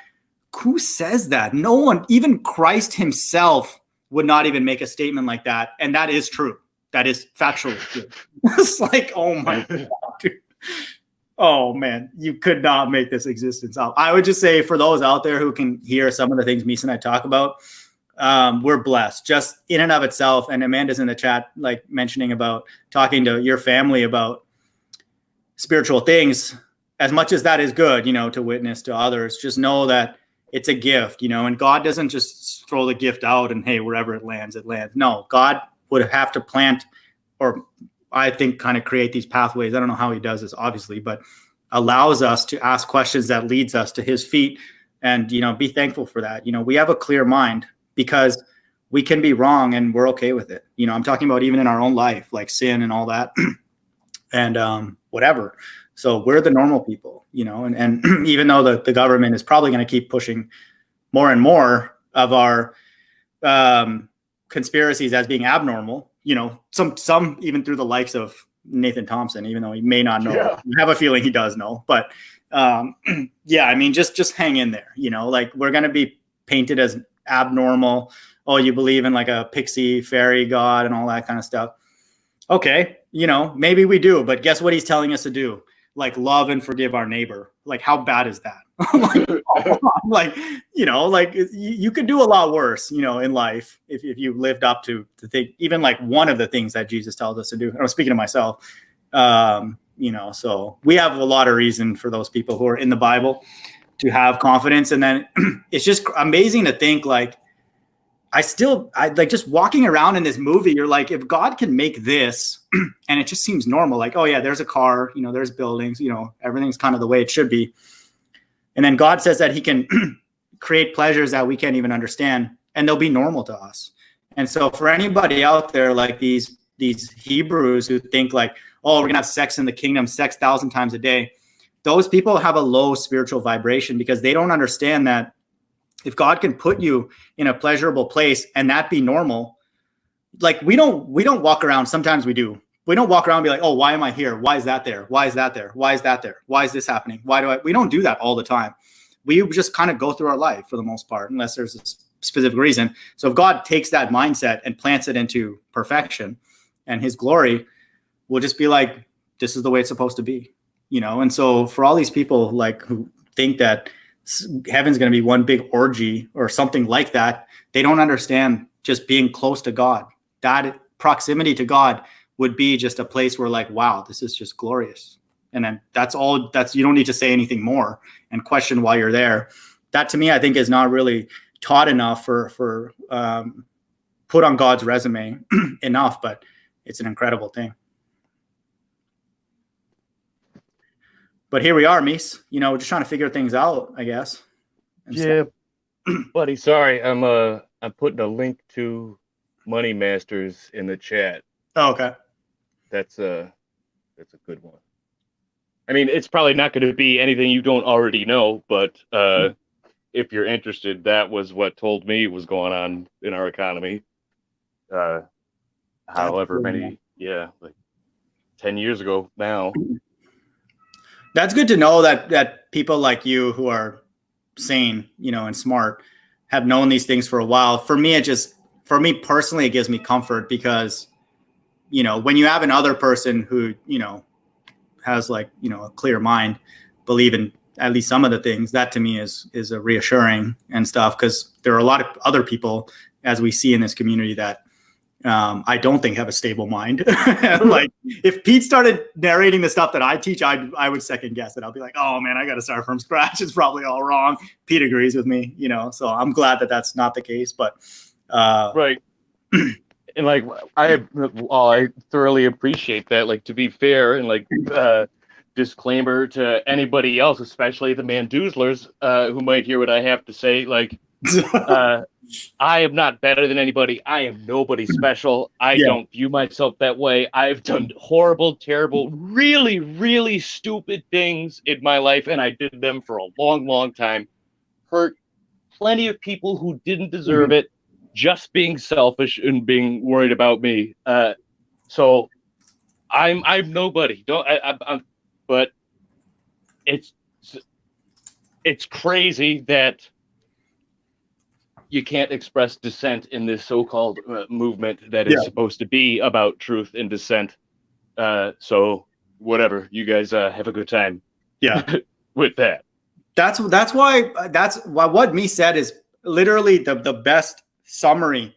[SPEAKER 1] Who says that? No one, even Christ himself would not even make a statement like that. And that is true. That is factually true. It's like, oh my God, dude. Oh man, you could not make this existence up. I would just say, for those out there who can hear some of the things Misa and I talk about, we're blessed just in and of itself. And Amanda's in the chat, like mentioning about talking to your family about spiritual things. As much as that is good, to witness to others, just know that it's a gift, and God doesn't just throw the gift out and, hey, wherever it lands, it lands. No, God would have to plant, or I think kind of create these pathways. I don't know how he does this, obviously, but allows us to ask questions that leads us to his feet, and, be thankful for that. We have a clear mind because we can be wrong and we're okay with it. I'm talking about even in our own life, like sin and all that and whatever. So we're the normal people, and even though the government is probably going to keep pushing more and more of our conspiracies as being abnormal, some even through the likes of Nathan Thompson, even though he may not know. Yeah. I have a feeling he does know, but yeah, I mean, just hang in there, like we're going to be painted as abnormal. Oh, you believe in like a pixie fairy god and all that kind of stuff. Okay. Maybe we do, but guess what he's telling us to do? Like, love and forgive our neighbor. Like, how bad is that? You could do a lot worse, in life if you lived up to think, even like one of the things that Jesus tells us to do. I'm speaking to myself, so we have a lot of reason for those people who are in the Bible to have confidence. And then it's just amazing to think, like, I like just walking around in this movie, you're like, if God can make this and it just seems normal, like, oh yeah, there's a car, there's buildings, everything's kind of the way it should be. And then God says that he can create pleasures that we can't even understand, and they'll be normal to us. And so for anybody out there, like these Hebrews who think like, oh, we're gonna have sex in the kingdom, sex 1,000 times a day. Those people have a low spiritual vibration because they don't understand that if God can put you in a pleasurable place and that be normal, like we don't walk around. Sometimes we do. We don't walk around and be like, oh, why am I here? Why is that there? Why is that there? Why is that there? Why is this happening? We don't do that all the time. We just kind of go through our life for the most part, unless there's a specific reason. So if God takes that mindset and plants it into perfection, and his glory will just be like, this is the way it's supposed to be, And so for all these people like who think that heaven's going to be one big orgy or something like that, they don't understand just being close to God. That proximity to God would be just a place where like, wow, this is just glorious. And then you don't need to say anything more and question why you're there. That to me, I think is not really taught enough for put on God's resume enough, but it's an incredible thing. But here we are, Mies, just trying to figure things out, I guess.
[SPEAKER 2] Yeah, buddy, sorry. I'm putting a link to Money Masters in the chat.
[SPEAKER 1] Oh, okay.
[SPEAKER 2] That's a good one. I mean, it's probably not going to be anything you don't already know, but if you're interested, that was what told me was going on in our economy. However many, like 10 years ago now.
[SPEAKER 1] That's good to know that people like you who are sane, and smart have known these things for a while. For me personally, it gives me comfort because, when you have another person who, has like, a clear mind, believe in at least some of the things, that to me is a reassuring and stuff. Cause there are a lot of other people, as we see in this community, that I don't think have a stable mind. Like if Pete started narrating the stuff that I teach, I would second guess it. I'll be like, oh man, I got to start from scratch. It's probably all wrong. Pete agrees with me, so I'm glad that that's not the case, but
[SPEAKER 2] right. And like, I thoroughly appreciate that. Like, to be fair, and like, disclaimer to anybody else, especially the Mandoozlers, who might hear what I have to say. Like, I am not better than anybody. I am nobody special. I don't view myself that way. I've done horrible, terrible, really, really stupid things in my life, and I did them for a long, long time. Hurt plenty of people who didn't deserve it, just being selfish and being worried about me. So I'm nobody. But it's crazy that you can't express dissent in this so-called movement that is supposed to be about truth and dissent. So whatever, you guys have a good time.
[SPEAKER 1] Yeah,
[SPEAKER 2] with that.
[SPEAKER 1] That's why what me said is literally the best summary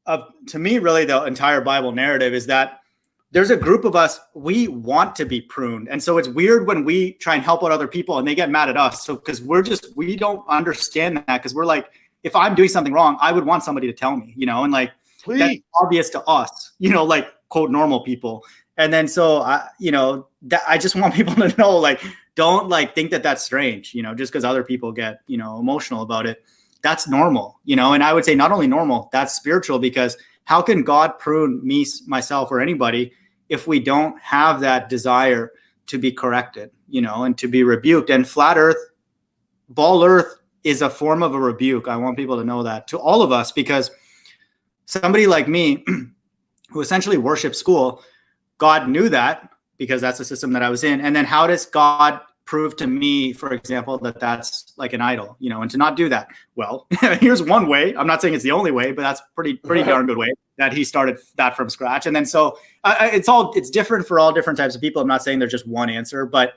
[SPEAKER 1] of, to me, really the entire Bible narrative is that there's a group of us, we want to be pruned. And so it's weird when we try and help out other people and they get mad at us. So, because we don't understand that, because we're like, if I'm doing something wrong, I would want somebody to tell me, and like,
[SPEAKER 2] please,
[SPEAKER 1] that's obvious to us, like quote normal people. And then, so that I just want people to know, like, don't like think that that's strange, just because other people get, emotional about it. That's normal, and I would say not only normal, that's spiritual, because how can God prune me, myself, or anybody if we don't have that desire to be corrected, and to be rebuked? And flat earth, ball earth is a form of a rebuke. I want people to know that, to all of us, because somebody like me who essentially worshipped school, God knew that because that's the system that I was in. And then how does God prove to me, for example, that that's like an idol, and to not do that? Well, here's one way. I'm not saying it's the only way, but that's pretty darn good way that he started that from scratch. And then, so it's different for all different types of people. I'm not saying there's just one answer, but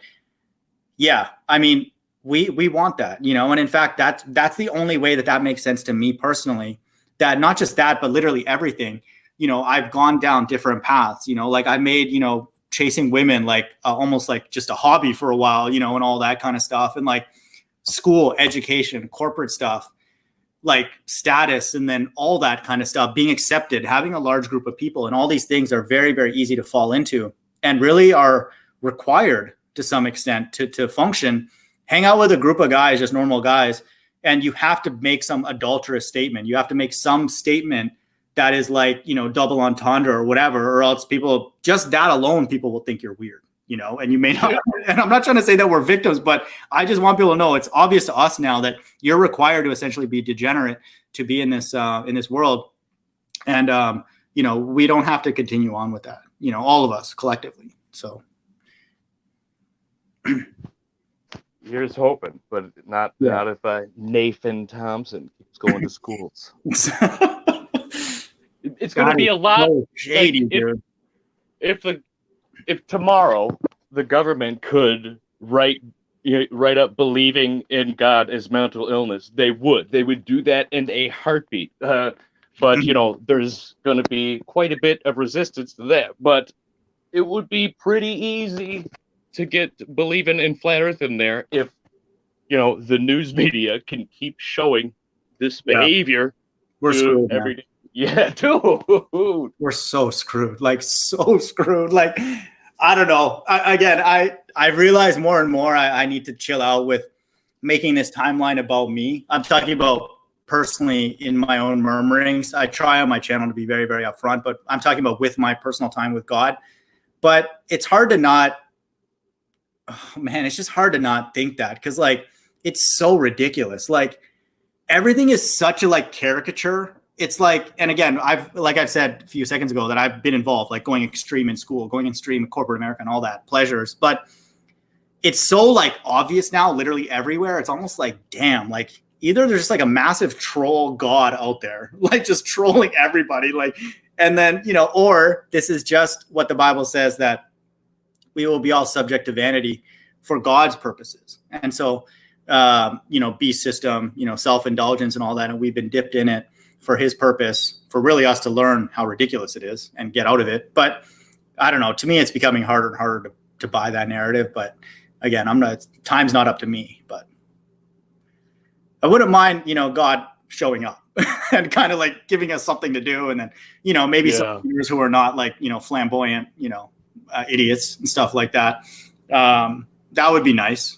[SPEAKER 1] yeah, I mean, we want that, and in fact, that's the only way that makes sense to me personally, that not just that, but literally everything, I've gone down different paths, like I made, chasing women like almost like just a hobby for a while, and all that kind of stuff. And like school, education, corporate stuff, like status, and then all that kind of stuff, being accepted, having a large group of people, and all these things are very, very easy to fall into and really are required to some extent to function. Hang out with a group of guys, just normal guys, and you have to make some adulterous statement. You have to make some statement that is like, double entendre or whatever, or else people, just that alone, people will think you're weird, and you may not. And I'm not trying to say that we're victims, but I just want people to know it's obvious to us now that you're required to essentially be degenerate to be in this world. And, we don't have to continue on with that, all of us collectively. So
[SPEAKER 2] here's hoping, but not if Nathan Thompson keeps going to schools. It's going to be a lot.
[SPEAKER 1] So shady, dude.
[SPEAKER 2] If tomorrow the government could write up believing in God as mental illness, they would do that in a heartbeat. But there's going to be quite a bit of resistance to that. But it would be pretty easy to get believing in flat Earth in there if the news media can keep showing this behavior.
[SPEAKER 1] We're screwed
[SPEAKER 2] every day. Yeah, dude.
[SPEAKER 1] We're so screwed. Like, so screwed. Like, I don't know. I realize more and more I need to chill out with making this timeline about me. I'm talking about personally in my own murmurings. I try on my channel to be very, very upfront, but I'm talking about with my personal time with God. But it's hard to not, it's just hard to not think that, because like, it's so ridiculous. Like, everything is such a like caricature. It's like, and again, I've said a few seconds ago that I've been involved, like going extreme in school, going extreme in corporate America and all that pleasures. But it's so like obvious now, literally everywhere. It's almost like, damn, like either there's just like a massive troll god out there, like just trolling everybody. Like, and then, or this is just what the Bible says, that we will be all subject to vanity for God's purposes. And so, beast system, self-indulgence and all that. And we've been dipped in it. for his purpose, for really us to learn how ridiculous it is and get out of it. But I don't know. To me, it's becoming harder and harder to buy that narrative. But again, time's not up to me. But I wouldn't mind, God showing up and kind of like giving us something to do. And then, maybe some leaders who are not like, flamboyant, idiots and stuff like that. That would be nice.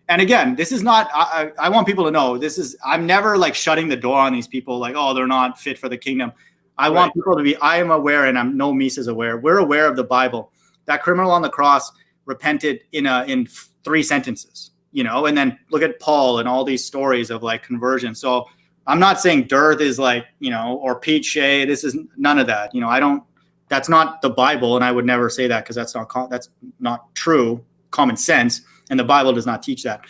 [SPEAKER 1] And again, this is not, I want people to know I'm never like shutting the door on these people like, oh, they're not fit for the kingdom. I want people to be, I am aware, and I'm no Mises aware. We're aware of the Bible. That criminal on the cross repented in 3 sentences, and then look at Paul and all these stories of like conversion. So I'm not saying Dearth is like, or Pete Shea. This is none of that. That's not the Bible. And I would never say that because that's not true common sense. And the Bible does not teach that.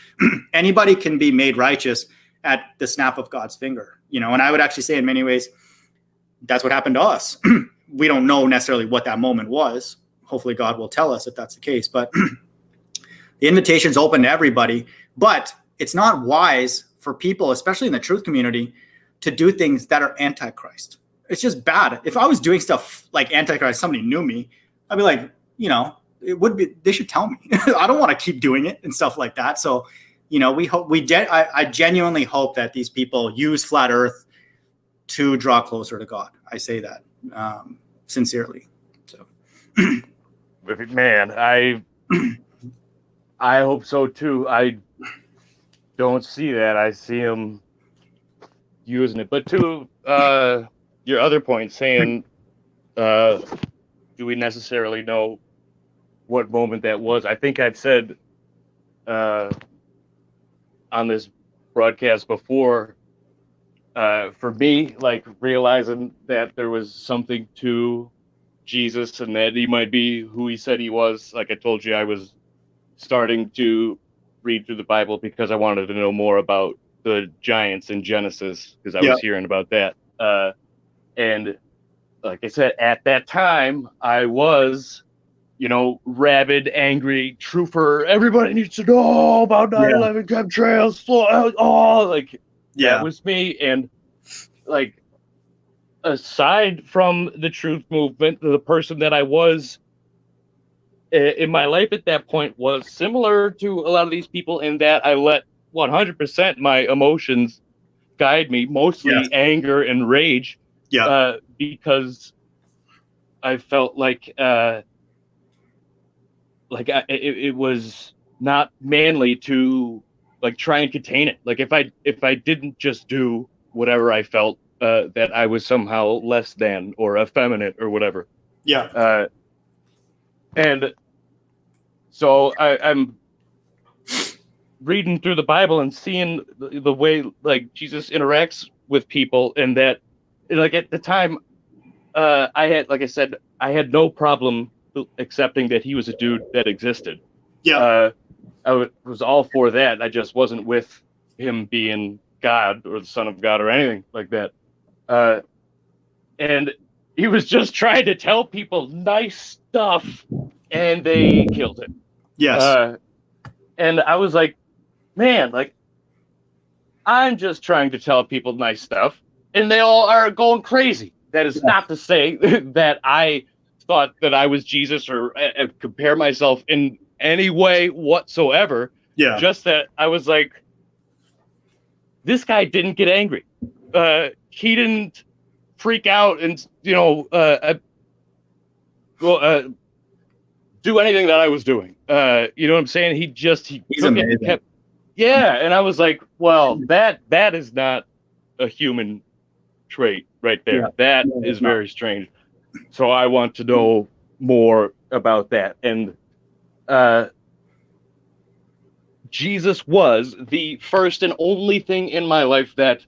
[SPEAKER 1] Anybody can be made righteous at the snap of God's finger, and I would actually say in many ways, that's what happened to us. We don't know necessarily what that moment was. Hopefully God will tell us if that's the case, but the invitation's open to everybody, but it's not wise for people, especially in the truth community, to do things that are antichrist. It's just bad. If I was doing stuff like antichrist, somebody knew me, I'd be like, it would be, they should tell me. I don't want to keep doing it and stuff like that. So, I genuinely hope that these people use flat earth to draw closer to God. I say that sincerely. So,
[SPEAKER 2] man, I hope so too. I don't see that. I see him using it. But to your other point, saying, do we necessarily know what moment that was? I think I've said on this broadcast before, for me, like realizing that there was something to Jesus and that he might be who he said he was. Like I told you, I was starting to read through the Bible because I wanted to know more about the giants in Genesis, because I was hearing about that. And like I said, at that time, I was, rabid, angry, truther. Everybody needs to know about 9/11 chemtrails. That was me. And like, aside from the truth movement, the person that I was in my life at that point was similar to a lot of these people in that I let 100% my emotions guide me, mostly anger and rage, because I felt like it was not manly to like try and contain it. Like if I didn't just do whatever I felt, that I was somehow less than or effeminate or whatever. And so I'm reading through the Bible and seeing the way like Jesus interacts with people, and that like at the time, I had, like I said, I had no problem accepting that he was a dude that existed. I was all for that. I just wasn't with him being God or the Son of God or anything like that. And he was just trying to tell people nice stuff, and they killed it. And I was like, man, like, I'm just trying to tell people nice stuff, and they all are going crazy. That is not to say that I thought that I was Jesus or compare myself in any way whatsoever. Just that I was like, this guy didn't get angry. He didn't freak out and, do anything that I was doing. You know what I'm saying? He's took it and kept, and I was like, well, that is not a human trait right there. That is very strange. So I want to know more about that. And Jesus was the first and only thing in my life that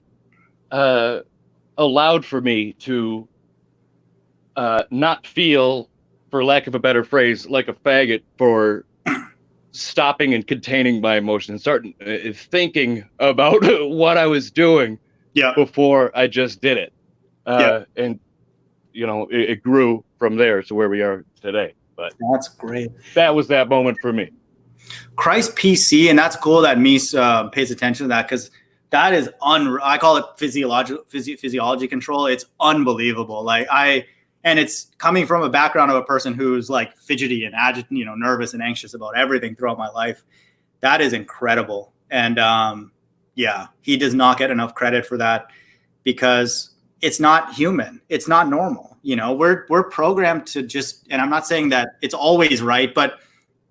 [SPEAKER 2] allowed for me to not feel, for lack of a better phrase, like a faggot for stopping and containing my emotions, starting thinking about what I was doing before I just did it. And, it grew from there to where we are today. But
[SPEAKER 1] that's great.
[SPEAKER 2] That was that moment for me.
[SPEAKER 1] Christ PC, and that's cool that Mies pays attention to that, because that is I call it physiology control. It's unbelievable. And it's coming from a background of a person who's like fidgety and nervous and anxious about everything throughout my life. That is incredible. And he does not get enough credit for that because it's not human. It's not normal. We're programmed to just, and I'm not saying that it's always right, but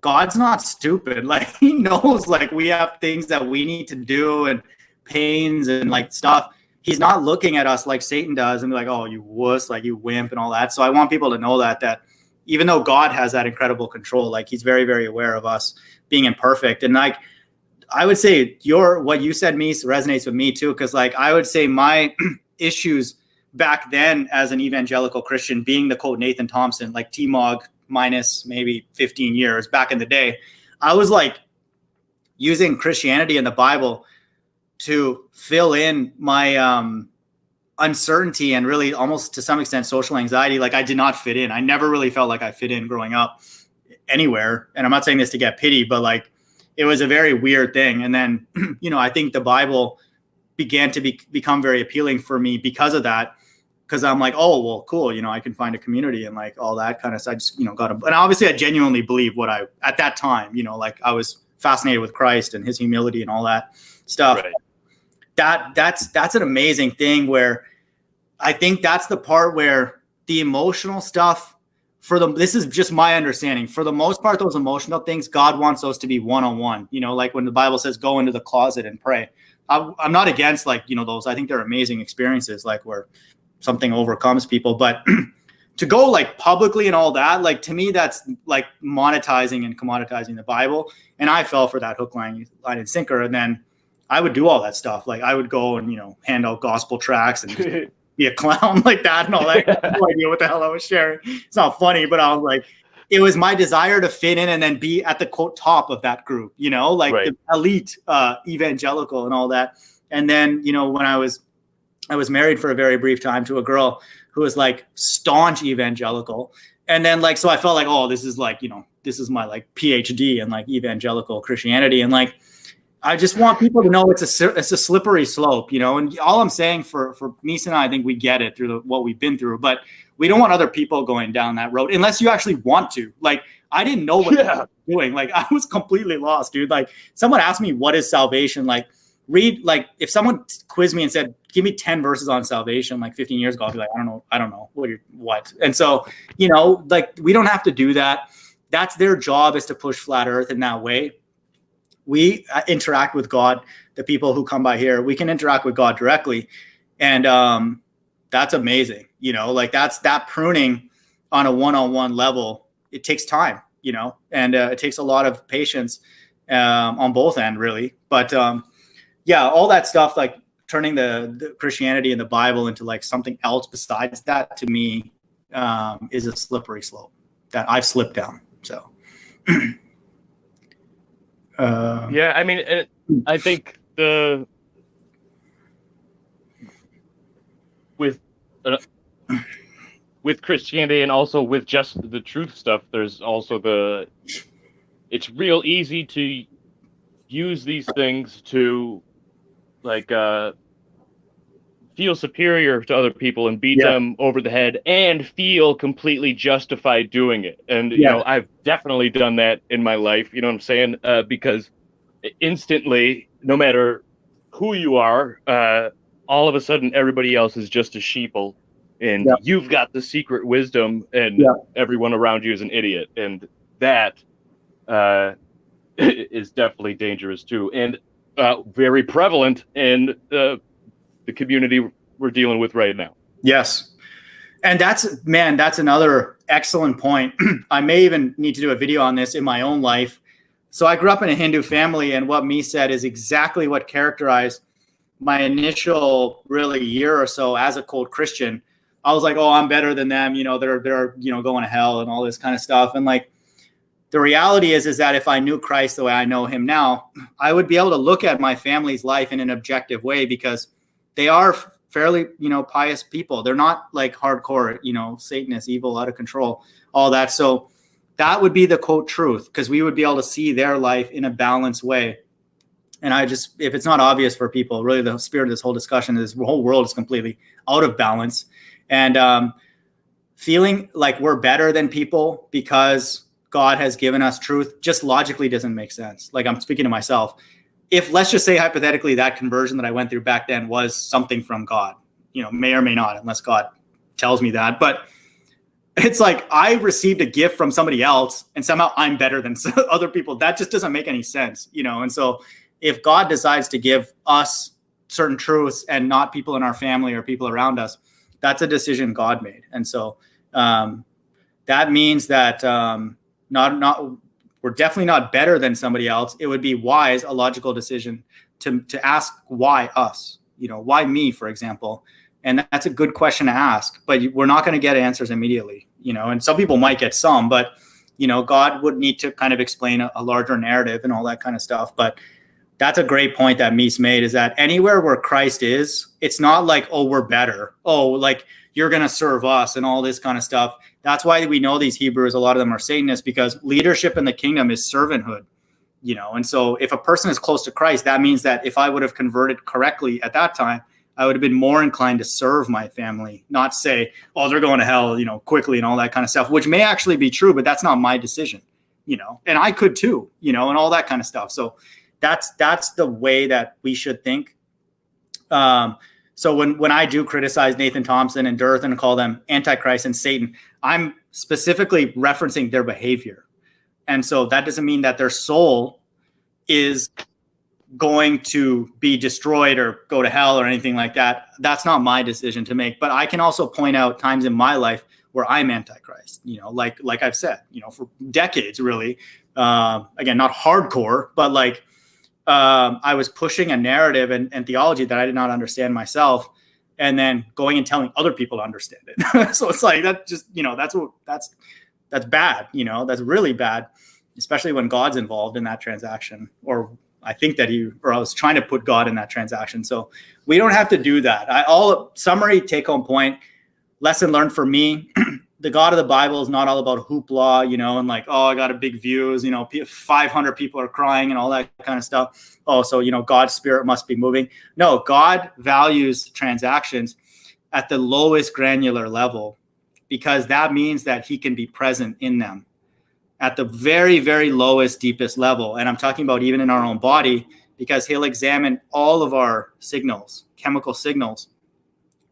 [SPEAKER 1] God's not stupid. Like, he knows, like, we have things that we need to do and pains and like stuff. He's not looking at us like Satan does and be like, oh, you wuss, like you wimp and all that. So I want people to know that even though God has that incredible control, like he's very, very aware of us being imperfect. And like, I would say what you said, Mies, resonates with me too. Cause like, I would say my issues back then as an evangelical Christian, being the quote Nathan Thompson, like T-Mog minus maybe 15 years back in the day, I was like using Christianity and the Bible to fill in my uncertainty and really almost to some extent social anxiety. Like, I did not fit in. I never really felt like I fit in growing up anywhere. And I'm not saying this to get pity, but like, it was a very weird thing. And then, I think the Bible began to become very appealing for me because of that. Because I'm like, oh, well, cool. I can find a community and like all that kind of stuff. I just, and obviously I genuinely believe at that time, like I was fascinated with Christ and his humility and all that stuff.
[SPEAKER 2] Right.
[SPEAKER 1] That's an amazing thing where I think that's the part where the emotional stuff this is just my understanding. For the most part, those emotional things, God wants those to be one-on-one, like when the Bible says, go into the closet and pray. I'm not against like, those. I think they're amazing experiences, like where something overcomes people, but to go like publicly and all that, like to me, that's like monetizing and commoditizing the Bible. And I fell for that hook, line and sinker. And then I would do all that stuff. Like I would go and, hand out gospel tracts and be a clown like that and all that. I had no idea what the hell I was sharing. It's not funny, but I was like, it was my desire to fit in and then be at the quote top of that group, like right. The elite evangelical and all that. And then, when I was married for a very brief time to a girl who was like staunch evangelical. And then like, so I felt like, oh, this is like, this is my like PhD in like evangelical Christianity. And like, I just want people to know it's a slippery slope, and all I'm saying for Mies and I think we get it through what we've been through, but we don't want other people going down that road unless you actually want to. Like, I didn't know what I was doing. Like, I was completely lost, dude. Like, someone asked me, what is salvation? Like, if someone quizzed me and said, give me 10 verses on salvation, like 15 years ago, I'd be like, I don't know what. And so, like, we don't have to do that. That's their job, is to push flat earth in that way. We interact with God. The people who come by here, we can interact with God directly. And that's amazing. Like that pruning on a one-on-one level, it takes time, and it takes a lot of patience on both ends, really. But all that stuff, like turning the Christianity and the Bible into like something else besides that, to me, is a slippery slope that I've slipped down. So.
[SPEAKER 2] I mean, I think with Christianity and also with just the truth stuff, there's also it's real easy to use these things to like feel superior to other people and beat them over the head and feel completely justified doing it. And, I've definitely done that in my life, you know what I'm saying? Because instantly, no matter who you are, all of a sudden everybody else is just a sheeple, and you've got the secret wisdom, and everyone around you is an idiot. And that is definitely dangerous too. And very prevalent in the community we're dealing with right now.
[SPEAKER 1] Yes. And that's another excellent point. I may even need to do a video on this in my own life. So I grew up in a Hindu family, and what Mies said is exactly what characterized my initial really year or so as a quote Christian. I was like, oh, I'm better than them. They're going to hell and all this kind of stuff. And like, the reality is that if I knew Christ the way I know him now, I would be able to look at my family's life in an objective way, because they are fairly, pious people. They're not like hardcore, Satanist, evil, out of control, all that. So that would be the quote truth, because we would be able to see their life in a balanced way. And if it's not obvious for people, really the spirit of this whole discussion is the whole world is completely out of balance. And feeling like we're better than people because God has given us truth just logically doesn't make sense. Like, I'm speaking to myself. If, let's just say hypothetically, that conversion that I went through back then was something from God, may or may not, unless God tells me that. But it's like I received a gift from somebody else and somehow I'm better than other people. That just doesn't make any sense, And so if God decides to give us certain truths and not people in our family or people around us, that's a decision God made. And so that means that we're definitely not better than somebody else. It would be wise, a logical decision to ask why us, why me, for example. And that's a good question to ask, but we're not going to get answers immediately, and some people might get some, but, God would need to kind of explain a larger narrative and all that kind of stuff. But that's a great point that Mies made, is that anywhere where Christ is, it's not like, oh, we're better. Oh, like you're going to serve us and all this kind of stuff. That's why we know these Hebrews, a lot of them are Satanists, because leadership in the kingdom is servanthood, And so if a person is close to Christ, that means that if I would have converted correctly at that time, I would have been more inclined to serve my family, not say, oh, they're going to hell, quickly and all that kind of stuff, which may actually be true, but that's not my decision, and I could too, and all that kind of stuff. So that's the way that we should think. So when I do criticize Nathan Thompson and Durth and call them Antichrist and Satan, I'm specifically referencing their behavior. And so that doesn't mean that their soul is going to be destroyed or go to hell or anything like that. That's not my decision to make. But I can also point out times in my life where I'm Antichrist, like I've said, for decades, really. Again, not hardcore, but like I was pushing a narrative and theology that I did not understand myself, and then going and telling other people to understand it. So it's like, that just, that's bad, that's really bad, especially when God's involved in that transaction, or I think that I was trying to put God in that transaction. So we don't have to do that. Summary, take home point, lesson learned for me. The God of the Bible is not all about hoopla, and like, oh, I got a big views, 500 people are crying and all that kind of stuff. Oh, so, God's spirit must be moving. No, God values transactions at the lowest granular level, because that means that he can be present in them at the very, very lowest, deepest level. And I'm talking about even in our own body, because he'll examine all of our signals, chemical signals.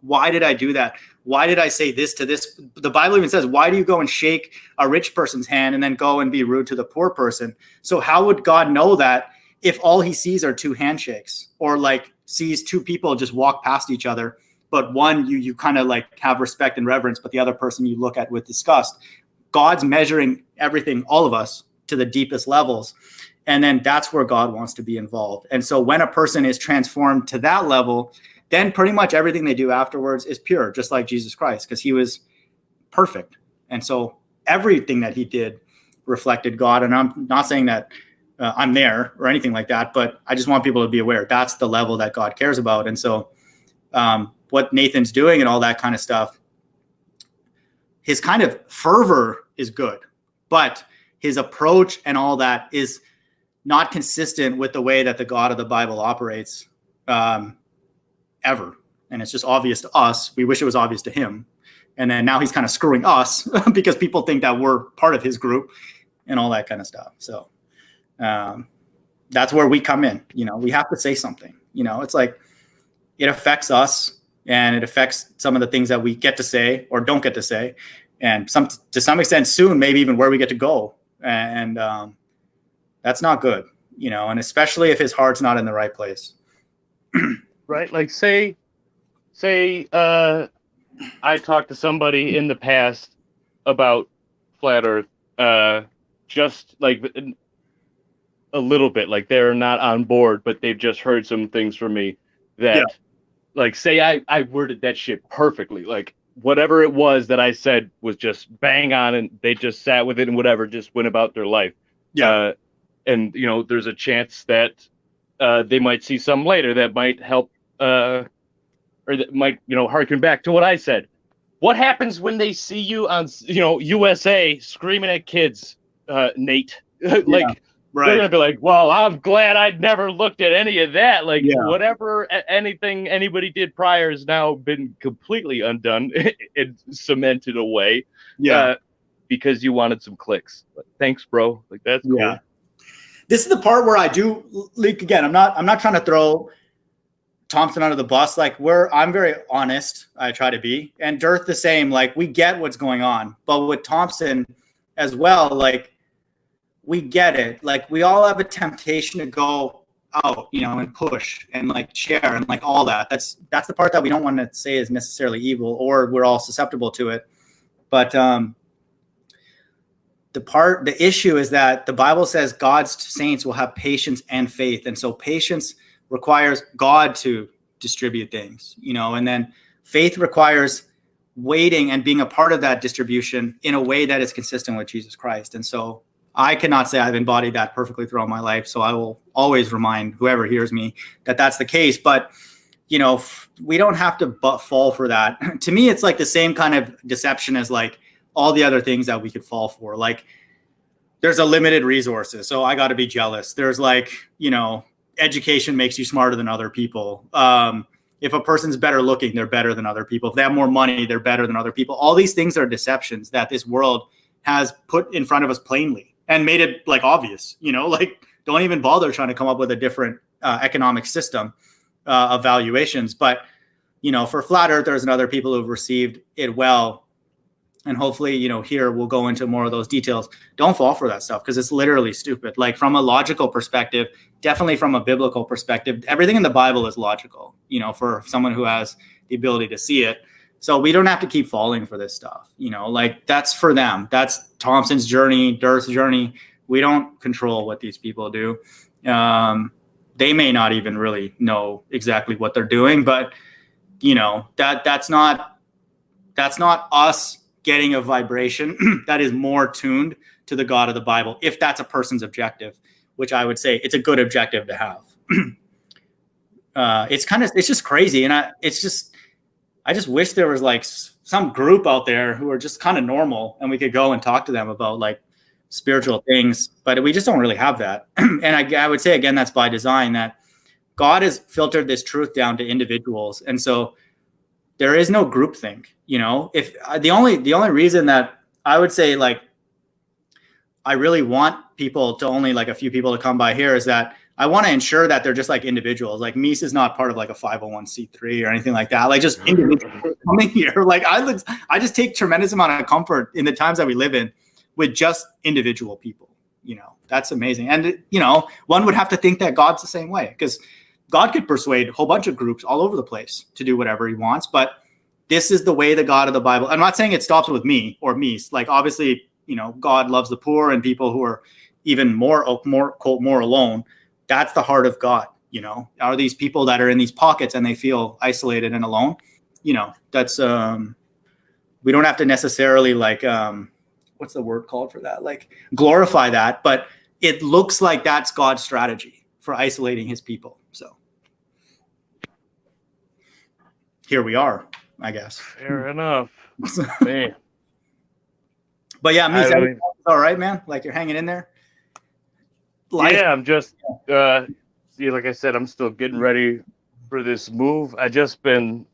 [SPEAKER 1] Why did I do that? Why did I say this to this? The Bible even says, why do you go and shake a rich person's hand and then go and be rude to the poor person? So how would God know that if all he sees are two handshakes, or like sees two people just walk past each other, but one you kind of like have respect and reverence, but the other person you look at with disgust? God's measuring everything, all of us, to the deepest levels. And then that's where God wants to be involved. And so when a person is transformed to that level, then pretty much everything they do afterwards is pure, just like Jesus Christ, because he was perfect. And so everything that he did reflected God. And I'm not saying that I'm there or anything like that, but I just want people to be aware that's the level that God cares about. And so what Nathan's doing and all that kind of stuff, his kind of fervor is good, but his approach and all that is not consistent with the way that the God of the Bible operates ever. And it's just obvious to us. We wish it was obvious to him. And then now he's kind of screwing us because people think that we're part of his group and all that kind of stuff. So that's where we come in. We have to say something. It's like it affects us, and it affects some of the things that we get to say or don't get to say. And to some extent soon, maybe even where we get to go. And that's not good, and especially if his heart's not in the right place.
[SPEAKER 2] Right. Like say I talked to somebody in the past about flat earth, just like a little bit, like they're not on board, but they've just heard some things from me that like, say I worded that shit perfectly. Like whatever it was that I said was just bang on, and they just sat with it and whatever, just went about their life. Yeah. And there's a chance that they might see some later that might help, or that might, harken back to what I said. What happens when they see you on, USA screaming at kids, Nate? Like, they're gonna be like, well, I'm glad I never looked at any of that. Like
[SPEAKER 1] Yeah.
[SPEAKER 2] whatever anything anybody did prior has now been completely undone and cemented away.
[SPEAKER 1] Yeah.
[SPEAKER 2] Because you wanted some clicks. But thanks, bro. Like that's cool.
[SPEAKER 1] This is the part where I do leak again. I'm not trying to throw Thompson under the bus. Like I'm very honest. I try to be, and Dearth the same. Like we get what's going on, but with Thompson as well, like we get it. Like we all have a temptation to go out, and push and like share and like all that. That's the part that we don't want to say is necessarily evil, or we're all susceptible to it. But the issue is that the Bible says God's saints will have patience and faith. And so patience requires God to distribute things, and then faith requires waiting and being a part of that distribution in a way that is consistent with Jesus Christ. And so I cannot say I've embodied that perfectly throughout my life. So I will always remind whoever hears me that that's the case. But, we don't have to fall for that. To me, it's like the same kind of deception as like all the other things that we could fall for. Like there's a limited resources, so I got to be jealous. There's like, education makes you smarter than other people. If a person's better looking, they're better than other people. If they have more money, they're better than other people. All these things are deceptions that this world has put in front of us plainly and made it like obvious, like don't even bother trying to come up with a different economic system of valuations. But, for flat earthers and other people who've received it well, and hopefully, here we'll go into more of those details. Don't fall for that stuff because it's literally stupid. Like from a logical perspective, definitely from a biblical perspective, everything in the Bible is logical, for someone who has the ability to see it. So we don't have to keep falling for this stuff, like that's for them. That's Thompson's journey, Dearth's journey. We don't control what these people do. They may not even really know exactly what they're doing, but that's not us getting a vibration that is more tuned to the God of the Bible, if that's a person's objective, which I would say it's a good objective to have. It's just crazy. And I just wish there was like some group out there who are just kind of normal and we could go and talk to them about like spiritual things, but we just don't really have that. And I would say, again, that's by design, that God has filtered this truth down to individuals. And so there is no groupthink, if the only reason that I would say, like, I really want people to only like a few people to come by here is that I want to ensure that they're just like individuals. Like Mies is not part of like a 501c3 or anything like that. Like just individuals coming here. Like I just take tremendous amount of comfort in the times that we live in with just individual people. That's amazing. And one would have to think that God's the same way, because God could persuade a whole bunch of groups all over the place to do whatever he wants. But this is the way the God of the Bible. I'm not saying it stops with me or Mies. Like obviously, God loves the poor and people who are even more quote, more alone. That's the heart of God. Are these people that are in these pockets and they feel isolated and alone? That's we don't have to necessarily like what's the word called for that? Like glorify that, but it looks like that's God's strategy for isolating his people. So here we are, I guess.
[SPEAKER 2] Fair enough. Man.
[SPEAKER 1] But yeah, Mies, all right, man. Like you're hanging in there.
[SPEAKER 2] Yeah, I'm just like I said, I'm still getting ready for this move. I just been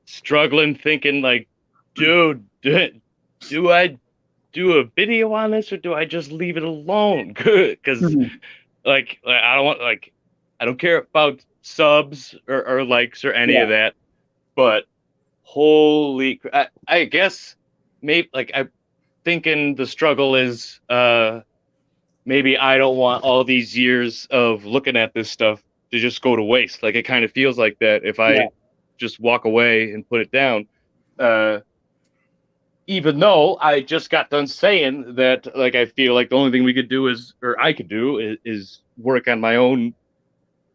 [SPEAKER 2] struggling, thinking like, dude, do I do a video on this or do I just leave it alone? Because like I don't care about subs or likes or any of that, but holy, I guess maybe like I'm thinking the struggle is maybe I don't want all these years of looking at this stuff to just go to waste. Like it kind of feels like that if I just walk away and put it down. Even though I just got done saying that, like, I feel like the only thing we could do I could do is work on my own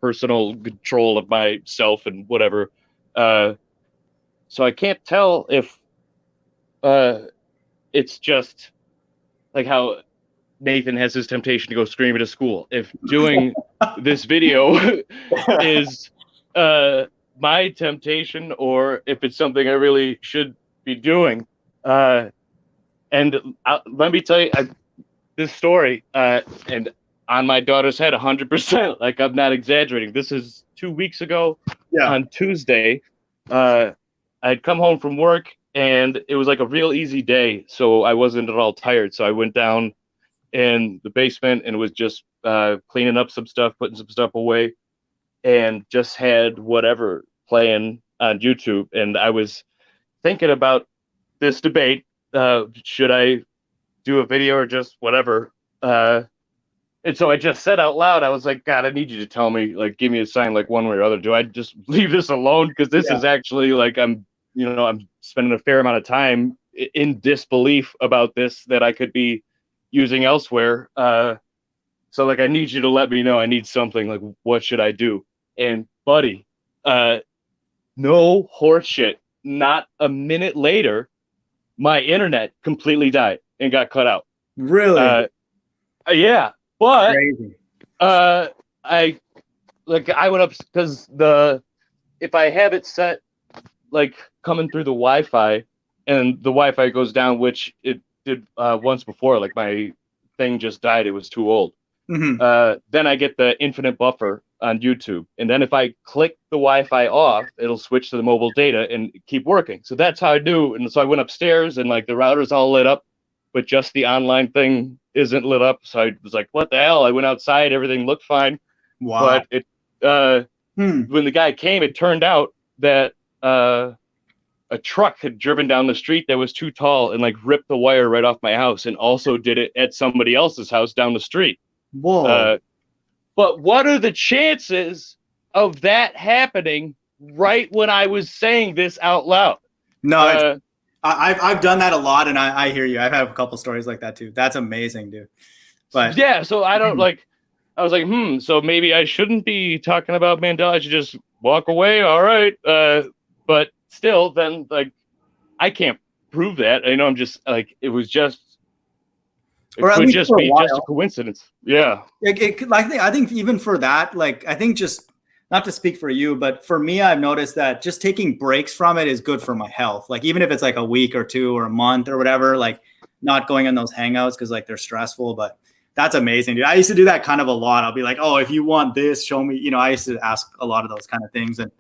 [SPEAKER 2] personal control of myself and whatever. So I can't tell if it's just like how Nathan has his temptation to go scream at a school. If doing this video is my temptation, or if it's something I really should be doing. And let me tell you this story. And on my daughter's head 100%. Like, I'm not exaggerating. This is 2 weeks ago on Tuesday. I'd come home from work and it was like a real easy day. So I wasn't at all tired. So I went down in the basement and was just cleaning up some stuff, putting some stuff away, and just had whatever playing on YouTube. And I was thinking about this debate. Should I do a video or just whatever? And so I just said out loud, I was like, God, I need you to tell me, like, give me a sign, like, one way or other. Do I just leave this alone? Because this is actually like, I'm spending a fair amount of time in disbelief about this that I could be using elsewhere. So like, I need you to let me know. I need something. Like, what should I do? And buddy, no horse shit. Not a minute later, my internet completely died and got cut out.
[SPEAKER 1] Really?
[SPEAKER 2] Yeah. But
[SPEAKER 1] Crazy.
[SPEAKER 2] I went up because if I have it set like coming through the Wi-Fi and the Wi-Fi goes down, which it did once before, like my thing just died, it was too old.
[SPEAKER 1] Mm-hmm.
[SPEAKER 2] Then I get the infinite buffer on YouTube, and then if I click the Wi-Fi off, it'll switch to the mobile data and keep working. So that's how I do. And so I went upstairs and like the router's all lit up, but just the online thing isn't lit up. So I was like, what the hell? I went outside, everything looked fine.
[SPEAKER 1] Wow.
[SPEAKER 2] But when the guy came, it turned out that a truck had driven down the street that was too tall and like ripped the wire right off my house, and also did it at somebody else's house down the street.
[SPEAKER 1] Whoa.
[SPEAKER 2] But what are the chances of that happening right when I was saying this out loud?
[SPEAKER 1] No, I've done that a lot, and I hear you. I've had a couple stories like that too. That's amazing, dude. But
[SPEAKER 2] yeah, so I don't like. I was like, so maybe I shouldn't be talking about Mandela. I should just walk away. All right. But still, then like, I can't prove that. I know I'm just like, it was just. It could just be just a coincidence. Yeah.
[SPEAKER 1] I think even for that, like, I think just not to speak for you, but for me, I've noticed that just taking breaks from it is good for my health. Like, even if it's like a week or two or a month or whatever, like not going on those hangouts because like they're stressful, but that's amazing, dude. I used to do that kind of a lot. I'll be like, oh, if you want this, show me, I used to ask a lot of those kind of things. And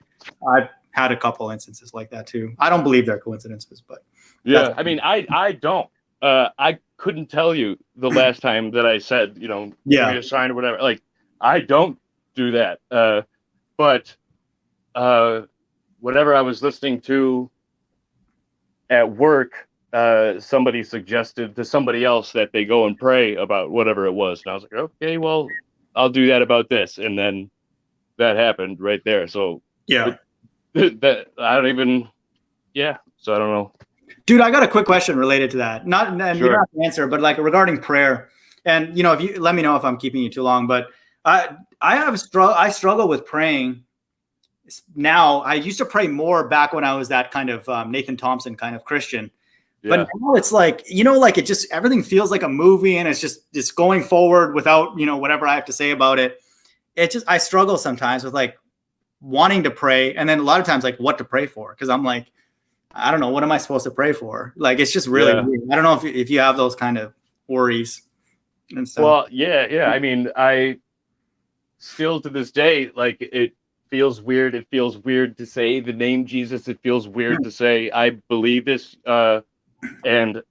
[SPEAKER 1] I've had a couple instances like that too. I don't believe they're coincidences, but
[SPEAKER 2] yeah, I mean, I don't. I couldn't tell you the last time that I said, give me a sign or whatever. Like, I don't do that. But whatever I was listening to at work, somebody suggested to somebody else that they go and pray about whatever it was. And I was like, okay, well, I'll do that about this. And then that happened right there. So
[SPEAKER 1] yeah,
[SPEAKER 2] that I don't even, so I don't know.
[SPEAKER 1] Dude, I got a quick question related to that. Not, and
[SPEAKER 2] sure.
[SPEAKER 1] You don't have to answer, but like regarding prayer, and if you let me know if I'm keeping you too long, but I struggle with praying now. I used to pray more back when I was that kind of Nathan Thompson kind of Christian, but now it's like, like it just, everything feels like a movie, and it's just going forward without, whatever I have to say about it. It just, I struggle sometimes with like wanting to pray. And then a lot of times like what to pray for. Cause I'm like, I don't know, what am I supposed to pray for? Like, it's just really weird. I don't know if you have those kind of worries and stuff.
[SPEAKER 2] Well, yeah. I mean, I still to this day, like, it feels weird. It feels weird to say the name Jesus. It feels weird to say, I believe this. And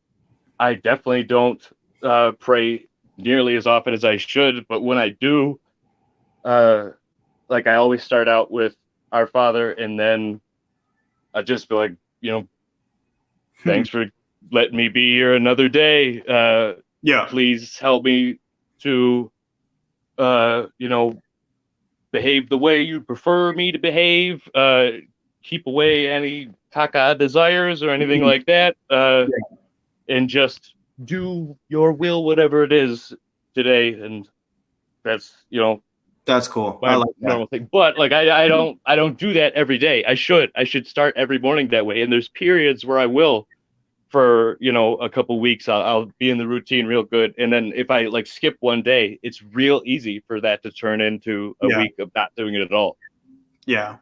[SPEAKER 2] I definitely don't pray nearly as often as I should. But when I do, like, I always start out with Our Father, and then I just feel like, thanks for letting me be here another day. Please help me to, behave the way you prefer me to behave. Keep away any caca desires or anything like that. And just do your will, whatever it is today. And that's,
[SPEAKER 1] that's cool. I like that.
[SPEAKER 2] Normal thing. But like, I don't do that every day. I should start every morning that way. And there's periods where I will, for a couple weeks, I'll be in the routine real good. And then if I like skip one day, it's real easy for that to turn into a week of not doing it at all.
[SPEAKER 1] Yeah.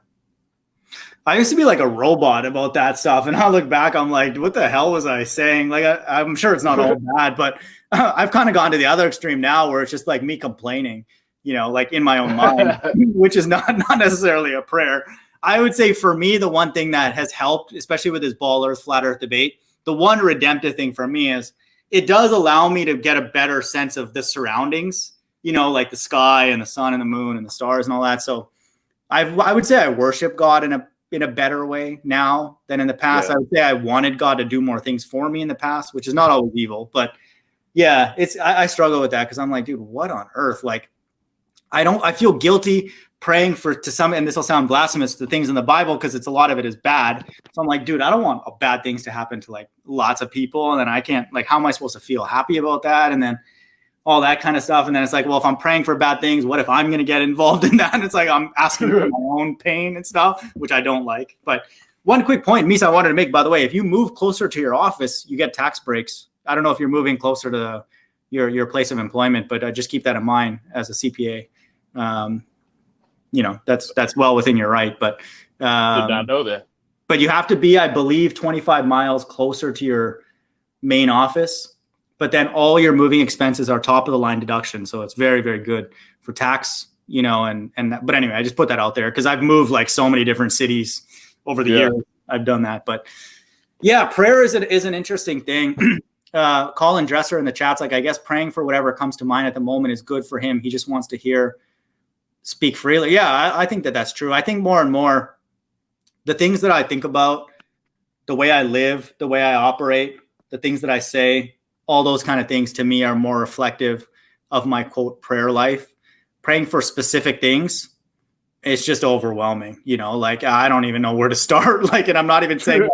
[SPEAKER 1] I used to be like a robot about that stuff. And I look back, I'm like, what the hell was I saying? Like, I'm sure it's not all bad, but I've kind of gone to the other extreme now where it's just like me complaining, like in my own mind, which is not necessarily a prayer. I would say for me, the one thing that has helped, especially with this ball earth, flat earth debate, the one redemptive thing for me is it does allow me to get a better sense of the surroundings, like the sky and the sun and the moon and the stars and all that. So I would say I worship God in a better way now than in the past.
[SPEAKER 2] Yeah.
[SPEAKER 1] I would say I wanted God to do more things for me in the past, which is not always evil, but yeah, I struggle with that because I'm like, dude, what on earth? Like, I feel guilty praying to some, and this will sound blasphemous, the things in the Bible, because a lot of it is bad. So I'm like, dude, I don't want bad things to happen to like lots of people. And then I can't, like, how am I supposed to feel happy about that? And then all that kind of stuff. And then it's like, well, if I'm praying for bad things, what if I'm going to get involved in that? And it's like, I'm asking for my own pain and stuff, which I don't like. But one quick point, Misa, I wanted to make, by the way, if you move closer to your office, you get tax breaks. I don't know if you're moving closer to your place of employment, but just keep that in mind as a CPA. That's well within your right, but
[SPEAKER 2] did not know that.
[SPEAKER 1] But you have to be, I believe, 25 miles closer to your main office. But then all your moving expenses are top of the line deduction, so it's very, very good for tax. But anyway, I just put that out there because I've moved like so many different cities over the years. I've done that, but yeah, prayer is an interesting thing. Colin Dresser in the chat's like, I guess praying for whatever comes to mind at the moment is good for him. He just wants to speak freely. Yeah, I think that's true. I think more and more the things that I think about, the way I live, the way I operate, the things that I say, all those kind of things to me are more reflective of my quote prayer life. Praying for specific things, it's just overwhelming. Like I don't even know where to start. Like, and I'm not even saying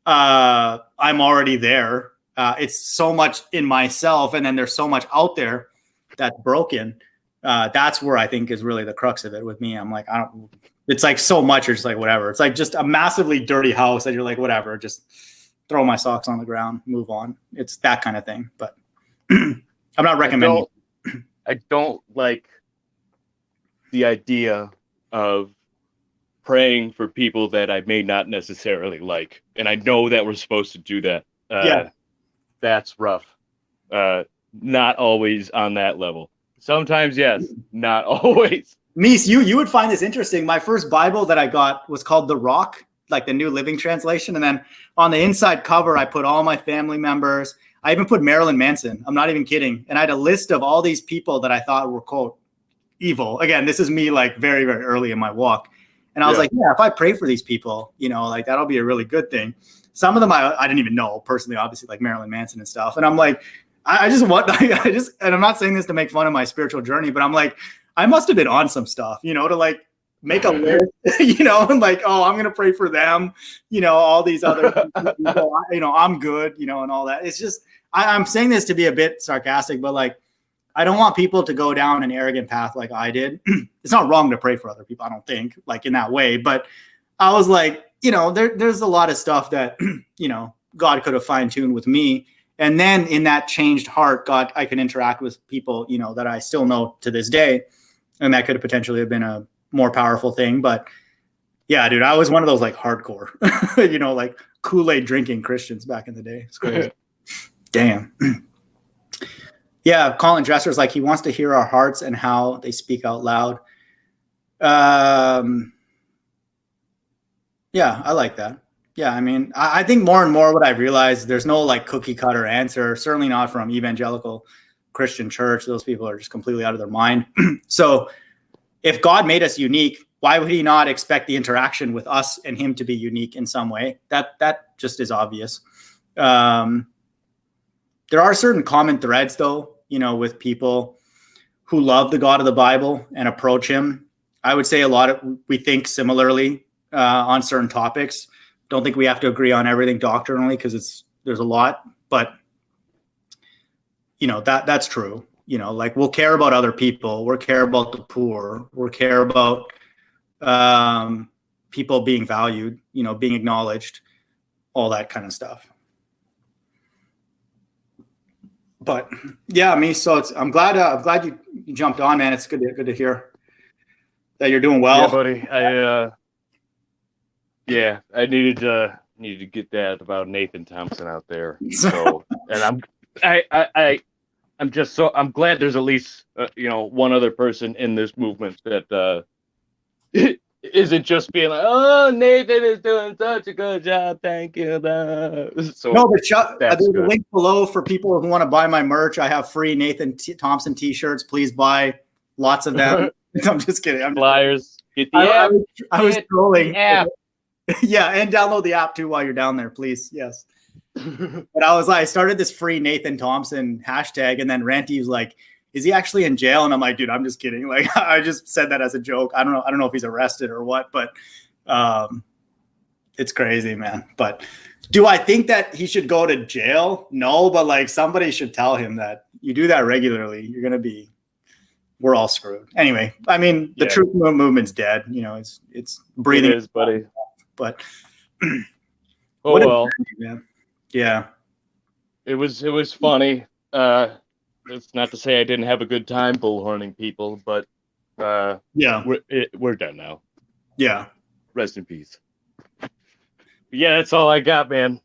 [SPEAKER 1] I'm already there. It's so much in myself, and then there's so much out there that's broken. That's where I think is really the crux of it with me. I'm like, it's like so much, you're just like, whatever. It's like just a massively dirty house that you're like, whatever, just throw my socks on the ground, move on. It's that kind of thing. But I'm not recommending.
[SPEAKER 2] I don't like the idea of praying for people that I may not necessarily like. And I know that we're supposed to do that. That's rough. Not always on that level. Sometimes, yes, not always.
[SPEAKER 1] Mies, you would find this interesting. My first Bible that I got was called The Rock, like the New Living Translation. And then on the inside cover, I put all my family members. I even put Marilyn Manson. I'm not even kidding. And I had a list of all these people that I thought were, quote, evil. Again, this is me like very, very early in my walk. And I was like, yeah, if I pray for these people, like that'll be a really good thing. Some of them I didn't even know personally, obviously, like Marilyn Manson and stuff. And I'm like, and I'm not saying this to make fun of my spiritual journey, but I'm like, I must have been on some stuff, to like make a list, and like, oh, I'm going to pray for them, all these other people, I'm good, and all that. It's just, I'm saying this to be a bit sarcastic, but like, I don't want people to go down an arrogant path like I did. It's not wrong to pray for other people, I don't think, like in that way. But I was like, there's a lot of stuff that, God could have fine-tuned with me. And then in that changed heart, God, I can interact with people, that I still know to this day. And that could have potentially have been a more powerful thing. But yeah, dude, I was one of those like hardcore, like Kool-Aid drinking Christians back in the day. It's crazy. Damn. Yeah, Colin Dresser's like, he wants to hear our hearts and how they speak out loud. Yeah, I like that. Yeah, I mean, I think more and more what I realized, there's no like cookie cutter answer, certainly not from evangelical Christian church. Those people are just completely out of their mind. So if God made us unique, why would he not expect the interaction with us and him to be unique in some way? That just is obvious. There are certain common threads though, with people who love the God of the Bible and approach him. I would say we think similarly on certain topics. Don't think we have to agree on everything doctrinally because there's a lot, but that's true. Like we'll care about other people. We'll care about the poor. We'll care about people being valued, being acknowledged, all that kind of stuff. But yeah, so I'm glad you jumped on, man. It's good to hear that you're doing well.
[SPEAKER 2] Yeah, buddy. I needed to get that about Nathan Thompson out there. So, and I I'm glad there's at least one other person in this movement that isn't just being like, oh, Nathan is doing such a good job, thank you. So
[SPEAKER 1] No, but there's
[SPEAKER 2] good.
[SPEAKER 1] a link below for people who want to buy my merch. I have free Nathan Thompson t-shirts. Please buy lots of them. I'm just kidding.
[SPEAKER 2] Flyers. Get the app.
[SPEAKER 1] I was trolling.
[SPEAKER 2] App.
[SPEAKER 1] Yeah, and download the app too while you're down there, please. Yes. But I started this free Nathan Thompson hashtag, and then Ranty was like, is he actually in jail? And I'm like, dude, I'm just kidding. Like, I just said that as a joke. I don't know if he's arrested or what, but it's crazy, man. But do I think that he should go to jail? No, but like somebody should tell him that you do that regularly, we're all screwed. Anyway, I mean, the truth movement's dead. It's breathing.
[SPEAKER 2] It is, buddy.
[SPEAKER 1] But
[SPEAKER 2] oh well.
[SPEAKER 1] Man. Yeah.
[SPEAKER 2] It was funny. It's not to say I didn't have a good time bullhorning people, but
[SPEAKER 1] yeah,
[SPEAKER 2] we're done now.
[SPEAKER 1] Yeah.
[SPEAKER 2] Rest in peace. Yeah, that's all I got, man.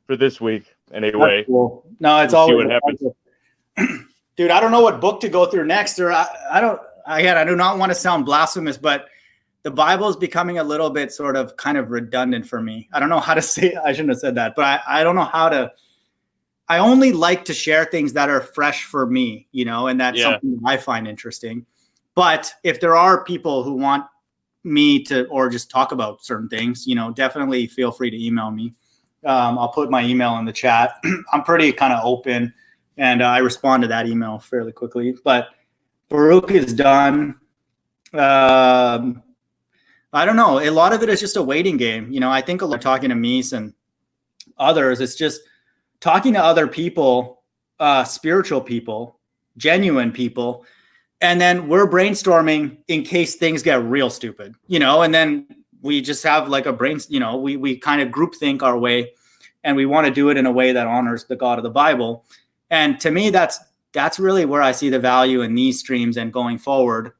[SPEAKER 2] For this week, anyway.
[SPEAKER 1] Cool. No, it's
[SPEAKER 2] we'll
[SPEAKER 1] all
[SPEAKER 2] see what happens.
[SPEAKER 1] Dude, I don't know what book to go through next, or I do not want to sound blasphemous, but the Bible is becoming a little bit sort of kind of redundant for me. I don't know how to say, I shouldn't have said that, but I don't know how to. I only like to share things that are fresh for me, and that's something I find interesting. But if there are people who want me to, or just talk about certain things, definitely feel free to email me. I'll put my email in the chat. I'm pretty kind of open, and I respond to that email fairly quickly. But Baruch is done. I don't know. A lot of it is just a waiting game. I think a lot talking to Mies and others, it's just talking to other people, spiritual people, genuine people, and then we're brainstorming in case things get real stupid, and then we just have like a brain, we kind of group think our way, and we want to do it in a way that honors the God of the Bible. And to me, that's really where I see the value in these streams and going forward,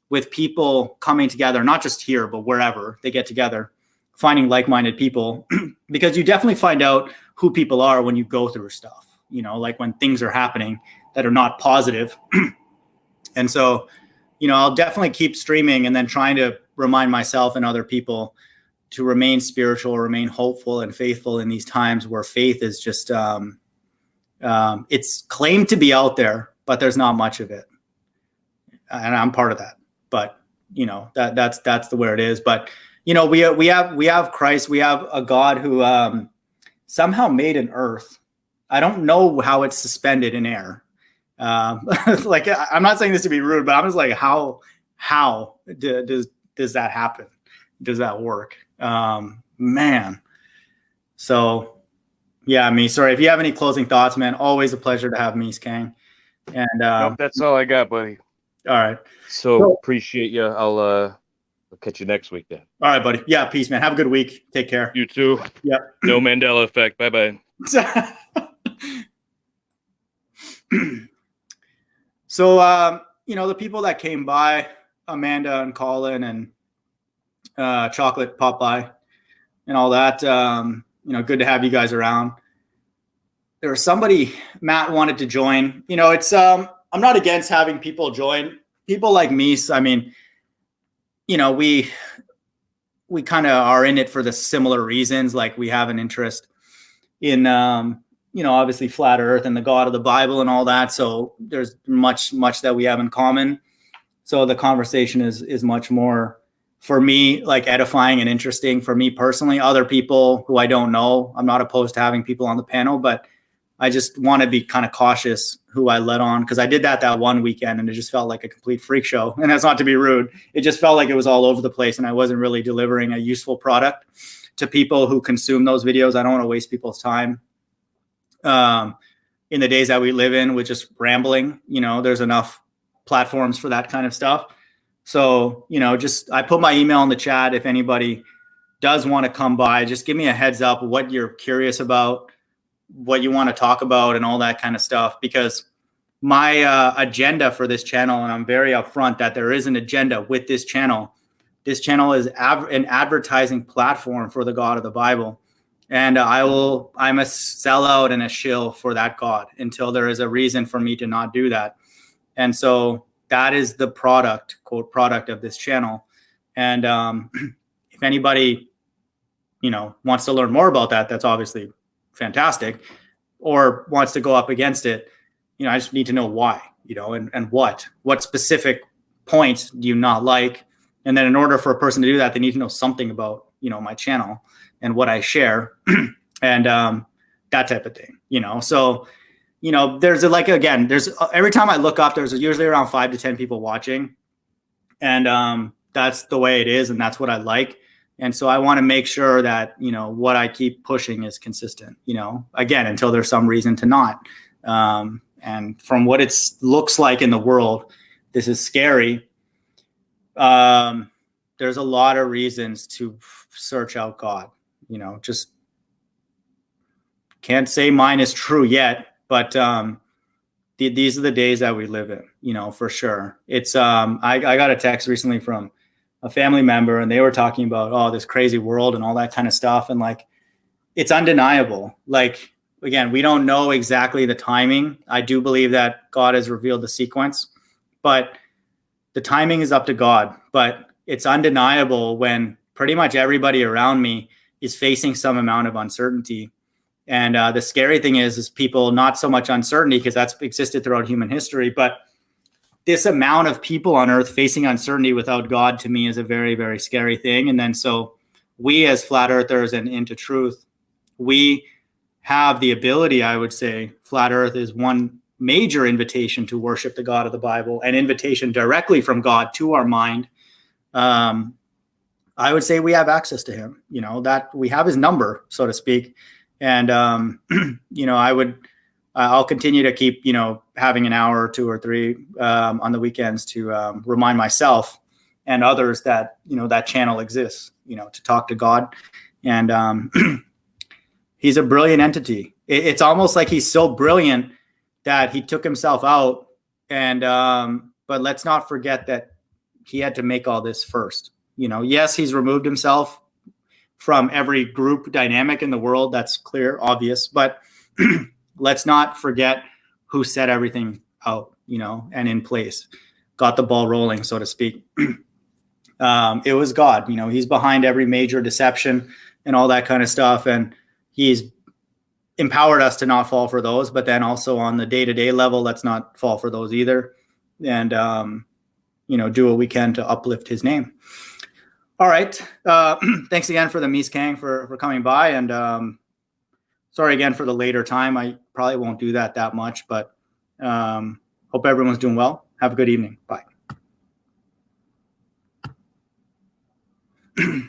[SPEAKER 1] with people coming together, not just here, but wherever they get together, finding like-minded people, because you definitely find out who people are when you go through stuff, like when things are happening that are not positive. And so, I'll definitely keep streaming and then trying to remind myself and other people to remain spiritual, remain hopeful and faithful in these times where faith is just, it's claimed to be out there, but there's not much of it. And I'm part of that, but that's the way it is. But, we have Christ, we have a God who, somehow made an earth. I don't know how it's suspended in air. Like, I'm not saying this to be rude, but I'm just like, how does that happen? Does that work? Man. So yeah, sorry. If you have any closing thoughts, man, always a pleasure to have me, Kang. And
[SPEAKER 2] nope, that's all I got, buddy.
[SPEAKER 1] All right.
[SPEAKER 2] So appreciate you. I'll catch you next week then.
[SPEAKER 1] All right, buddy. Yeah, peace, man. Have a good week. Take care.
[SPEAKER 2] You too.
[SPEAKER 1] Yep.
[SPEAKER 2] No Mandela effect. Bye-bye.
[SPEAKER 1] So, the people that came by, Amanda and Colin and Chocolate pop by and all that, good to have you guys around. There was somebody, Matt wanted to join. It's I'm not against having people join. People like me, we kind of are in it for the similar reasons. Like, we have an interest in, obviously flat earth and the God of the Bible and all that. So there's much that we have in common. So the conversation is much more, for me, like edifying and interesting for me personally. Other people who I don't know, I'm not opposed to having people on the panel, but I just want to be kind of cautious who I let on, because I did that one weekend and it just felt like a complete freak show. And that's not to be rude. It just felt like it was all over the place and I wasn't really delivering a useful product to people who consume those videos. I don't want to waste people's time. In the days that we live in with just rambling, there's enough platforms for that kind of stuff. So, I put my email in the chat. If anybody does want to come by, just give me a heads up what you're curious about, what you want to talk about and all that kind of stuff, because my agenda for this channel, and I'm very upfront that there is an agenda with this channel. This channel is an advertising platform for the God of the Bible. And I'm a sellout and a shill for that God until there is a reason for me to not do that. And so that is the product, quote, product of this channel. And if anybody, wants to learn more about that, that's obviously fantastic, or wants to go up against it, I just need to know why, and what specific points do you not like? And then in order for a person to do that, they need to know something about, my channel and what I share and that type of thing, So, there's there's every time I look up, there's usually around 5 to 10 people watching. And that's the way it is. And that's what I like. And so I want to make sure that, what I keep pushing is consistent, again, until there's some reason to not. And from what it looks like in the world, this is scary. There's a lot of reasons to search out God, just can't say mine is true yet, but these are the days that we live in, for sure. It's I got a text recently from a family member, and they were talking about, this crazy world and all that kind of stuff. And it's undeniable. Again, we don't know exactly the timing. I do believe that God has revealed the sequence, but the timing is up to God. But it's undeniable when pretty much everybody around me is facing some amount of uncertainty. And the scary thing is people, not so much uncertainty, because that's existed throughout human history, but this amount of people on earth facing uncertainty without God, to me, is a very, very scary thing. And then so we as flat earthers and into truth, we have the ability, I would say, flat earth is one major invitation to worship the God of the Bible, an invitation directly from God to our mind. I would say we have access to him, that we have his number, so to speak. And, I'll continue to keep, having an hour or 2 or 3 on the weekends to remind myself and others that, that channel exists, to talk to God. And he's a brilliant entity. It's almost like he's so brilliant that he took himself out. And but let's not forget that he had to make all this first. Yes, he's removed himself from every group dynamic in the world. That's clear, obvious. But let's not forget who set everything out, and in place, got the ball rolling, so to speak. It was God. He's behind every major deception and all that kind of stuff. And he's empowered us to not fall for those. But then also on the day-to-day level, let's not fall for those either. And, do what we can to uplift his name. All right. Thanks again for the Miskang for coming by. And sorry again for the later time. I probably won't do that much, but hope everyone's doing well. Have a good evening. Bye.